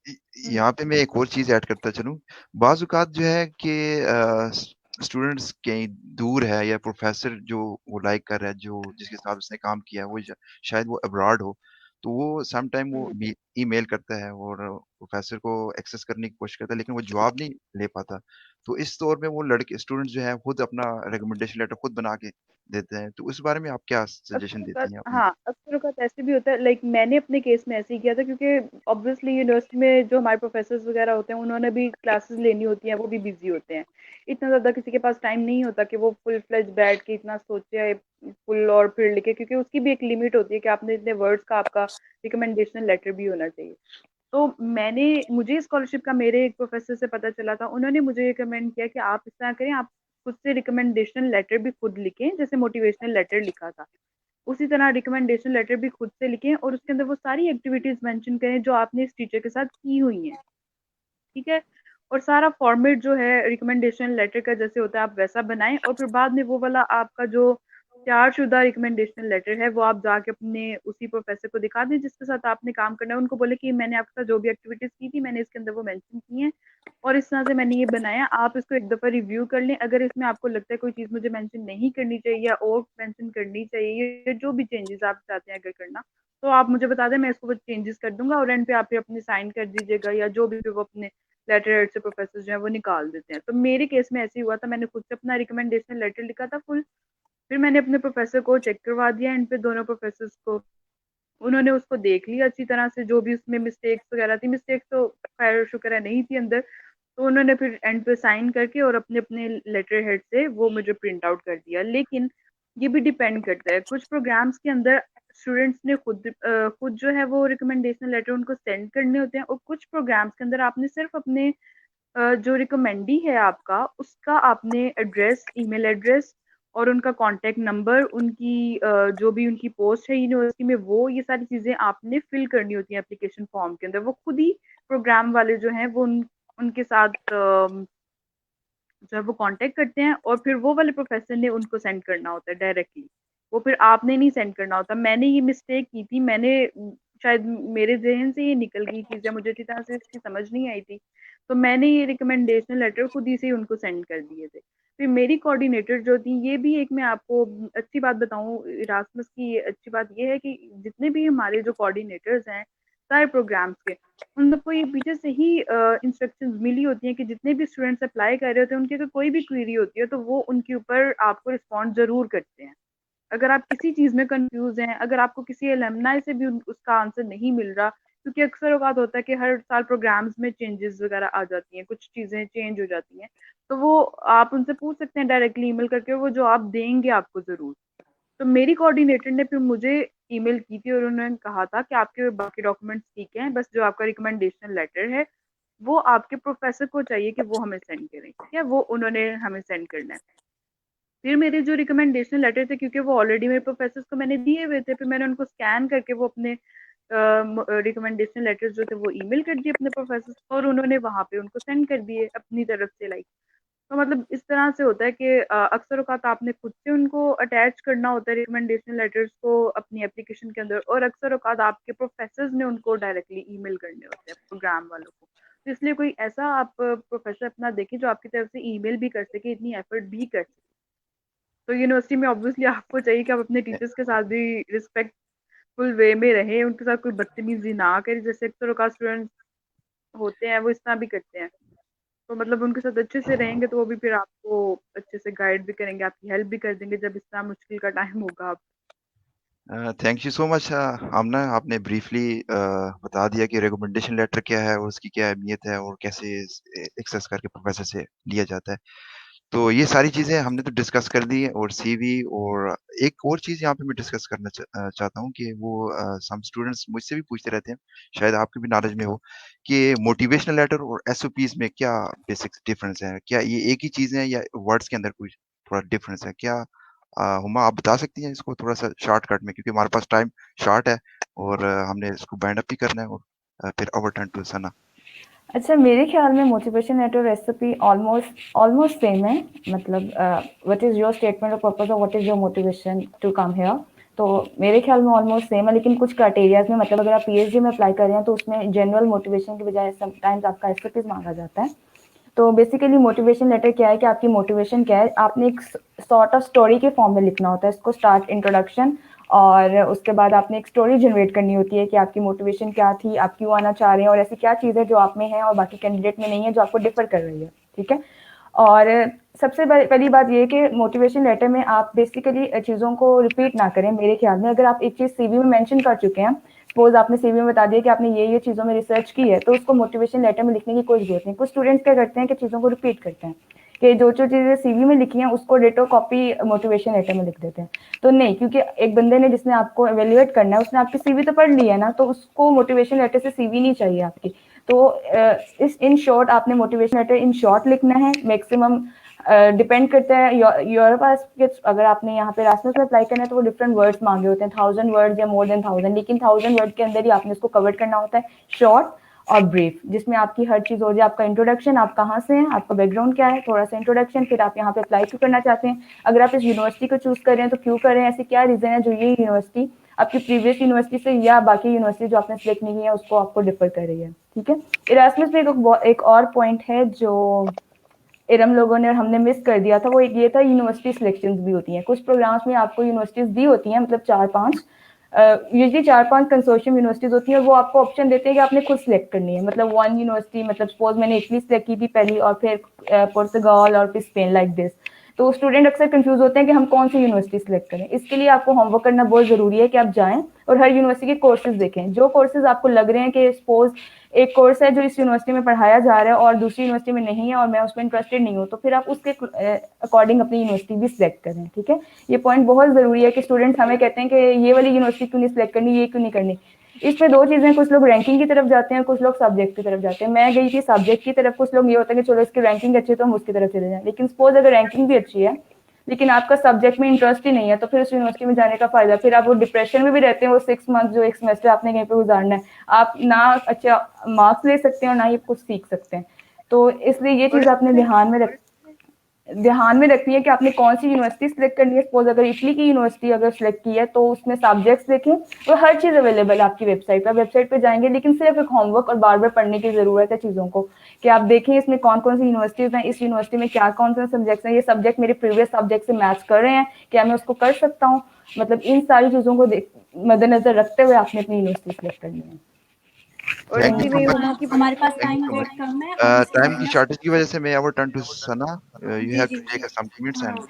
ऐड यहाँ पे मैं एक और चीज़ ऐड करता चलूँ। बाज़ औक़ात जो है कि स्टूडेंट्स कहीं दूर है या प्रोफ़ेसर जो वो लाइक कर रहा है, जो जिसके साथ उसने काम किया है, वो शायद वो अब्रॉड हो, तो वो सम टाइम वो ईमेल करता है और प्रोफ़ेसर को एक्सेस करने की कोशिश करता है, लेकिन वो जवाब नहीं ले पाता। तो इस दौर में वो लड़के स्टूडेंट्स जो है खुद अपना रिकमेंडेशन लेटर खुद बना के देते हैं। तो इस बारे में आप क्या सजेशन अक्सर देती हैं अपने? हाँ, अक्सर औक़ात ऐसे भी होता है, लाइक मैंने अपने केस में ऐसे ही किया था, क्योंकि ऑब्वियसली यूनिवर्सिटी में जो हमारे प्रोफेसर्स वगैरह होते हैं, उन्होंने भी क्लासेस लेनी होती हैं, वो भी बिजी होते हैं। इतना ज़्यादा किसी के पास टाइम नहीं होता कि वो फुल फ्लेज बैठ के इतना सोचे फुल और फिर लिखे, क्योंकि उसकी भी एक लिमिट होती है कि आपने इतने वर्ड्स का आपका रिकमेंडेशन लेटर भी होना चाहिए। तो मुझे स्कॉलरशिप का मेरे एक प्रोफेसर से पता चला था, उन्होंने मुझे रिकमेंड किया कि आप इस तरह करें, आप खुद से रिकमेंडेशन लेटर भी खुद लिखें, जैसे मोटिवेशनल लेटर लिखा था। उसी तरह रिकमेंडेशन लेटर भी खुद से लिखें और उसके अंदर वो सारी एक्टिविटीज़ मेंशन करें जो आपने इस टीचर के साथ की हुई हैं, ठीक है? और सारा फॉर्मेट जो है रिकमेंडेशन लेटर का जैसे होता है आप वैसा बनाएँ, और फिर बाद में वो वाला आपका जो तैयारशुदा रिकमेंडेशन लेटर है वो आप जाके अपने उसी प्रोफ़ेसर को दिखा दें जिसके साथ आपने काम करना है। उनको बोले कि मैंने आपके साथ जो भी एक्टिविटीज़ की थी मैंने इसके अंदर वो मेंशन की हैं और इस तरह से मैंने ये बनाया, आप इसको एक दफ़ा रिव्यू कर लें। अगर इसमें आपको लगता है कोई चीज़ मुझे मेंशन नहीं करनी चाहिए या और मेंशन करनी चाहिए या जो भी चेंजेज़ आप चाहते हैं अगर करना, तो आप मुझे बता दें, मैं इसको बस चेंजेज़ कर दूँगा और एंड पे आप फिर अपनी साइन कर दीजिएगा या जो भी वो अपने लेटर हेड से प्रोफेसर जो हैं वो निकाल देते हैं। तो मेरे केस में ऐसे ही हुआ था, मैंने खुद से अपना रिकमेंडेशन लेटर लिखा था फुल, फिर मैंने अपने प्रोफेसर को चेक करवा दिया एंड पे दोनों प्रोफेसर्स को, उन्होंने उसको देख लिया अच्छी तरह से, जो भी उसमें मिस्टेक्स वगैरह थी, मिस्टेक्स तो खैर शुक्र है नहीं थी अंदर, तो उन्होंने फिर एंड पे साइन करके और अपने-अपने लेटर हेड से वो मुझे प्रिंट आउट कर दिया। लेकिन ये भी डिपेंड करता है, कुछ प्रोग्राम्स के अंदर स्टूडेंट्स ने खुद जो है वो रिकमेंडेशन लेटर उनको सेंड करने होते हैं और कुछ प्रोग्राम्स के अंदर आपने सिर्फ अपने जो रिकमेंडी है आपका, उसका आपने एड्रेस, ईमेल एड्रेस और उनका कॉन्टैक्ट नंबर, उनकी जो भी उनकी पोस्ट है यूनिवर्सिटी में वो ये सारी चीज़ें आपने फिल करनी होती हैं एप्लीकेशन फॉर्म के अंदर। वो खुद ही प्रोग्राम वाले जो हैं वो उनके साथ जो है वो कॉन्टैक्ट करते हैं और फिर वो वाले प्रोफ़ेसर ने उनको सेंड करना होता है डायरेक्टली। वो फिर आपने नहीं सेंड करना होता। मैंने ये मिस्टेक की थी, शायद मेरे ज़हन से ये निकल गई चीज़, या मुझे अच्छी तरह से इसकी समझ नहीं आई थी। तो मैंने ये रिकमेंडेशन लेटर खुद ही से उनको सेंड कर दिए थे। फिर मेरी कोऑर्डिनेटर जो थी, ये भी एक मैं आपको अच्छी बात बताऊँ, इरास्मस की अच्छी बात ये है कि जितने भी हमारे जो कोऑर्डिनेटर्स हैं, सारे प्रोग्राम्स के, उन सबको ये पीछे से ही इंस्ट्रक्शंस मिली होती हैं कि जितने भी स्टूडेंट्स अप्लाई कर रहे होते हैं, उनकी अगर कोई भी क्वेरी होती है, तो वो उनके ऊपर आपको रिस्पॉन्ड ज़रूर करते हैं। अगर आप किसी चीज़ में कन्फ्यूज़ हैं, अगर आपको किसी एलुमनाई से भी उसका आंसर नहीं मिल रहा, क्योंकि अक्सर औक़ात होता है कि हर साल प्रोग्राम्स में चेंजेज़ वग़ैरह आ जाती हैं, कुछ चीज़ें चेंज हो जाती हैं, तो वो आप उनसे पूछ सकते हैं डायरेक्टली ईमेल करके, वो जवाब देंगे आपको ज़रूर। तो मेरी कोऑर्डिनेटर ने फिर मुझे ईमेल की थी और उन्होंने कहा था कि आपके बाकी डॉक्यूमेंट्स ठीक हैं, बस जो आपका रिकमेंडेशन लेटर है, वो आपके प्रोफ़ेसर को चाहिए कि वो हमें सेंड करें, ठीक है? वो उन्होंने हमें सेंड करना है। फिर मेरे जो रिकमेंडेशन लेटर थे, क्योंकि वो ऑलरेडी मेरे प्रोफ़ेसर्स को मैंने दिए हुए थे, फिर मैंने उनको स्कैन करके वो अपने रिकमेंडेशन लेटर्स जो थे वो ईमेल कर दिए अपने प्रोफ़ेसर्स को और उन्होंने वहाँ पे उनको सेंड कर दिए अपनी तरफ से, लाइक। तो मतलब इस तरह से होता है कि अक्सर औक़ात आपने खुद से उनको अटैच करना होता है रिकमेंडेशन लेटर्स को अपनी एप्लीकेशन के अंदर, और अक्सर औक़ात आपके प्रोफ़ेसर्स ने उनको डायरेक्टली ईमेल करने होते हैं प्रोग्राम वालों को। तो इसलिए कोई ऐसा आप प्रोफ़ेसर अपना देखें जो आपकी तरफ से ईमेल भी कर सके, इतनी एफ़र्ट भी कर सके। तो यूनिवर्सिटी में ऑब्वियसली आपको चाहिए कि आप अपने टीचर्स के साथ भी रिस्पेक्टफुल वे में रहें, उनके साथ कोई बदतमीज़ी ना करें, जैसे अक्सर औक़ात स्टूडेंट्स होते हैं वो इस तरह भी करते हैं। तो मतलब उनके साथ अच्छे से रहेंगे तो वो भी फिर आपको अच्छे से गाइड भी करेंगे, आपकी हेल्प भी कर देंगे जब इस तरह मुश्किल का टाइम होगा। आप थैंक यू सो मच आमना, आपने ब्रीफली बता दिया कि रिकमेंडेशन लेटर क्या है और उसकी क्या अहमियत है और कैसे एक्सेस करके प्रोफेसर से लिया जाता है। तो ये सारी चीज़ें हमने तो डिस्कस कर दी और सीवी, और एक और चीज़ यहाँ पे मैं डिस्कस करना चाहता हूँ कि वो सम स्टूडेंट्स मुझसे भी पूछते रहते हैं, शायद आपके भी नॉलेज में हो, कि मोटिवेशनल लेटर और एसओपीज़ में क्या बेसिक डिफरेंस है? क्या ये एक ही चीज़ है या वर्ड्स के अंदर कोई थोड़ा डिफरेंस है? क्या हुमा आप बता सकती हैं इसको थोड़ा-सा शॉर्टकट में, क्योंकि हमारे पास टाइम शॉर्ट है और हमने इसको वाइंड अप भी करना है और फिर ओवर टर्न टू सना। अच्छा, मेरे ख्याल में motivation letter recipe almost same है। मतलब what is your statement of purpose और what is your motivation to come here, तो मेरे ख्याल में ऑलमोस्ट सेम है। लेकिन कुछ क्राइटेरियाज में, मतलब अगर आप पीएचडी में अप्लाई कर रहे हैं तो उसमें जनरल मोटिवेशन की बजाय समटाइम्स आपका एसओपीज मांगा जाता है। तो बेसिकली मोटिवेशन लेटर क्या है कि आपकी मोटिवेशन क्या है, आपने एक सॉर्ट ऑफ स्टोरी के फॉर्म में लिखना होता है इसको, स्टार्ट इंट्रोडक्शन, और उसके बाद आपने एक स्टोरी जनरेट करनी होती है कि आपकी मोटिवेशन क्या थी, आप क्यों आना चाह रहे हैं, और ऐसी क्या चीज़ है जो आप में है और बाकी कैंडिडेट में नहीं है, जो आपको डिफर कर रही है। ठीक है। और सबसे पहली बात ये कि मोटिवेशन लेटर में आप बेसिकली चीज़ों को रिपीट ना करें। मेरे ख्याल में अगर आप एक चीज़ सीवी में मेंशन कर चुके हैं, सपोज आपने सीवी में बता दिया कि आपने ये चीज़ों में रिसर्च की है, तो उसको मोटिवेशन लेटर में लिखने की कोई जरूरत नहीं। कुछ स्टूडेंट्स क्या करते हैं कि चीज़ों को रिपीट करते हैं कि जो चीज़ें सीवी में लिखी हैं उसको डेटो कॉपी मोटिवेशन लेटर में लिख देते हैं। तो नहीं, क्योंकि एक बंदे ने जिसने आपको एवेल्युएट करना है उसने आपकी सीवी तो पढ़ ली है ना, तो उसको मोटिवेशन लेटर से सीवी नहीं चाहिए आपकी। तो इस इन शॉर्ट आपने मोटिवेशन लेटर इन शॉर्ट लिखना है। मैक्सिमम डिपेंड करता है योर पास के, अगर आपने यहाँ पे रासमस में अप्लाई करना है तो वो डिफरेंट वर्ड्स मांगे होते हैं, 1000 वर्ड्स या मोर देन 1000, लेकिन 1000 वर्ड के अंदर ही आपने उसको कवर करना होता है, शॉर्ट और ब्रीफ, जिसमें आपकी हर चीज़ हो जाए। आपका इंट्रोडक्शन, आप कहाँ से हैं, आपका बैकग्राउंड क्या है, थोड़ा सा इंट्रोडक्शन, फिर आप यहाँ पे अप्लाई क्यों करना चाहते हैं, अगर आप इस यूनिवर्सिटी को चूज कर रहे हैं तो क्यों कर रहे हैं, ऐसे क्या रीजन है जो ये यूनिवर्सिटी आपकी प्रीवियस यूनिवर्सिटी से या बाकी यूनिवर्सिटी जो आपने सिलेक्ट नहीं की है उसको आपको डिफर कर रही है। ठीक है। इरास्मस में एक और पॉइंट है जो इरम लोगों ने और हमने मिस कर दिया था, वो एक ये था, यूनिवर्सिटी सिलेक्शंस भी होती हैं कुछ प्रोग्राम्स में, आपको यूनिवर्सिटीज दी होती हैं, मतलब 4-5 यूजली 4-5 कंसोर्शियम यूनिवर्सिटीज होती हैं और वो आपको ऑप्शन देते हैं कि आपने खुद सिलेक्ट करनी है। मतलब वन यूनिवर्सिटी, मतलब सपोज मैंने इटली सिलेक्ट की थी पहली और फिर पुर्तगाल और फिर स्पेन, लाइक दिस। तो स्टूडेंट अक्सर कंफ्यूज होते हैं कि हम कौन सी यूनिवर्सिटी सिलेक्ट करें। इसके लिए आपको होमवर्क करना बहुत जरूरी है कि आप जाएं और हर यूनिवर्सिटी के कोर्सेज देखें। जो कोर्सेज आपको लग रहे हैं कि सपोज एक कोर्स है जो इस यूनिवर्सिटी में पढ़ाया जा रहा है और दूसरी यूनिवर्सिटी में नहीं है और मैं उसमें इंटरेस्टेड नहीं हूँ, तो फिर आप उसके अकॉर्डिंग अपनी यूनिवर्सिटी भी सिलेक्ट करें। ठीक है। ये पॉइंट बहुत जरूरी है कि स्टूडेंट्स हमें कहते हैं कि ये वाली यूनिवर्सिटी क्यों नहीं सिलेक्ट करनी, ये क्यों नहीं करनी। इसमें दो चीजें, कुछ लोग रैंकिंग की तरफ जाते हैं, कुछ लोग सब्जेक्ट की तरफ जाते हैं। मैं गई थी सब्जेक्ट की तरफ, कुछ लोग ये होता है कि चलो इसकी रैंकिंग अच्छी है तो हम उसकी तरफ चले जाएं। लेकिन सपोज अगर रैंकिंग भी अच्छी है लेकिन आपका सब्जेक्ट में इंटरेस्ट ही नहीं है, तो फिर उस यूनिवर्सिटी में जाने का फायदा, फिर आप वो डिप्रेशन में भी रहते हैं। वो 6 मंथ जो एक सेमेस्टर आपने कहीं पे गुजारना है, आप ना अच्छा मार्क्स ले सकते हैं और ना ही कुछ सीख सकते हैं। तो इसलिए ये चीज़ आपने ध्यान में रखनी है कि आपने कौन सी यूनिवर्सिटी सिलेक्ट करनी है। सपोज अगर इटली की यूनिवर्सिटी अगर सिलेक्ट की है तो उसमें सब्जेक्ट्स देखें, वो हर चीज़ अवेलेबल है आपकी वेबसाइट पर। वेबसाइट पे जाएंगे, लेकिन सिर्फ एक होमवर्क और बार बार पढ़ने की जरूरत है चीज़ों को, कि आप देखें इसमें कौन कौन सी यूनिवर्सिटीज हैं, इस यूनिवर्सिटी में क्या कौन से सब्जेक्ट्स हैं, ये सब्जेक्ट मेरे प्रीवियस सब्जेक्ट से मैच कर रहे हैं, क्या मैं उसको कर सकता हूँ। मतलब इन सारी चीज़ों को मद्देनजर रखते हुए आपने अपनी यूनिवर्सिटी सिलेक्ट करनी है। और थैंक यू इसी सो में मच। उमा की हमारे पास थैंक यू टाइम सो अभी मच। कम है और इसके टाइम बाद की ना शॉर्टेज की वजह से मैं over turn to Sana, you जी हैव जी टू टेक सम मिनट्स हाँ एंड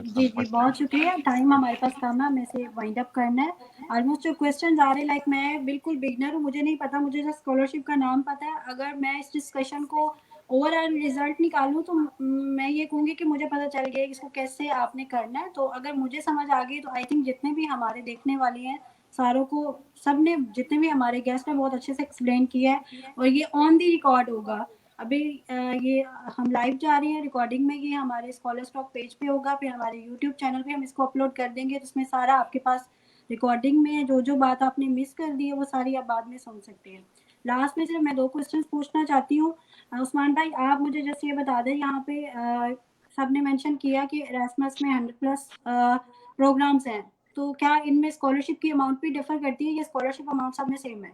जी जी बहुत शुक्रिया। टाइम हमारे पास कम है, हमें से वाइंड अप करना है। ऑलमोस्ट जो क्वेश्चन आ रहे, लाइक मैं बिल्कुल बिगनर हूँ, मुझे नहीं पता, मुझे जस्ट स्कॉलरशिप का नाम पता है। अगर मैं इस डिस्कशन को ओवरऑल रिजल्ट निकालूं तो मैं ये कहूँगी कि मुझे पता चल गया कि इसको कैसे आपने करना है। तो अगर मुझे समझ आ गई तो आई थिंक जितने भी हमारे देखने वाले हैं सारों को, सब ने, जितने भी हमारे गेस्ट हैं बहुत अच्छे से एक्सप्लेन किया है और ये ऑन दी रिकॉर्ड होगा। अभी ये हम लाइव जा रही हैं रिकॉर्डिंग में, ये हमारे स्कॉलर स्टॉक पेज पे होगा, फिर हमारे यूट्यूब चैनल पे हम इसको अपलोड कर देंगे, जिसमें सारा आपके पास रिकॉर्डिंग में जो जो बात आपने मिस कर दी है वो सारी आप बाद में सुन सकते हैं। लास्ट में सिर्फ मैं 2 क्वेश्चंस पूछना चाहती हूँ। उस्मान भाई आप मुझे जैसे ये बता दें, यहाँ पे सबने मेंशन किया कि एरास्मस में 100+ प्रोग्राम्स हैं, तो क्या इनमें स्कॉलरशिप की अमाउंट भी डिफर करती है या स्कॉलरशिप अमाउंट सब में सेम है?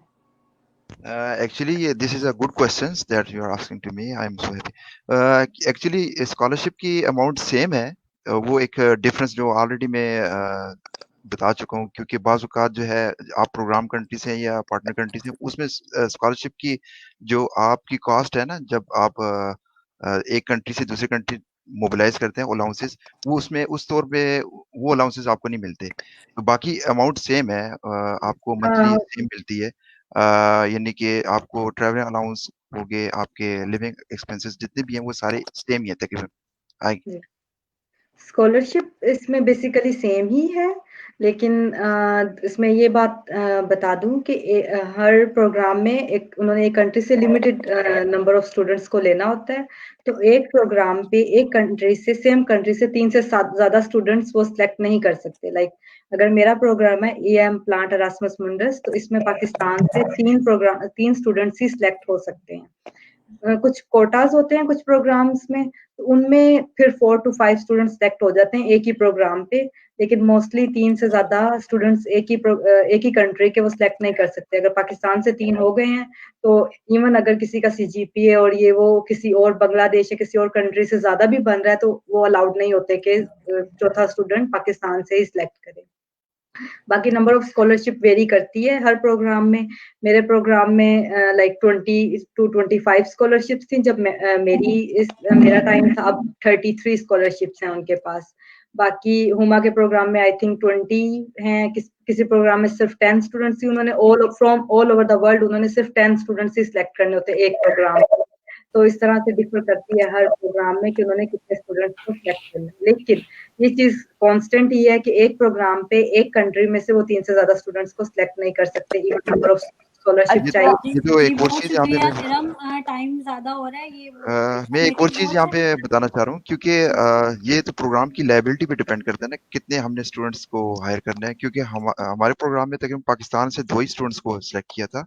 Actually, this is a good questions that you are asking to me. I am so happy. Actually, scholarship की अमाउंट सेम है। वो एक डिफरेंस जो ऑलरेडी मैं बता चुका हूँ, क्योंकि बाज़ औक़ात जो है आप प्रोग्राम कंट्री से या पार्टनर कंट्री से, उसमें स्कॉलरशिप की जो आपकी कॉस्ट है ना, जब आप एक कंट्री से दूसरी कंट्री मोबिलाइज करते हैं अलाउंसेस, वो उसमें उस तौर पे वो अलाउंसेस आपको नहीं मिलते। तो बाकी अमाउंट सेम है, आपको मंथली सेम मिलती है। यानी कि आपको ट्रैवल अलाउंस हो गए, आपके लिविंग एक्सपेंसेस जितने भी हैं वो सारे सेम ही है तकरीबन। आई स्कॉलरशिप इसमें बेसिकली सेम ही है, लेकिन इसमें ये बात बता दूं कि हर प्रोग्राम में उन्होंने एक कंट्री से लिमिटेड नंबर ऑफ स्टूडेंट्स को लेना होता है। तो एक प्रोग्राम पे एक कंट्री से, सेम कंट्री से 3 से 7 ज़्यादा स्टूडेंट्स वो सिलेक्ट नहीं कर सकते। लाइक अगर मेरा प्रोग्राम है ईएम प्लांट एरास्मस मुंडस, तो इसमें पाकिस्तान से 3 स्टूडेंट्स ही सिलेक्ट हो सकते हैं। कुछ कोटाज होते हैं कुछ प्रोग्राम्स में, तो उनमें फिर 4 टू 5 स्टूडेंट्स सिलेक्ट हो जाते हैं एक ही प्रोग्राम पे, लेकिन मोस्टली 3 से ज्यादा स्टूडेंट्स एक ही कंट्री के वो सिलेक्ट नहीं कर सकते। अगर पाकिस्तान से 3 हो गए हैं, तो इवन अगर किसी का सीजीपीए और ये वो किसी और बांग्लादेश या किसी और कंट्री से ज्यादा भी बन रहा है, तो वो अलाउड नहीं होते कि चौथा स्टूडेंट पाकिस्तान से ही सिलेक्ट करे। बाकी नंबर ऑफ स्कॉलरशिप वेरी करती है हर प्रोग्राम में। मेरे प्रोग्राम में लाइक 20 to 25 स्कॉलरशिप्स थी जब मेरा टाइम था। अब 33 स्कॉलरशिप्स हैं उनके पास। बाकी हुमा के प्रोग्राम में आई थिंक 20 हैं। किसी प्रोग्राम में सिर्फ 10 स्टूडेंट्स ही उन्होंने from all over the world उन्होंने सिर्फ 10 स्टूडेंट्स ही सिलेक्ट करने होते हैं एक प्रोग्राम। तो इस तरह से डिफर करती है हर प्रोग्राम में कि उन्होंने कितने स्टूडेंट्स को सिलेक्ट करना है। लेकिन ये चीज कांस्टेंट ही है कि एक प्रोग्राम पे एक कंट्री में से वो 3 से ज्यादा स्टूडेंट्स को सिलेक्ट नहीं कर सकते। इवन नंबर ऑफ स्कॉलरशिप ये चाहिए। ये तो जी एक और बहुत चीज यहाँ शुक्रिया पे इरम, टाइम ज्यादा हो रहा है, ये वो मैं एक और चीज यहाँ है। पे बताना चाह रहा हूँ, क्योंकि ये तो प्रोग्राम की लायबिलिटी पे डिपेंड करता है ना, कितने हमने स्टूडेंट्स को हायर करना है। क्योंकि हमारे प्रोग्राम में तकरीबन पाकिस्तान से 2 ही स्टूडेंट्स को सिलेक्ट किया था,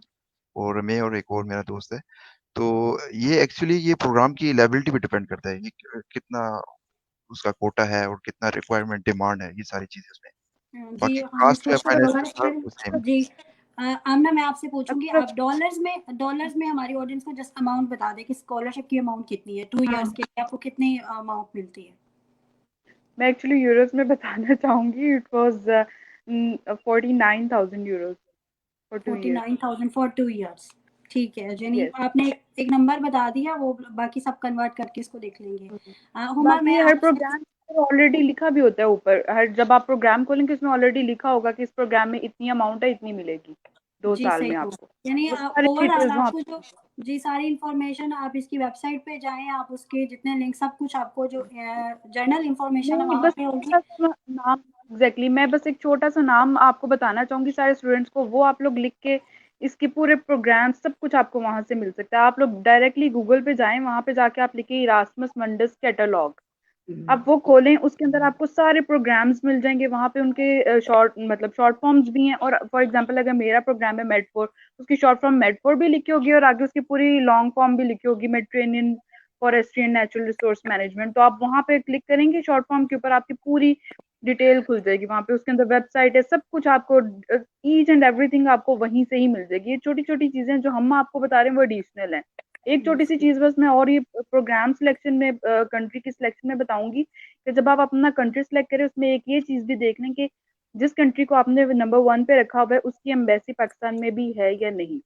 और मैं और एक और मेरा दोस्त है। तो ये एक्चुअली ये प्रोग्राम की लायबिलिटी पे डिपेंड करता है, ये कितना उसका कोटा है और कितना रिक्वायरमेंट डिमांड है, ये सारी चीजें उसमें। जी बाकी हम कास्ट इसको या फाइनेंस प्रोवाइड सेम है। जी आमना, मैं आपसे पूछूंगी, अच्छा, आप डॉलर्स में हमारी ऑडियंस को जस्ट अमाउंट बता दें कि स्कॉलरशिप की अमाउंट कितनी है 2 इयर्स के लिए, आपको कितनी अमाउंट मिलती है? मैं एक्चुअली यूरोस में बताना चाहूंगी। It was 49,000 Euros for 2 years। 49,000 for 2 years. ठीक है जेनी, यस। आपने एक नंबर बता दिया, वो बाकी सब कन्वर्ट करके इसको देख लेंगे। हुमा, बाकी मैं हर आपसे प्रोग्राम ऑलरेडी लिखा भी होता है ऊपर। हर जब आप प्रोग्राम खोलेंगे उसमें ऑलरेडी लिखा होगा कि इस प्रोग्राम में इतनी अमाउंट है, इतनी मिलेगी 2 जी साल सही में हो, आपको। यानी वो सारी ओवरऑल डिटेल्स वहाँ आपको जो जी सारी इंफॉर्मेशन, आप इसकी वेबसाइट पे जाएं, आप उसके जितने लिंक सब कुछ आपको जो जर्नल इंफॉर्मेशन है नहीं, वहाँ बस पे होगी। छोटा सा नाम। एग्जैक्टली, मैं बस एक छोटा सा नाम आपको बताना चाहूंगी सारे स्टूडेंट्स को। वो आप लोग लिख के इसके पूरे प्रोग्राम सब कुछ आपको वहां से मिल सकता है। आप लोग डायरेक्टली गूगल पे जाएं, वहां पे जाके आप लिखिए इरास्मस मंडस कैटलॉग। आप वो खोलें, उसके अंदर आपको सारे प्रोग्राम्स मिल जाएंगे। वहां पे उनके शॉर्ट फॉर्म्स भी हैं। और फॉर एग्जांपल अगर मेरा प्रोग्राम है मेड4, उसकी शॉर्ट फॉर्म मेड4 भी लिखी होगी और आगे उसकी पूरी लॉन्ग फॉर्म भी लिखी होगी, Mediterranean forestry and natural resource management. तो आप वहां पे क्लिक करेंगे, शॉर्ट फॉर्म के ऊपर आपकी पूरी डिटेल खुल जाएगी वहां पे। उसके अंदर वेबसाइट है, सब कुछ आपको ईच एंड एवरीथिंग आपको वहीं से ही मिल जाएगी। ये छोटी छोटी चीजें जो हम आपको बता रहे हैं वो एडिशनल है। एक छोटी सी चीज बस मैं और ये प्रोग्राम सिलेक्शन में, कंट्री की सिलेक्शन में बताऊंगी कि जब आप अपना कंट्री सिलेक्ट करें, उसमें एक ये चीज भी देख लें कि जिस कंट्री को आपने नंबर 1 पे रखा हुआ है उसकी एम्बेसी पाकिस्तान में भी है या नहीं।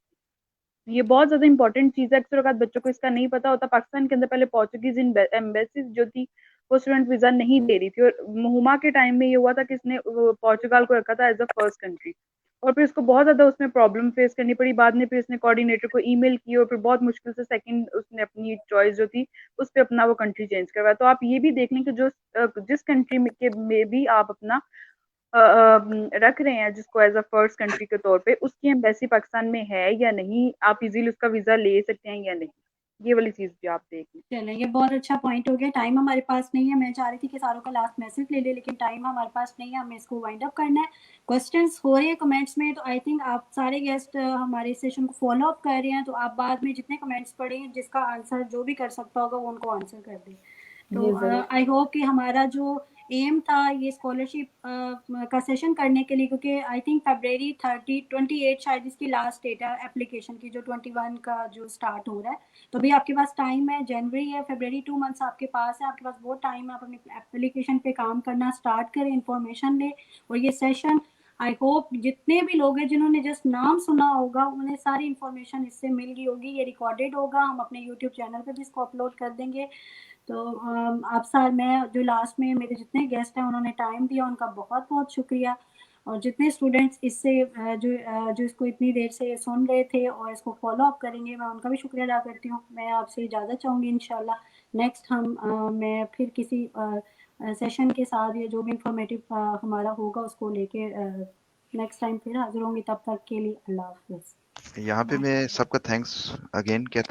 ये बहुत ज्यादा इंपॉर्टेंट चीज है। अक्सर औकात बच्चों को इसका नहीं पता होता। पाकिस्तान के अंदर पहले पोर्चुगीज एम्बेसीज जो थी वो स्टूडेंट वीजा नहीं दे रही थी, और मुहुमा के टाइम में ये हुआ था कि इसने पोर्चुगाल को रखा था एज अ फर्स्ट कंट्री, और फिर इसको बहुत ज्यादा उसमें प्रॉब्लम फेस करनी पड़ी। बाद में फिर इसने कोऑर्डिनेटर को ईमेल की और फिर बहुत मुश्किल से सेकंड उसने अपनी चॉइस जो थी उस पर अपना वो कंट्री चेंज करवाया। तो आप ये भी देख लें कि जो जिस कंट्री में भी आप अपना रख रहे हैं, जिसको एज अ फर्स्ट कंट्री के तौर पे, उसकी एम्बेसी पाकिस्तान में है या नहीं, आप इजीली उसका वीजा ले सकते हैं या नहीं। ये वाली चीज भी आप देख लें। चलें, ये बहुत अच्छा पॉइंट हो गया। टाइम हमारे पास नहीं है, मैं चाह रही थी कि सारों का लास्ट मैसेज ले ले, लेकिन टाइम हमारे पास नहीं है, हमें इसको वाइंड अप करना है। क्वेश्चंस हो रहे हैं कमेंट्स में, तो आई थिंक आप सारे गेस्ट हमारे सेशन को फॉलो अप कर रहे हैं, तो आप बाद में जितने कमेंट्स पढ़े हैं, जिसका आंसर जो भी कर सकता होगा वो उनको आंसर कर दें। तो जी जरूर। आई होप कि हमारा जो एम था ये स्कॉलरशिप का सेशन करने के लिए, क्योंकि आई थिंक फरवरी 28 शायद इसकी लास्ट डेट है एप्लीकेशन की, जो 21 का जो स्टार्ट हो रहा है। तो अभी आपके पास टाइम है, जनवरी है, फरवरी, 2 मंथ्स आपके पास है, आपके पास बहुत टाइम है। आप अपनी एप्लीकेशन पे काम करना स्टार्ट करें, इन्फॉर्मेशन लें। और ये सेशन आई होप जितने भी लोग हैं जिन्होंने जस्ट नाम सुना होगा उन्हें सारी इन्फॉर्मेशन इससे मिल गई होगी। ये रिकॉर्डेड होगा, हम अपने यूट्यूब चैनल पे भी इसको अपलोड कर देंगे। तो आप सार मैं जो लास्ट में मेरे जितने गेस्ट हैं उन्होंने टाइम दिया, उनका बहुत बहुत शुक्रिया। और जितने स्टूडेंट्स इससे जो इसको इतनी देर से सुन रहे थे और इसको फॉलो अप करेंगे, मैं उनका भी शुक्रिया अदा करती हूँ। मैं आपसे इजाज़त चाहूँगी। इंशाल्लाह नेक्स्ट मैं फिर किसी सेशन के साथ ये जो भी इंफॉर्मेटिव हमारा होगा उसको लेके नेक्स्ट टाइम फिर हाजिर होंगी। तब तक के लिए अल्लाह हाफिज़। यहाँ पे मैं सबका थैंक्स अगेन कहता